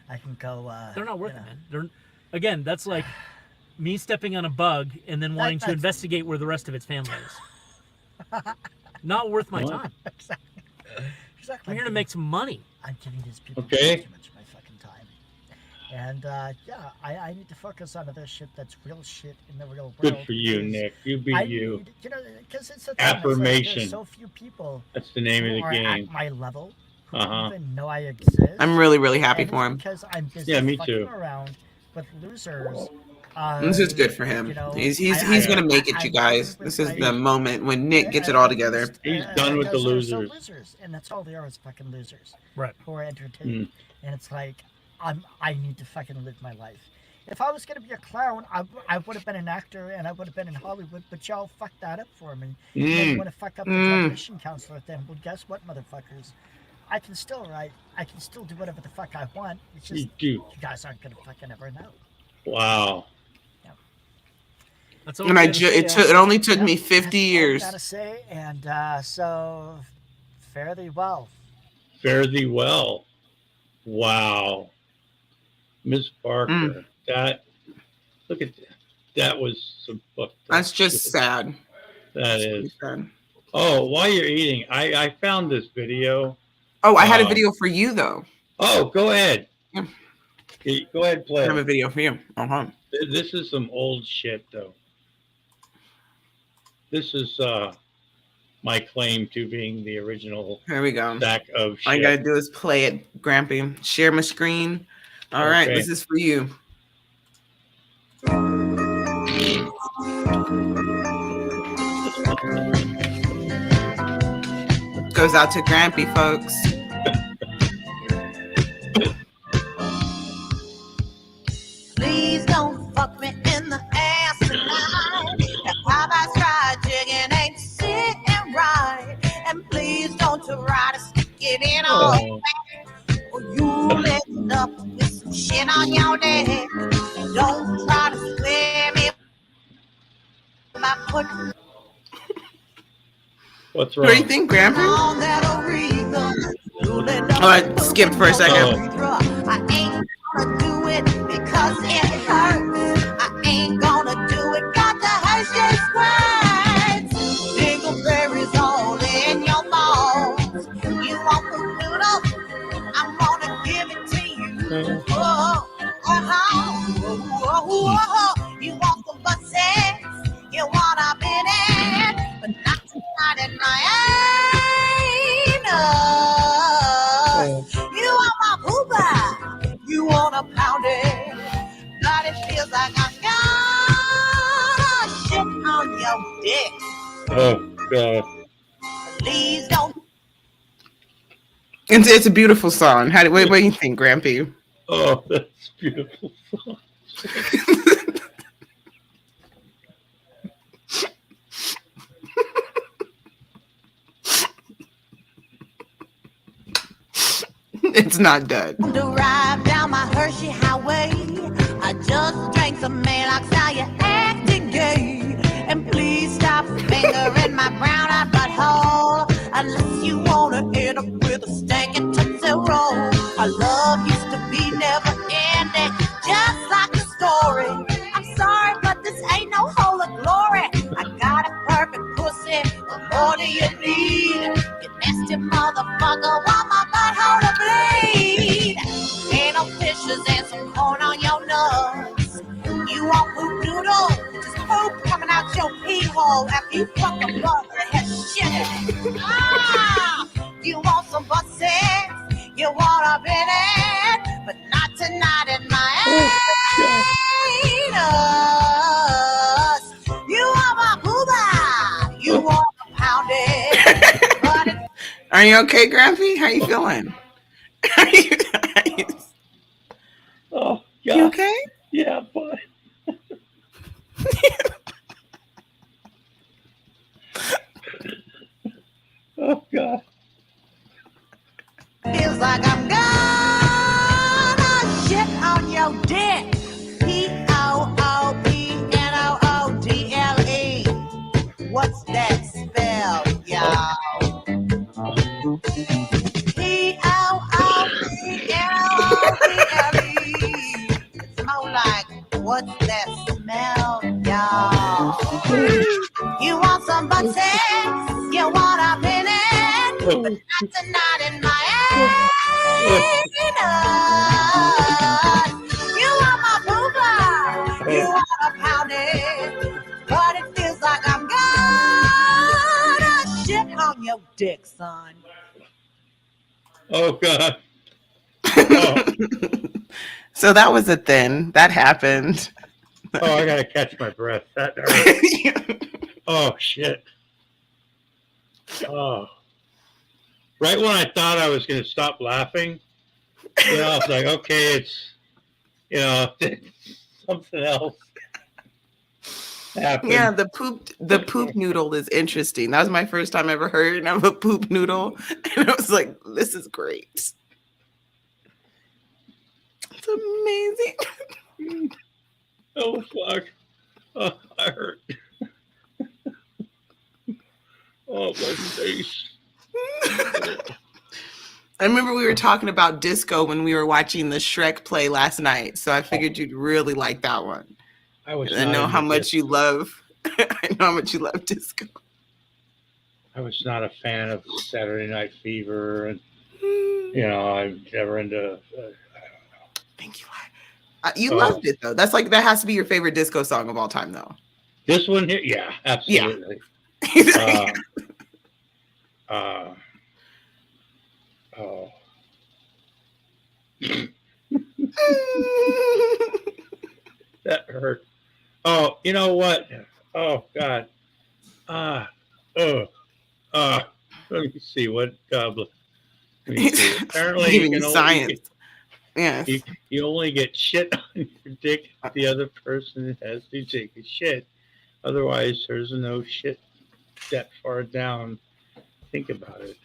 I can go. They're not worth it, man. Again, that's like me stepping on a bug and then wanting to investigate where the rest of its family is. Not worth my time. Exactly. I'm here to make some money. I'm giving these people too much of my fucking time. And I need to focus on other shit that's real shit in the real world. Good for you, Nick. You be you. Because it's a affirmation. There's so few people. That's the name of the game. At my level, who even know I exist. I'm really, really happy for him. Because I'm busy me fucking too. around with losers. This is good for him. He's gonna make it, you guys. This is the moment when Nick gets it all together. He's done with the losers. Losers, and that's all they are is fucking losers. Right. Who are entertained, and it's like I need to fucking live my life. If I was gonna be a clown, I would have been an actor and I would have been in Hollywood, but y'all fucked that up for me. And then you want to fuck up the transition counselor thing? Well, guess what, motherfuckers? I can still write. I can still do whatever the fuck I want. It's just you guys aren't gonna fucking ever know. Wow. That's all and it only took me 50 years. I gotta say, and so fare thee well. Fare thee well. Wow. Miss Parker, look at that. That was some fucked up. That's just sad. That is. Sad. Oh, while you're eating, I found this video. Oh, I had a video for you though. Oh, go ahead. Yeah. Go ahead, play. I have a video for you. This is some old shit though. This is my claim to being the original. Here we go. Stack of shit. All I gotta do is play it, Grampy. Share my screen. All right, this is for you. Goes out to Grampy, folks. Please don't fuck me in the ass tonight. That Popeye's fried chicken ain't sitting right. And please don't try to stick it in all or you end up with some shit on your neck. Don't try to swim me my foot. What's wrong? What do you think, Grampy? Oh, I skipped for a second. I ain't gonna do it because it hurts. I ain't gonna do it cause the hurt just squirts. Dingleberries all in your balls. You want the noodle? I'm gonna Oh God. Please don't. It's a beautiful song. What do you think, Grampy? Oh, that's beautiful. It's not done. Drive down my Hershey Highway. I just drank some Maalox, now you're acting gay. And please stop fingering my brown-eyed butthole, unless you wanna end up with a stinking Tootsie Roll. Our love used to be never-ending, just like a story. I'm sorry, but this ain't no hole of glory. I got a perfect pussy, what more do you need? You nasty motherfucker, want my butthole to bleed. Ain't no fishes and some corn on your nuts. You want poop noodle? Just poop coming out your pee hole after you fuck a mother that has shit in it. Ah! You want some butt sex? You want a bit it? But not tonight in my anus. You want my booba? You want a pounded? But it Are you okay, Grampy? How you feeling? Oh God. You okay? Yeah, but. Oh God. feels like I'm gonna shit on your dick. Poopnodle. What's that spell, y'all? Poopnodle. It's more like, what's that smell, y'all? You want some butt sex? You want a minute? But not tonight in my anus. You want my pooper? You want a pounded? But it feels like I'm gonna shit on your dick, son. Oh God. Oh. So that was a thing that happened. Oh, I gotta catch my breath. That hurt. Oh shit. Oh. Right when I thought I was gonna stop laughing, I was like, okay, it's something else happened. Yeah, the poop noodle is interesting. That was my first time ever heard of a poop noodle, and I was like, "This is great. It's amazing." Oh fuck! Oh, I hurt. Oh my face. I remember we were talking about disco when we were watching the Shrek play last night, so I figured you'd really like that one. I know how much you love. I know how much you love disco. I was not a fan of Saturday Night Fever, and I'm never into. Thank you. You loved it though. That has to be your favorite disco song of all time, though. This one here, yeah, absolutely. Yeah. Oh. That hurt. Oh, you know what? Oh God. Let me see what goblet. Let me see. Apparently, you can science. You only get shit on your dick if the other person has to take a shit. Otherwise, there's no shit that far down. Think about it.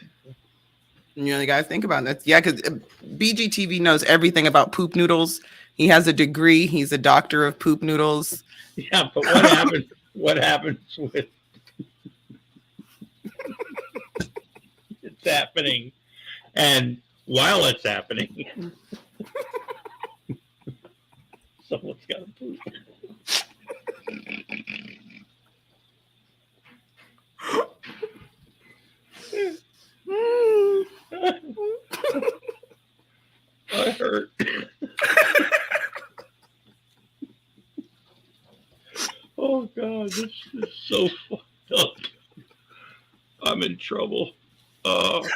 You guys think about that. Yeah, because BGTV knows everything about poop noodles. He has a degree. He's a doctor of poop noodles. Yeah, but what happens? What happens with it's happening, and while it's happening, someone's got to poop. I hurt. Oh God, this is so fucked up. I'm in trouble. Fuck.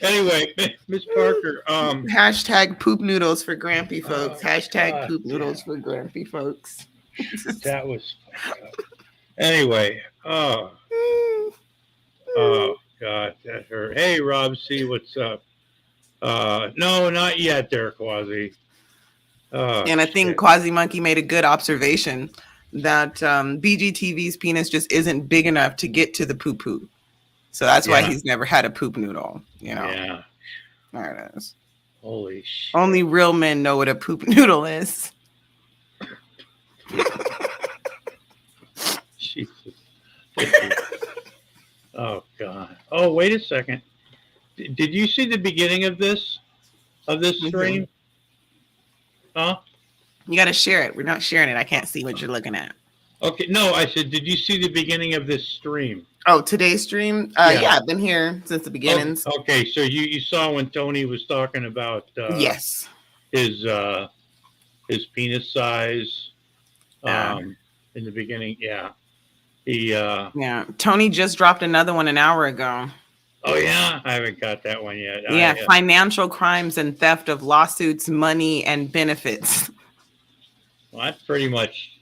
Anyway, Miss Parker. Hashtag poop noodles for Grampy folks. Hashtag poop noodles for Grampy folks. That was fucked up. Anyway, oh God, that hurt. Hey, Rob, see what's up? No, not yet, there, Quasi. And I think Quasi Monkey made a good observation that BGTV's penis just isn't big enough to get to the poo poo. So that's why he's never had a poop noodle, you know. Yeah. There it is. Holy shit. Only real men know what a poop noodle is. Jesus. Oh God. Oh, wait a second. Did you see the beginning of this stream? Huh? You got to share it. We're not sharing it. I can't see what you're looking at. Okay. No, I said, did you see the beginning of this stream? Oh, today's stream? Yeah, I've been here since the beginnings. Okay, so you saw when Tony was talking about yes, his penis size in the beginning. Yeah. Tony just dropped another one an hour ago. Oh yeah, I haven't got that one yet. Yeah, financial crimes and theft of lawsuits, money, and benefits. Well, that's pretty much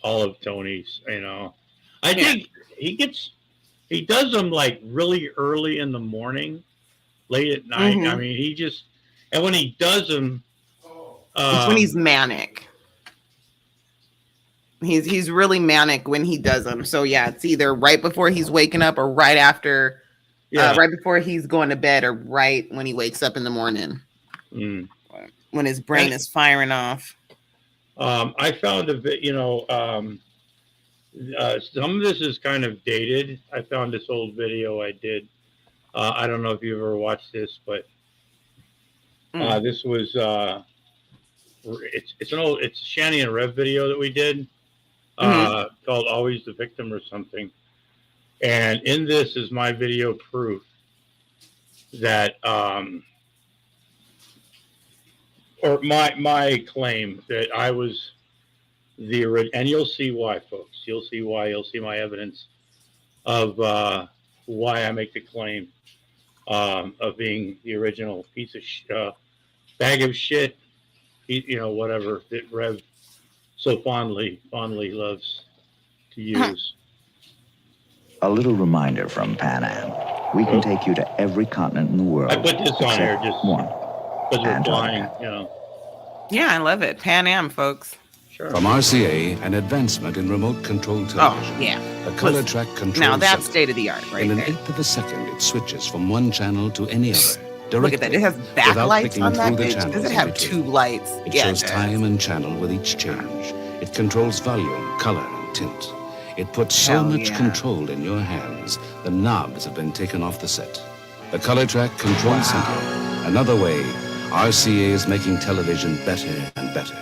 all of Tony's. You know, I think he does them like really early in the morning, late at night. I mean, and when he does them, it's when he's manic. He's really manic when he does them. So yeah, it's either right before he's waking up or right after, right before he's going to bed or right when he wakes up in the morning, when his brain is firing off. I found some of this is kind of dated. I found this old video I did. I don't know if you ever watched this, but this was it's a Shanny and Rev video that we did called "Always the Victim" or something. And in this is my video proof that or my claim that I was the original, and you'll see why, folks. You'll see why. You'll see my evidence of why I make the claim of being the original piece of bag of shit, whatever that Rev so fondly loves to use. A little reminder from Pan Am. We can take you to every continent in the world. I put this on here just one. Because we're flying, Yeah, I love it. Pan Am, folks. Sure. From RCA, an advancement in remote control television. Oh, yeah. A color track control. Now that's center. state of the art, right In an there. eighth of a second, it switches from one channel to any other. Look at that. It has backlights on that bitch. Does it have between. tube lights? It Yeah, shows it does. time and channel with each change. It controls volume, color, and tint. It puts so Hell much yeah. control in your hands, the knobs have been taken off the set. The color track control center. Another way, RCA is making television better and better.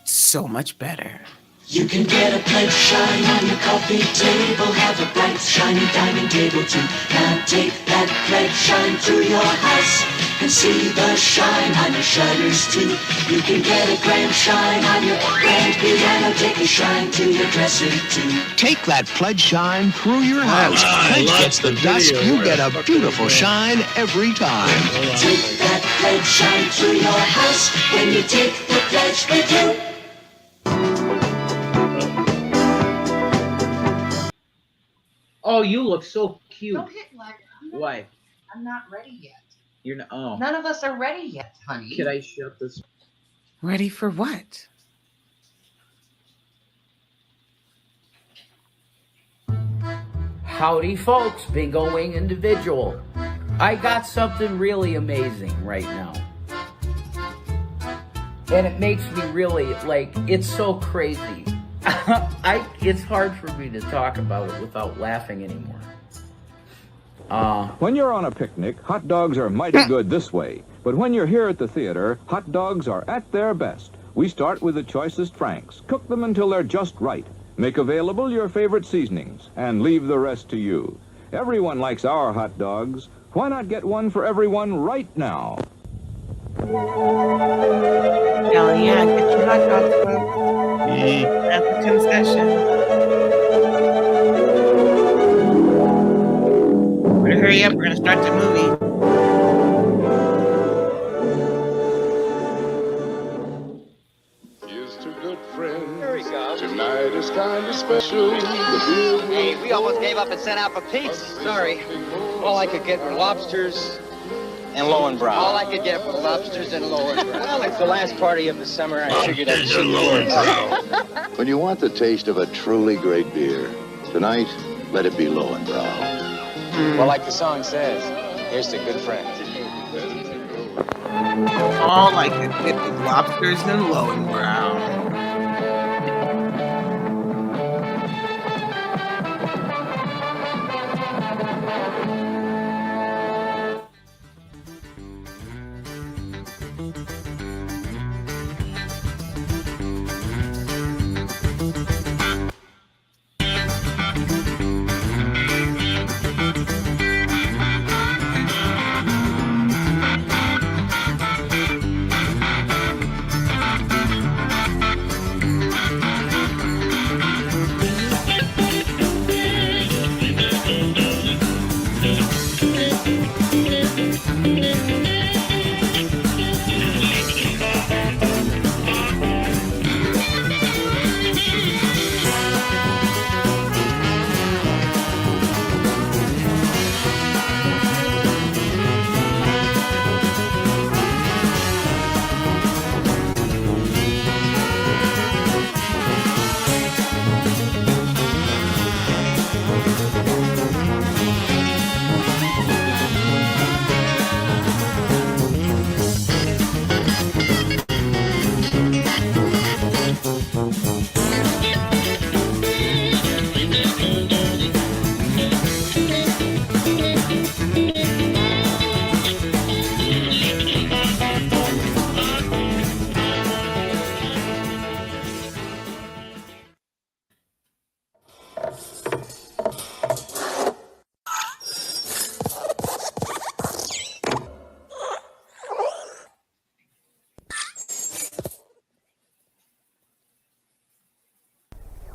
So much better. You can get a pledge shine on your coffee table. Have a bright, shiny dining table too. Now take that pledge shine through your house and see the shine on your shutters too. You can get a grand shine on your grand piano. Take a shine to your dresser too. Take that pledge shine through your house. Pledge gets the dusk. You get a beautiful shine every time. Take that pledge shine through your house when you take the pledge with you. Oh, you look so cute. Don't hit like Why? I'm not ready yet. You're not. Oh. None of us are ready yet, honey. Could I shut this? Ready for what? Howdy, folks. Big O Wing individual. I got something really amazing right now. And it makes me really, it's so crazy. It's hard for me to talk about it without laughing anymore. When you're on a picnic, hot dogs are mighty good this way. But when you're here at the theater, hot dogs are at their best. We start with the choicest Franks. Cook them until they're just right. Make available your favorite seasonings and leave the rest to you. Everyone likes our hot dogs. Why not get one for everyone right now? Hell yeah, get your hot dogs, bro. That's a concession. Better hurry up, we're gonna start the movie. Here's to good friends. Tonight is kind of special. Hey, we almost gave up and sent out for pizza. Sorry. All I could get were lobsters and Lowenbrow. All I could get were lobsters and Lowenbrow. Well, it's the last party of the summer. I figured I'd see Lowenbrow. When you want the taste of a truly great beer, tonight, let it be Lowenbrow. Well, like the song says, here's to good friends. All I could get was lobsters and Lowenbrow.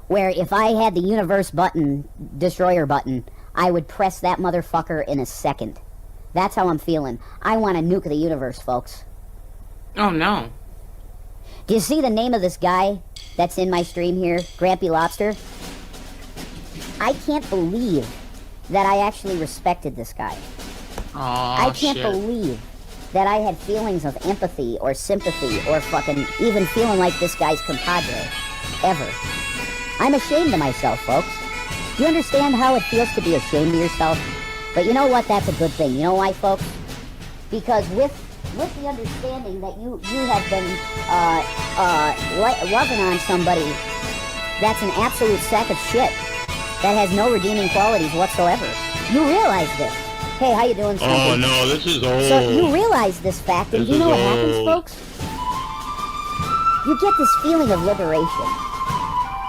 Where if I had the universe button, destroyer button, I would press that motherfucker in a second. That's how I'm feeling. I want to nuke the universe, folks. Oh, no. Do you see the name of this guy that's in my stream here? Grampy Lobster? I can't believe that I actually respected this guy. I can't believe that I had feelings of empathy or sympathy or fucking even feeling like this guy's compadre. Ever. I'm ashamed of myself, folks. Do you understand how it feels to be ashamed of yourself? But you know what? That's a good thing. You know why, folks? Because with the understanding that you have been loving on somebody that's an absolute sack of shit that has no redeeming qualities whatsoever, you realize this. Hey, how you doing, Stumpy? Oh, no, this is old. So you realize this fact, and do you know what happens, folks? You get this feeling of liberation.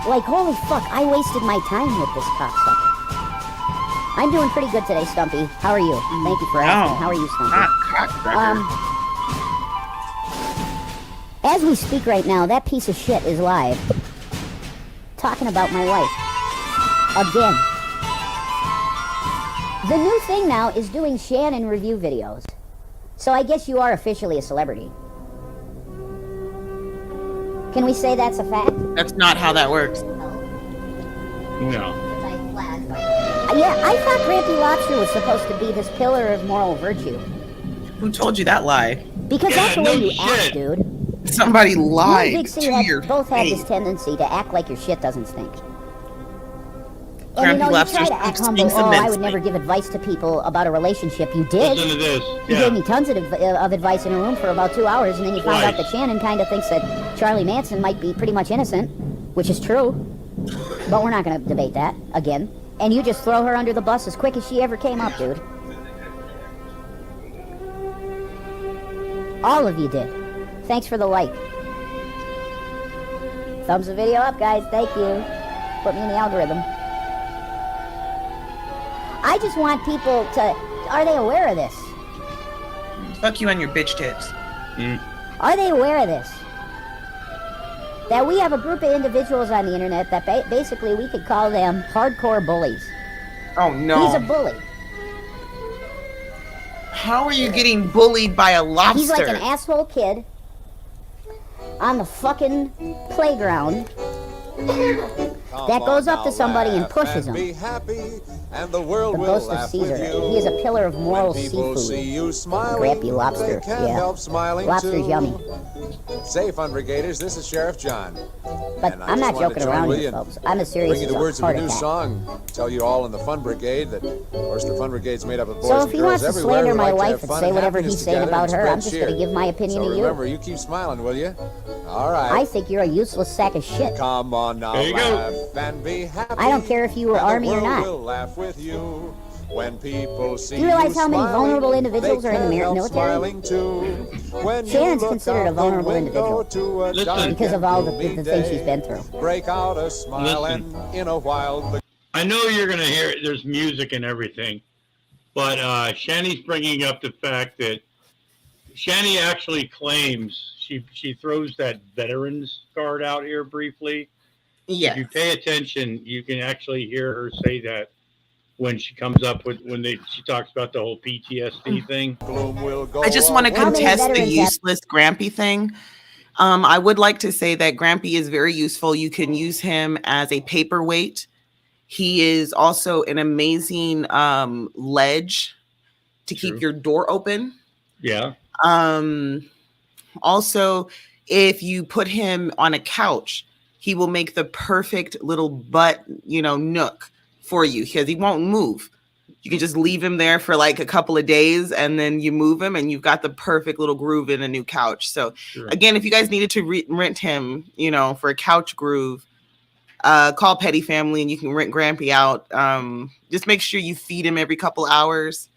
Like, holy fuck, I wasted my time with this cocksucker. I'm doing pretty good today, Stumpy. How are you? Thank you for asking. How are you, Stumpy? As we speak right now, that piece of shit is live. Talking about my wife. Again. The new thing now is doing Shannon review videos. So I guess you are officially a celebrity. Can we say that's a fact? That's not how that works. No. Yeah, I thought Grampy Lobster was supposed to be this pillar of moral virtue. Who told you that lie? Because that's the way you act, dude. Somebody lied You and Big C both have this tendency to act like your shit doesn't stink. And Grampy you know, you Lobster try to act humble. Oh, I would never give advice to people about a relationship. You did. Listen to this. You gave me tons of advice in a room for about 2 hours, and then you found out that Shannon kind of thinks that Charlie Manson might be pretty much innocent, which is true. But we're not going to debate that again. And you just throw her under the bus as quick as she ever came up, dude. All of you did. Thanks for the like. Thumbs the video up, guys. Thank you. Put me in the algorithm. I just want people to... Are they aware of this? Fuck you and your bitch tits. Are they aware of this? That we have a group of individuals on the internet that basically we could call them hardcore bullies. Oh, no. He's a bully. How are you getting bullied by a lobster? He's like an asshole kid on the fucking playground that goes up to somebody and pushes them. Be happy, and the world The will ghost of laugh Caesar. with you. He is a pillar of moral When people seafood. see you smiling, Grampy lobster. they can't Yeah. help smiling Lobster's too. yummy. Say, Fun Brigaders, this is Sheriff John. But And I I'm just not wanted to joking join around with here, you and folks. I'm as serious bring you as the a words of heart a new attack. song. Tell you all in the Fun Brigade that, of course, the Fun Brigade's made up of boys So and if he girls wants to everywhere slander who my like to wife have and fun say whatever happiness he's saying together about and her, spread I'm just cheer. going to give my opinion So to you. remember, you keep smiling, will you? All right. I think you're a useless sack of shit. Come on now, There you go. laugh and be happy. I don't care if you were and the Army or world not. will laugh with you. When people see Do you realize you how many smiling, vulnerable individuals they are in the can't help military? smiling too. When you Shannon's look considered a out the vulnerable window individual to a dark because of and all the gloomy things she's day, been through. break out a smile Listen. and in a while I know you're going to hear it. There's music and everything. But Shani's bringing up the fact that Shani actually claims she throws that veterans card out here briefly. Yes. If you pay attention, you can actually hear her say that when she comes up with she talks about the whole PTSD thing. I just want to contest the useless Grampy thing. I would like to say that Grampy is very useful. You can use him as a paperweight. He is also an amazing ledge to keep your door open. Yeah. Also, if you put him on a couch, he will make the perfect little butt, nook for you because he won't move. You can just leave him there for like a couple of days and then you move him and you've got the perfect little groove in a new couch. So again, if you guys needed to rent him, for a couch groove, call Petty Family and you can rent Grampy out. Just make sure you feed him every couple hours.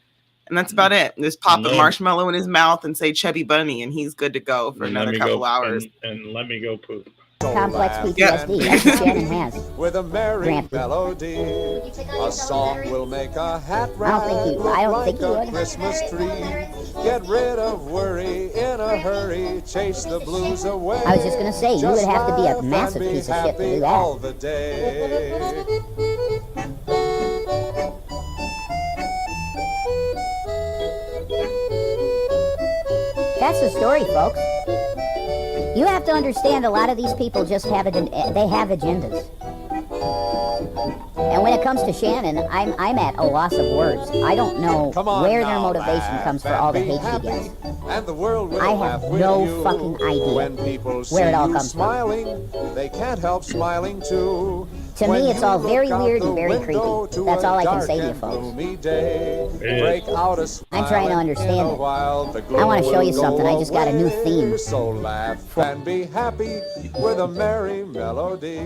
And that's about it. Just pop a marshmallow in his mouth and say Chubby Bunny and he's good to go for another couple hours. And let me go poop. Complex PTSD. That's what Shannon has. with a merry Grampy. melody. A song will make a hat I don't think he would. Christmas tree. Get rid of worry in a hurry. Chase the blues away. I was just going to say, you would have to be a Just massive laugh and piece be of shit to happy do all that. the day. That's the story, folks. You have to understand a lot of these people just have they have agendas. And when it comes to Shannon, I'm at a loss of words. I don't know where their motivation comes for all the hate she gets. And the world will I laugh have with no you. fucking idea When people see where it all you comes from. smiling, they can't help smiling too. To When me, it's you all look very out weird the and very window creepy. to That's a all I can dark say to you, and folks. gloomy day, break out a smile I'm trying to and understand in a it. while the I want to glow show you will something. go I just got a new away. theme. So laugh and be happy with a merry melody.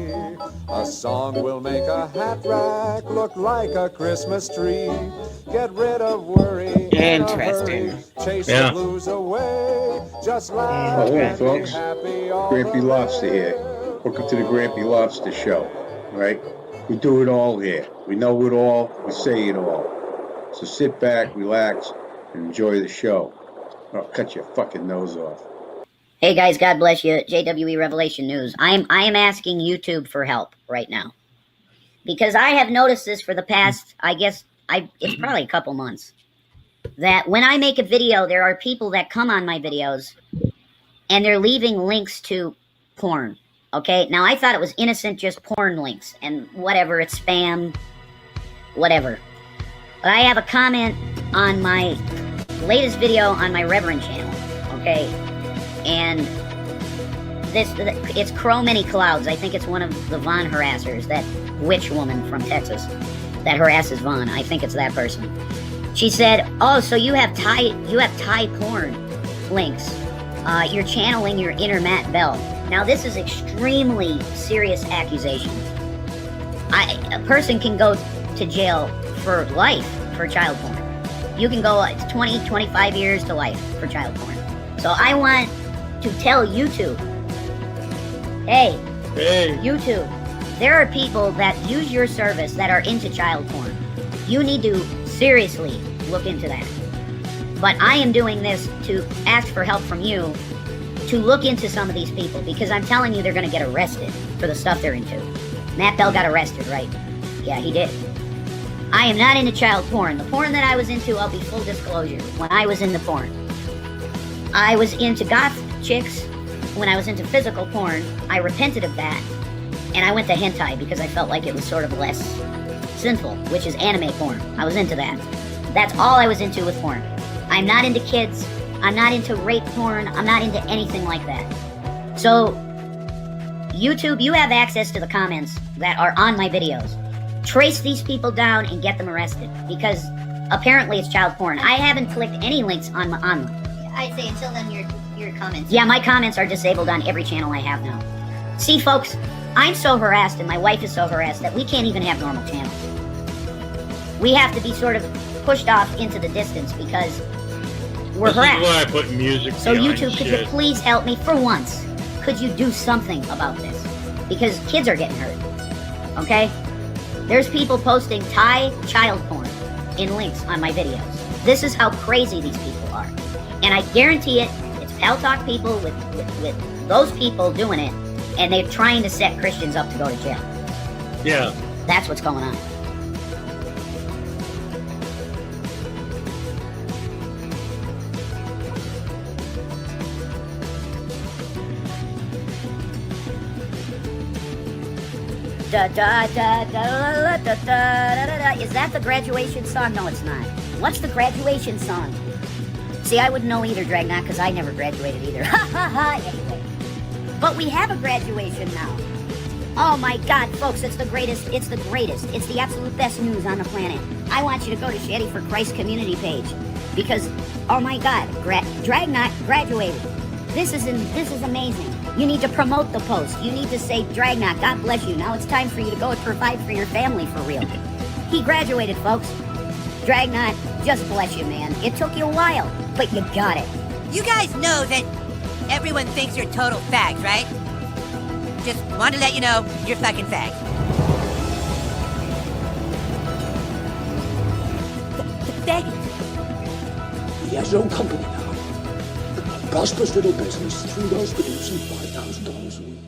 A song will make a hat rack look like a Christmas tree. Get rid of worry in a hurry. Interesting. Chase Yeah. the blues away. Just laugh Hello, and be folks. happy all Grampy the Lobster way. here. Welcome to the Grampy Lobster Show. All right? We do it all here. We know it all. We say it all. So sit back, relax, and enjoy the show. Or I'll cut your fucking nose off. Hey guys, God bless you. JWE Revelation News. I am asking YouTube for help right now. Because I have noticed this for the past, it's probably a couple months. That when I make a video, there are people that come on my videos and they're leaving links to porn. Okay, now I thought it was innocent, just porn links and whatever, it's spam, whatever. But I have a comment on my latest video on my Reverend channel, okay? And it's Crow Many Clouds. I think it's one of the Vaughn harassers, that witch woman from Texas that harasses Vaughn. I think it's that person. She said, "Oh, so you have Thai porn links. You're channeling your inner Matt Bell." Now, this is extremely serious accusation. A person can go to jail for life for child porn. You can go 20, 25 years to life for child porn. So I want to tell YouTube, hey, YouTube, there are people that use your service that are into child porn. You need to seriously look into that. But I am doing this to ask for help from you to look into some of these people, because I'm telling you they're going to get arrested for the stuff they're into. Matt Bell got arrested, right? Yeah, he did. I am not into child porn. The porn that I was into, I'll be full disclosure, when I was into porn, I was into goth chicks. When I was into physical porn, I repented of that. And I went to hentai because I felt like it was sort of less sinful, which is anime porn. I was into that. That's all I was into with porn. I'm not into kids. I'm not into rape porn. I'm not into anything like that. So, YouTube, you have access to the comments that are on my videos. Trace these people down and get them arrested, because apparently it's child porn. I haven't clicked any links on them. I'd say until then your comments. Yeah, my comments are disabled on every channel I have now. See, folks, I'm so harassed and my wife is so harassed that we can't even have normal channels. We have to be sort of pushed off into the distance because we're harassed. This is why I put music So behind YouTube, could shit. you please help me for once? Could you do something about this? Because kids are getting hurt, okay? There's people posting Thai child porn in links on my videos. This is how crazy these people are. And I guarantee it, it's Pal Talk people with those people doing it, and they're trying to set Christians up to go to jail. Yeah. That's what's going on. Da, da, da, da, da, da, da, da, da. Is that the graduation song? No, it's not. What's the graduation song? See, I wouldn't know either, Dragnet, because I never graduated either. Ha ha ha! Anyway. But we have a graduation now. Oh my God, folks, it's the greatest. It's the greatest. It's the absolute best news on the planet. I want you to go to Shady for Christ community page. Because, oh my God, Dragnet graduated. This is amazing. You need to promote the post. You need to say, Dragnet, God bless you. Now it's time for you to go and provide for your family for real. He graduated, folks. Dragnet, just bless you, man. It took you a while, but you got it. You guys know that everyone thinks you're total fags, right? Just want to let you know you're fucking fags. He has his own company now. A prosperous little business, $3 producing $5,000 a week.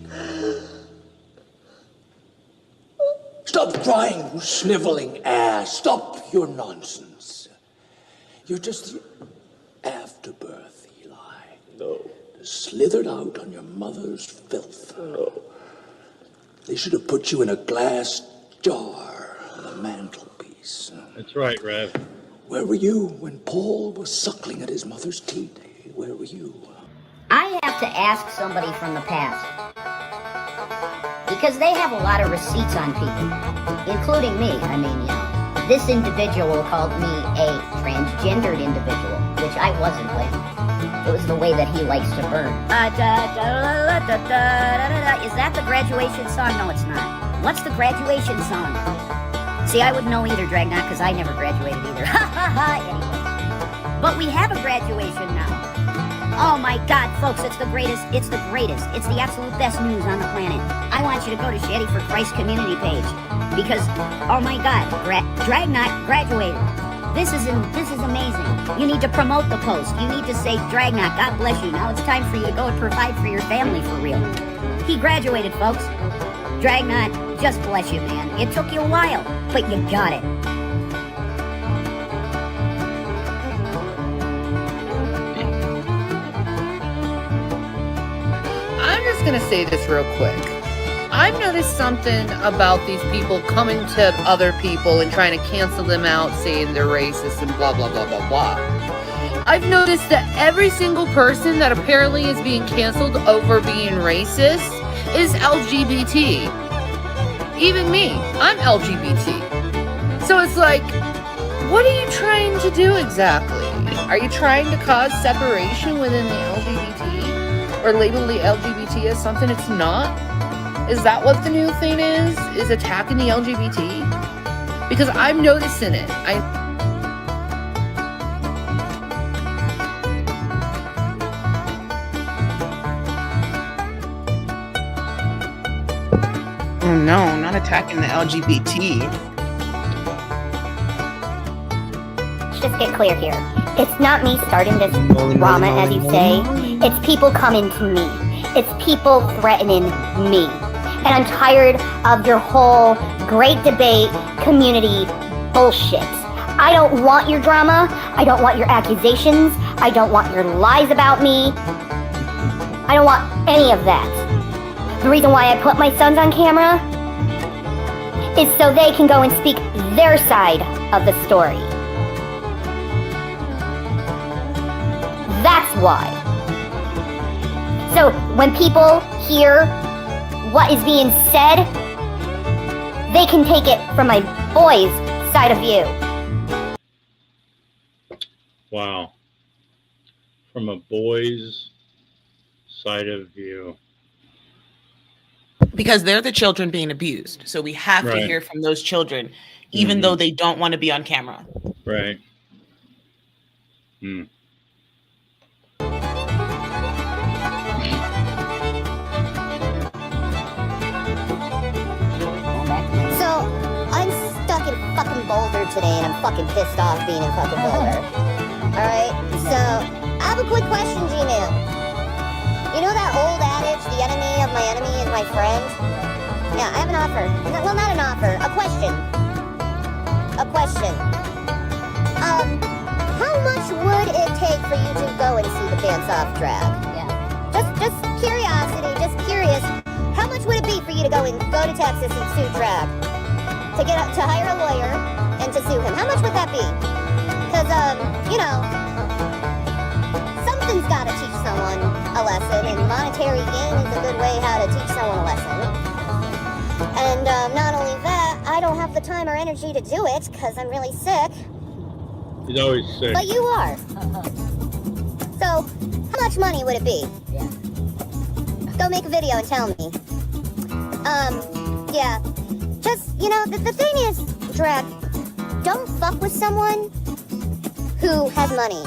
Stop crying, you sniveling ass. Stop your nonsense. You're just the afterbirth, Eli. No. Slithered out on your mother's filth. No. They should have put you in a glass jar on the mantelpiece. That's right, Rev. Where were you when Paul was suckling at his mother's teat? Where were you? I have to ask somebody from the past. Because they have a lot of receipts on people, including me. I mean, you know, this individual called me a transgendered individual, which I wasn't with. It was the way that he likes to burn. Is that the graduation song? No, it's not. What's the graduation song? See, I wouldn't know either, Dragnet, because I never graduated either. Ha ha ha! Anyway. But we have a graduation now. Oh my God, folks, it's the greatest. It's the greatest. It's the absolute best news on the planet. I want you to go to Shady for Christ community page. Because, oh my God, Dragnet graduated. This is amazing. You need to promote the post. You need to say, Dragnet, God bless you. Now it's time for you to go and provide for your family for real. He graduated, folks. Dragnet, just bless you, man. It took you a while, but you got it. I'm just gonna say this real quick. I've noticed something about these people coming to other people and trying to cancel them out, saying they're racist and blah, blah, blah, blah, blah. I've noticed that every single person that apparently is being canceled over being racist is LGBT. Even me, I'm LGBT. So it's like, what are you trying to do exactly? Are you trying to cause separation within the LGBT? Or label the LGBT as something it's not? Is that what the new thing is? Is attacking the LGBT? Because I'm noticing it. Oh no, not attacking the LGBT. Let's just get clear here. It's not me starting this drama, as you say. It's people coming to me. It's people threatening me. And I'm tired of your whole great debate community bullshit. I don't want your drama. I don't want your accusations. I don't want your lies about me. I don't want any of that. The reason why I put my sons on camera is so they can go and speak their side of the story. That's why. So when people hear what is being said, they can take it from my boy's side of view. Wow. From a boy's side of view. Because they're the children being abused. So we have to hear from those children, even though they don't want to be on camera. Right. Hmm. So, I'm stuck in fucking Boulder today and I'm fucking pissed off being in fucking Boulder. Alright? So, I have a quick question, G-Man. You know that old adage, the enemy of my enemy is my friend? Yeah, I have an offer. Well, not an offer. A question. A question. How much would it take for you to go and see the Pants Off drag? Yeah. Just curiosity, just curious. How much would it be for you to go to Texas and sue drag? To hire a lawyer and to sue him? How much would that be? Because, you know, something's got to teach someone a lesson, and monetary gain is a good way how to teach someone a lesson. And not only that, I don't have the time or energy to do it because I'm really sick. He's always sick. But you are. So, how much money would it be? Yeah. Go make a video and tell me. Yeah. Just, you know, the thing is, drag, don't fuck with someone who has money.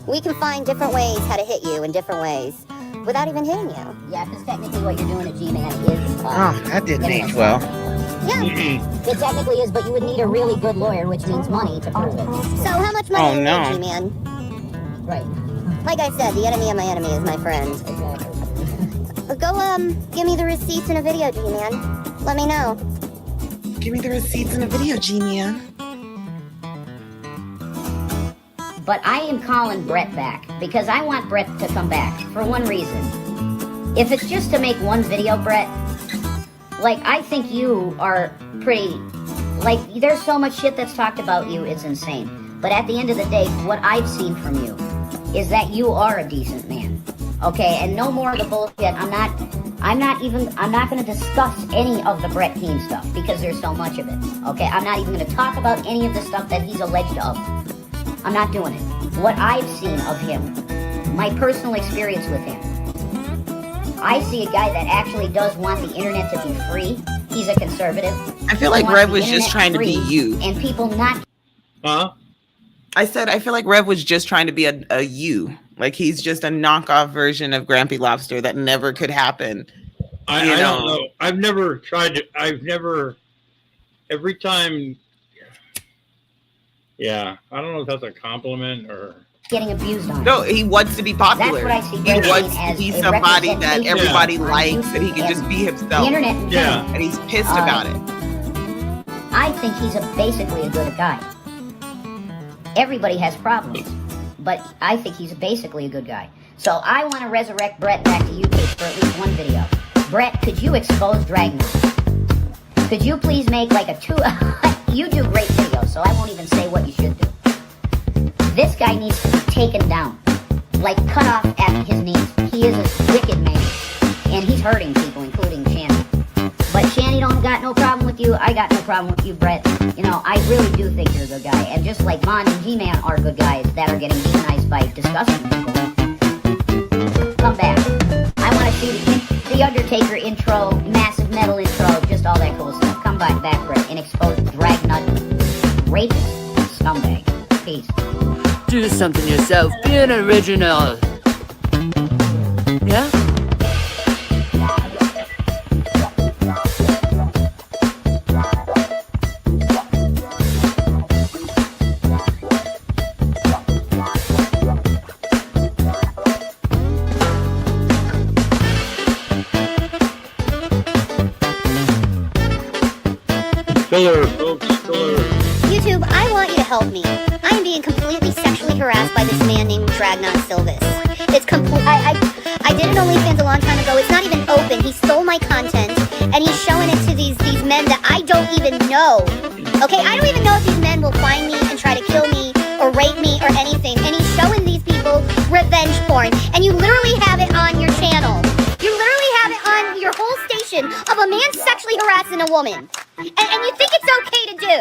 We can find different ways how to hit you in different ways without even hitting you. Yeah, because technically what you're doing at G-Man is... that didn't age well. Yeah. It technically is, but you would need a really good lawyer, which means money to prove it. So how much money would you need, G-Man? Right. Like I said, the enemy of my enemy is my friend. Exactly. Go, give me the receipts in a video, G-Man. Let me know. Give me the receipts in a video, G-Man. But I am calling Brett back because I want Brett to come back for one reason. If it's just to make one video, Brett, like, I think you are pretty, like, there's so much shit that's talked about you, it's insane. But at the end of the day, what I've seen from you is that you are a decent man. Okay, and no more of the bullshit. I'm not going to discuss any of the Brett Keane stuff because there's so much of it. Okay, I'm not even going to talk about any of the stuff that he's alleged of. I'm not doing it. What I've seen of him, my personal experience with him, I see a guy that actually does want the internet to be free. He's a conservative. I feel like Rev was just trying to be you. And people not... Huh? I said, I feel like Rev was just trying to be a you. Like, he's just a knockoff version of Grampy Lobster that never could happen. I don't know. I've never tried to... Every time... Yeah, I don't know if that's a compliment or... Getting abused on. No, he wants to be popular. That's what I see. He wants to be somebody that everybody likes, and he can just be himself. The internet. Yeah. And he's pissed about it. I think he's basically a good guy. Everybody has problems, but I think he's basically a good guy. So I want to resurrect Brett back to YouTube for at least one video. Brett, could you expose Dragnet? Could you please make like a you do great videos, so I won't even say what you should do. This guy needs to be taken down, like cut off at his knees. He is a wicked man, and he's hurting people, including Shanny. But Shanny don't got no problem with you. I got no problem with you, Brett. You know, I really do think you're a good guy, and just like Mon and G-Man are good guys that are getting demonized by discussing people. Come back. I want to see the Undertaker intro, massive metal intro, just all that cool stuff. Come back, Brett, and expose Dragnut, rapist, scumbag. Peace. Do something yourself. Be an original. Yeah? YouTube, I want you to help me. I am being completely sexually harassed by this man named Dragnon Silvis. It's complete. I did an OnlyFans a long time ago. It's not even open. He stole my content, and he's showing it to these men that I don't even know. Okay, I don't even know if these men will find me and try to kill me or rape me or anything. And he's showing these people revenge porn, and you literally have it on your channel. You literally have it on your whole station of a man sexually harassing a woman. And you think it's okay to do.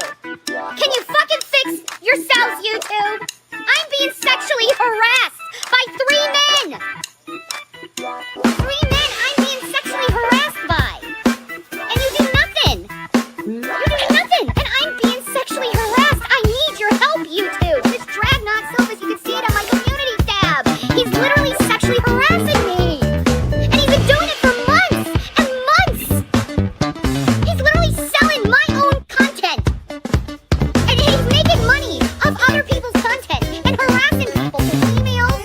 Can you fucking fix yourselves, YouTube? I'm being sexually harassed by 3 men. 3 men I'm being sexually harassed by. And you do nothing. You're doing nothing. And I'm being sexually harassed. I need your help, YouTube. This drag not Silvis, you can see it on my community tab. He's literally sexually harassing me. And he's been doing it for months and months. He's literally selling my own content. And he's making money off other people's content and harassing people with emails.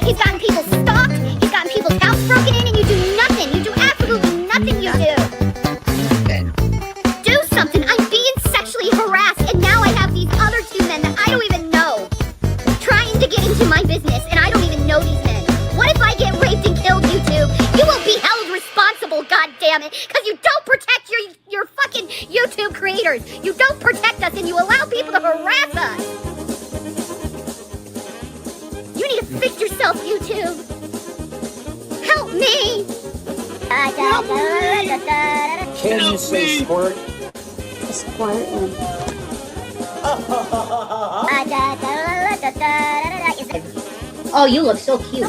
He's gotten people stalked. He's gotten people's house broken in, and you do nothing. You do absolutely nothing. You do. Do something. I'm being sexually harassed, and now I have these other 2 men that I don't even know trying to get into my business, and I don't even know these men. What if I get raped and killed, YouTube? You will be held responsible, goddammit, because you don't protect your fucking YouTube creators. You don't protect us, and you allow people to harass us. You need to fix yourself, YouTube. Help me. Can you say squirt? Squirt. Oh, you look so cute.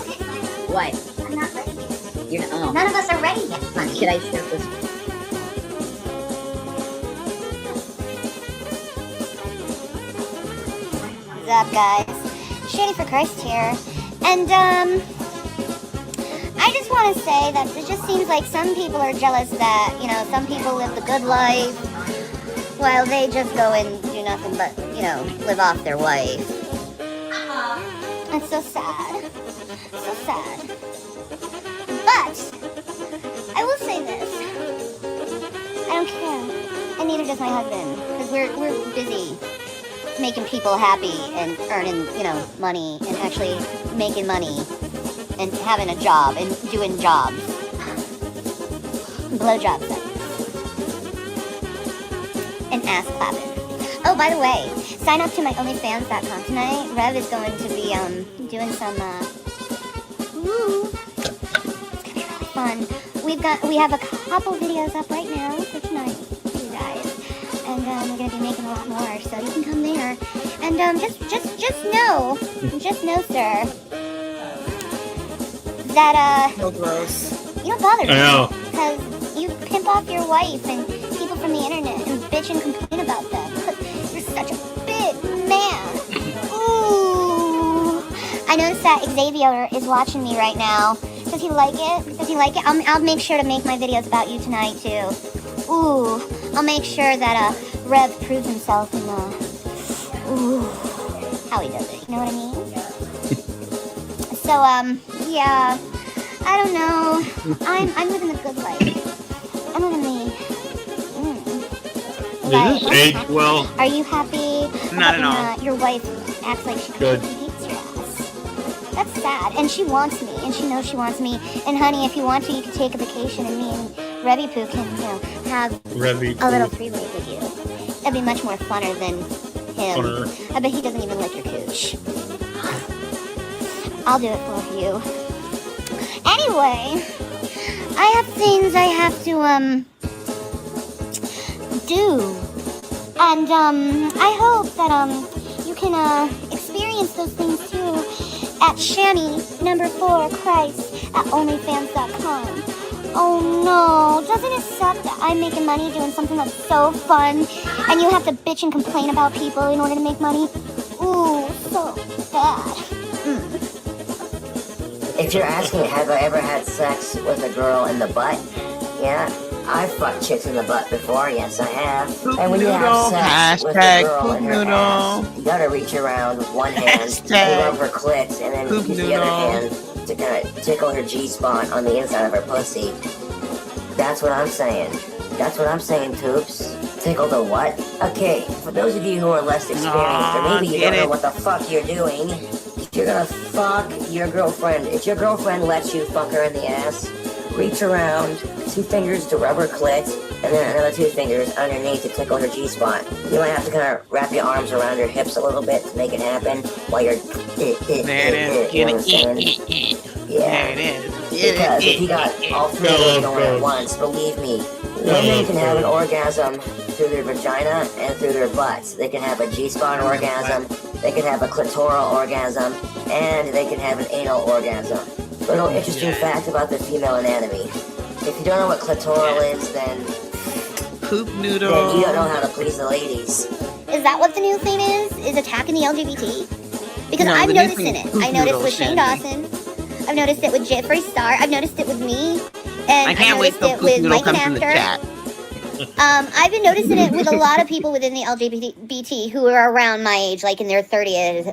What? I'm not ready yet. You're not, oh. None of us are ready yet, honey. Should I share this? What's up, guys? Shady for Christ here. And, I just want to say that it just seems like some people are jealous that, you know, some people live the good life while they just go and do nothing but, you know, live off their wife. It's so sad. So sad. But, I will say this. I don't care. And neither does my husband. Because we're busy making people happy and earning, you know, money and actually making money and having a job and doing jobs. Blowjob sex. And ass clapping. Oh, by the way, sign up to my OnlyFans.com tonight. Rev is going to be doing some it's gonna be really fun. We have a couple videos up right now for tonight, you guys. And we're gonna be making a lot more, so you can come there. And just know, sir, that No gross. you don't bother me. I know. Because you pimp off your wife and people from the internet and bitch and complain about them. You're such a big man. Ooh. I noticed that Xavier is watching me right now. Does he like it? Does he like it? I'll make sure to make my videos about you tonight too. Ooh. I'll make sure that Rev proves himself in how he does it. You know what I mean? So yeah. I don't know. I'm living the good life. I'm living the. Does this age well? Are you happy? Not at all. Your wife acts like she Good. hates your ass. That's sad. And she wants me, and she knows she wants me. And honey, if you want to, you can take a vacation, and me and Revy Poo can, you know, have Revy a little Poo. freeway with you. That'd be much more funner than him. Funner. I bet he doesn't even lick your cooch. I'll do it for you. Anyway, I have things I have to do, and I hope that you can experience those things too at Shammy4Christ at OnlyFans.com. Oh no, doesn't it suck that I'm making money doing something that's so fun, and you have to bitch and complain about people in order to make money? Ooh, so bad. If you're asking, have I ever had sex with a girl in the butt? Yeah, I've fucked chicks in the butt before. Yes, I have. And when you have sex with a girl in her ass, you gotta reach around with one hand, pull up her clit, and then use the other hand to kind of tickle her G-spot on the inside of her pussy. That's what I'm saying. That's what I'm saying, Toops. Tickle the what? Okay, for those of you who are less experienced, or maybe you don't know what the fuck you're doing, If you're gonna fuck your girlfriend, if your girlfriend lets you fuck her in the ass, reach around, 2 fingers to rub her clit, and then another 2 fingers underneath to tickle her G-spot. You might have to kind of wrap your arms around her hips a little bit to make it happen while you're There it is. you know what I'm saying? Yeah. There it is. Because if you got all 3 of those going at once, believe me, women can have an orgasm through their vagina and through their butts. They can have a G-spot orgasm, they can have a clitoral orgasm, and they can have an anal orgasm. Little interesting fact about the female anatomy. If you don't know what clitoral is, then poop noodle. Then you don't know how to please the ladies. Is that what the new thing is attacking the LGBT? Because No, I'm the new noticing thing is it. poop I noticed noodle, with Shane Shandy. Dawson. I've noticed it with Jeffree Star. I've noticed it with me. And I can't wait noticed till it poop with noodle Mike comes and in the After. chat. I've been noticing it with a lot of people within the LGBT who are around my age, like in their 30s.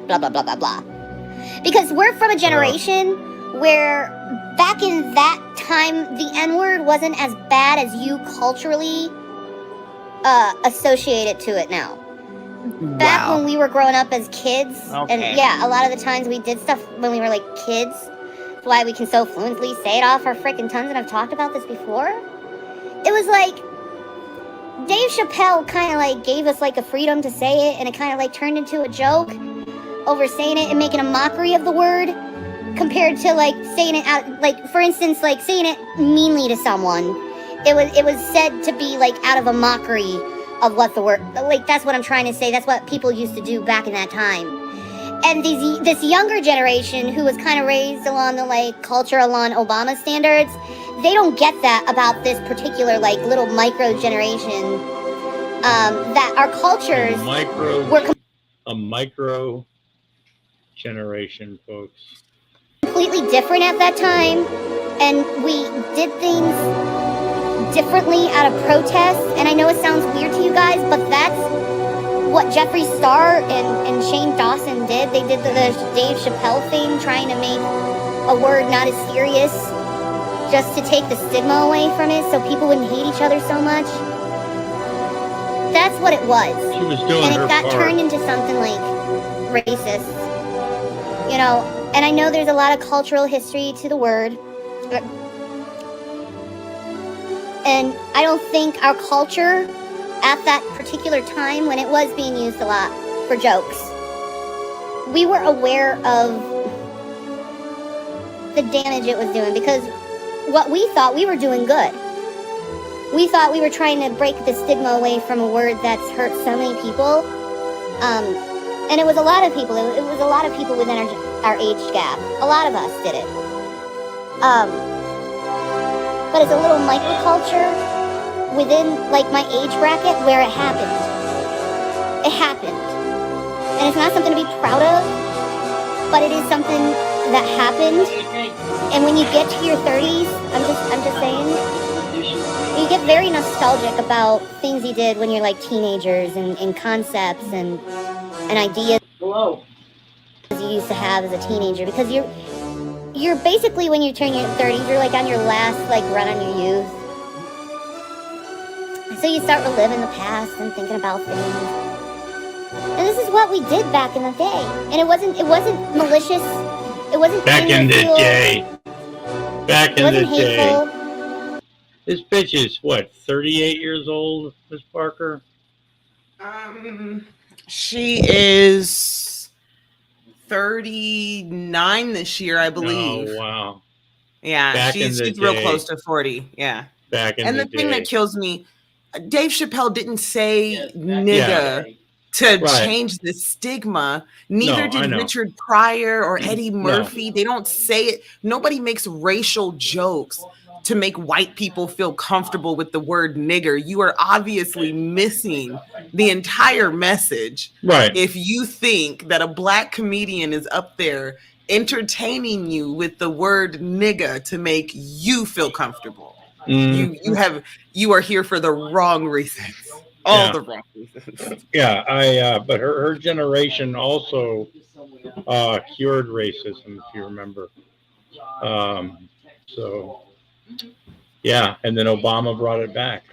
Blah, blah, blah, blah, blah. Because we're from a generation where back in that time, the N-word wasn't as bad as you culturally associate it to it now. Back when we were growing up as kids, and yeah, a lot of the times we did stuff when we were like kids. That's why we can so fluently say it off our freaking tongues, and I've talked about this before. It was like Dave Chappelle kind of like gave us like a freedom to say it, and it kind of like turned into a joke over saying it and making a mockery of the word, compared to like saying it out, like for instance, like saying it meanly to someone. It was said to be like out of a mockery of what the word, like that's what I'm trying to say. That's what people used to do back in that time. And this younger generation who was kind of raised along the like culture along Obama standards, they don't get that about this particular like little micro generation. That our cultures were a micro generation, folks. Completely different at that time, and we did things differently out of protest. And I know it sounds weird to you guys, but that's what Jeffree Star and Shane Dawson did. They did the Dave Chappelle thing, trying to make a word not as serious, just to take the stigma away from it so people wouldn't hate each other so much. That's what it was. She was doing and her it got part. turned into something like racist. You know, and I know there's a lot of cultural history to the word. And I don't think our culture at that particular time, when it was being used a lot for jokes, we were aware of the damage it was doing, because what we thought we were doing good. We thought we were trying to break the stigma away from a word that's hurt so many people. And it was a lot of people. It was a lot of people within our age gap. A lot of us did it. But it's a little microculture within like my age bracket where it happened. It happened. And it's not something to be proud of, but it is something that happened. And when you get to your 30s, I'm just saying, you get very nostalgic about things you did when you're like teenagers, and concepts and ideas you used to have as a teenager, because you're basically, when you turn your 30s, you're like on your last like run on your youth. So you start reliving the past and thinking about things. And this is what we did back in the day. And it wasn't malicious. It wasn't Back in the day. Back in the hateful. day. This bitch is what, 38 years old, Miss Parker? She is 39 this year, I believe. Oh, wow. Yeah, Back in she's the real day. close to 40. Yeah. Back in And the the thing day. that kills me, Dave Chappelle didn't say nigga to Right. change the stigma. Neither No, I did know. Richard Pryor or Eddie No. Murphy. They don't say it. Nobody makes racial jokes to make white people feel comfortable with the word nigger. You are obviously missing the entire message. Right. If you think that a black comedian is up there entertaining you with the word nigga to make you feel comfortable. You are here for the wrong reasons. All the wrong reasons. Yeah, but her generation also cured racism, if you remember. So, yeah, and then Obama brought it back.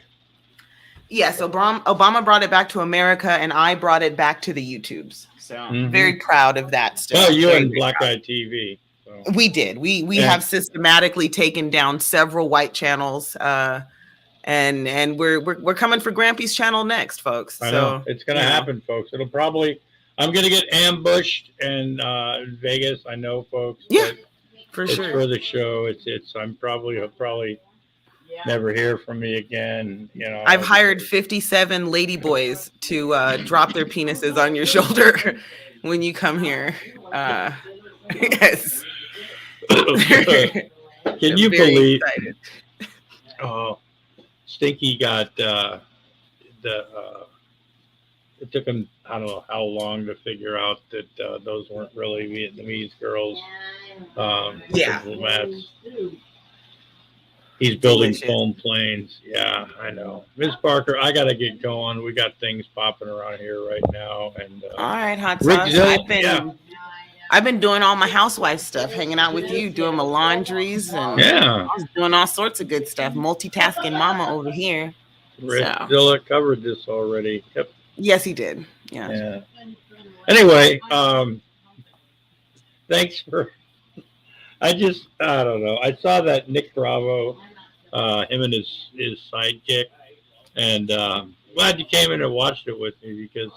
Yes, Obama brought it back to America, and I brought it back to the YouTubes. So very proud of that still. Well, you Very, and very Black proud. Eye TV. So. We did. We have systematically taken down several white channels, and we're coming for Grampy's channel next, folks. I know it's gonna happen, folks. It'll probably. I'm gonna get ambushed in Vegas. I know, folks. Yeah, for it's sure. For the show. It's. I'll probably never hear from me again. You know. I've hired 57 ladyboys to drop their penises on your shoulder when you come here. Yes. Can you believe? Oh, Stinky got it took him, I don't know how long to figure out that those weren't really Vietnamese girls. He's building foam planes. Yeah, I know. Ms. Parker, I got to get going. We got things popping around here right now. And all right, hot sauce. I've been doing all my housewife stuff, hanging out with you, doing my laundries, and just doing all sorts of good stuff. Multitasking mama over here. Zilla covered this already. Yep. Yes, he did. Yeah. Anyway, thanks for. I don't know. I saw that Nick Bravo, him and his sidekick, and glad you came in and watched it with me because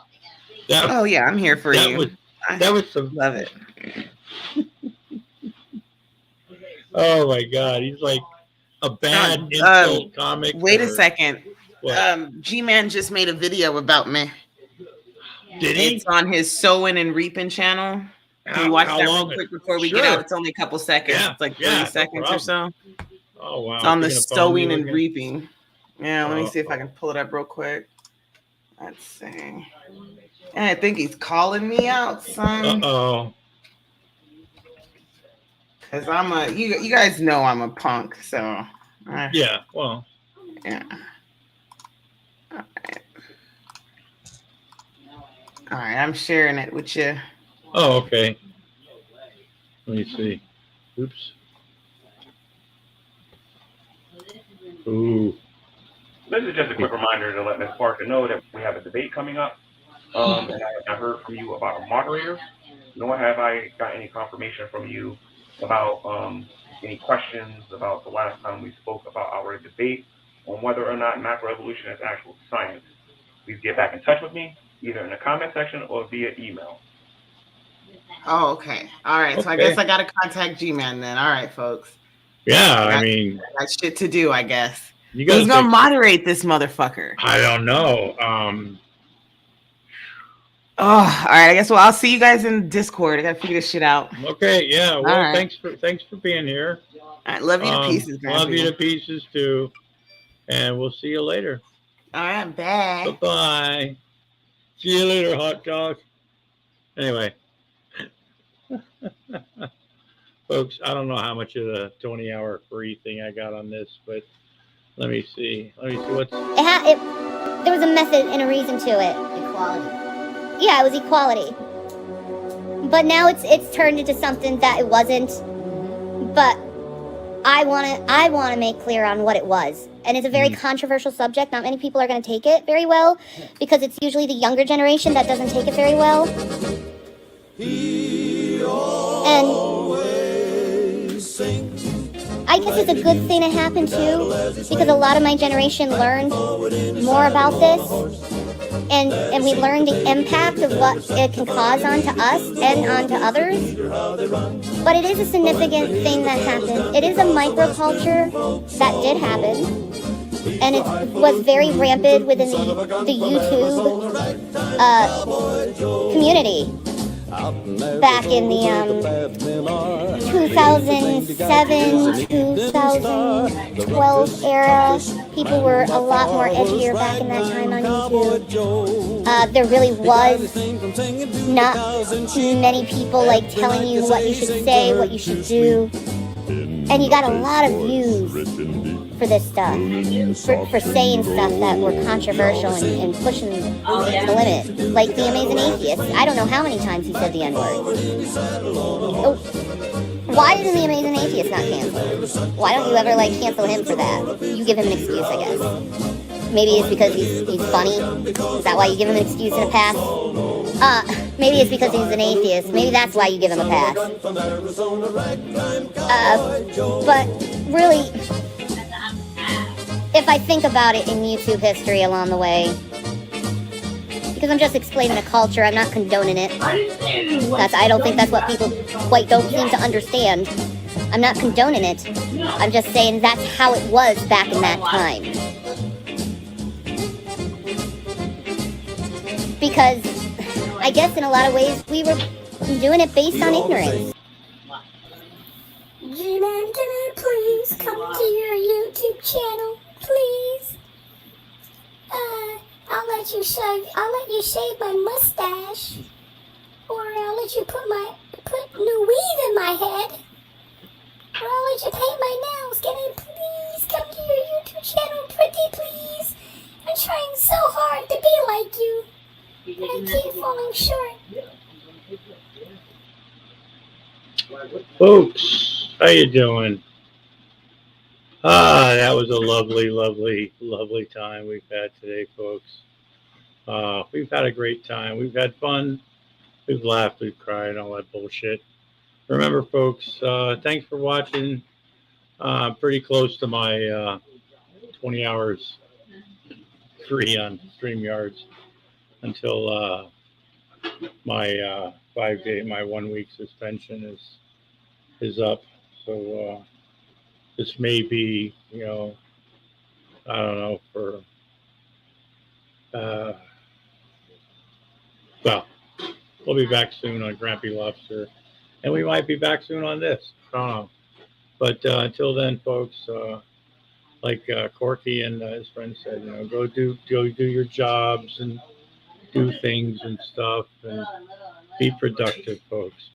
that. Oh yeah, I'm here for you. That was some. Love it. Oh my God, he's like a bad insult comic. Wait a second. G-Man just made a video about me. Did he? It's on his Sewing and Reaping channel. Can you watch that real quick before we get out? It's only a couple seconds. It's like 30 seconds or so. Oh wow! It's on the Sewing and Reaping. Yeah, let me see if I can pull it up real quick. Let's see. And I think he's calling me out, son. Uh-oh. Because you guys know I'm a punk, so. Yeah, well. Yeah. All right, I'm sharing it with you. Oh, okay. Let me see. Oops. Ooh. This is just a quick reminder to let Ms. Parker know that we have a debate coming up. And I heard from you about a moderator, nor have I got any confirmation from you about any questions about the last time we spoke about our debate on whether or not macroevolution is actual science. Please get back in touch with me, either in the comment section or via email. Oh, okay. All right. So I guess I got to contact G-Man then. All right, folks. Yeah, I mean. I got shit to do, I guess. Who's going to moderate this motherfucker? I don't know. Oh, all right. I guess I'll see you guys in Discord. I got to figure this shit out. Okay. Yeah. Well, right. Thanks for being here. All right. Love you to pieces, man. Love you to pieces too. And we'll see you later. All right. Bye. Bye. See you later, hot dog. Anyway. Folks, I don't know how much of the 20-hour free thing I got on this, but let me see. What's... There was a method and a reason to it. Equality. Yeah, it was equality. But now it's turned into something that it wasn't. But I want to make clear on what it was. And it's a very controversial subject. Not many people are going to take it very well because it's usually the younger generation that doesn't take it very well. And I guess it's a good thing it happened too, because a lot of my generation learned more about this, and we learned the impact of what it can cause onto us and onto others. But it is a significant thing that happened. It is a microculture that did happen, and it was very rampant within the YouTube community. Back in the 2007, 2012 era, people were a lot more edgier back in that time on YouTube. There really was not many people like telling you what you should say, what you should do, and you got a lot of views for this stuff, for saying stuff that were controversial and pushing the limit. Like the Amazing Atheist. I don't know how many times he said the N-word. Oh. Why isn't the Amazing Atheist not canceled? Why don't you ever cancel him for that? You give him an excuse, I guess. Maybe it's because he's funny. Is that why you give him an excuse and a pass? Maybe it's because he's an atheist. Maybe that's why you give him a pass. But really, if I think about it in YouTube history along the way, because I'm just explaining a culture, I'm not condoning it. I don't think that's what people quite don't seem to understand. I'm not condoning it. I'm just saying that's how it was back in that time. Because I guess in a lot of ways we were doing it based on ignorance. G-Man, can I please come to your YouTube channel, please? I'll let you shave my mustache, or I'll let you put new weave in my head, or I'll let you paint my nails. Can I please come to your YouTube channel, pretty please? I'm trying so hard to be like you, but I keep falling short. Folks, how you doing? That was a lovely, lovely, lovely time we've had today, folks. We've had a great time. We've had fun. We've laughed. We've cried. All that bullshit. Remember, folks, thanks for watching. Pretty close to my 20 hours free on StreamYards until my 1 week suspension is up. So this may be, I don't know, for well, we'll be back soon on Grampy Lobster, and we might be back soon on this. I don't know. But until then, folks, like Corky and his friend said, go do your jobs and do things and stuff, and be productive, folks.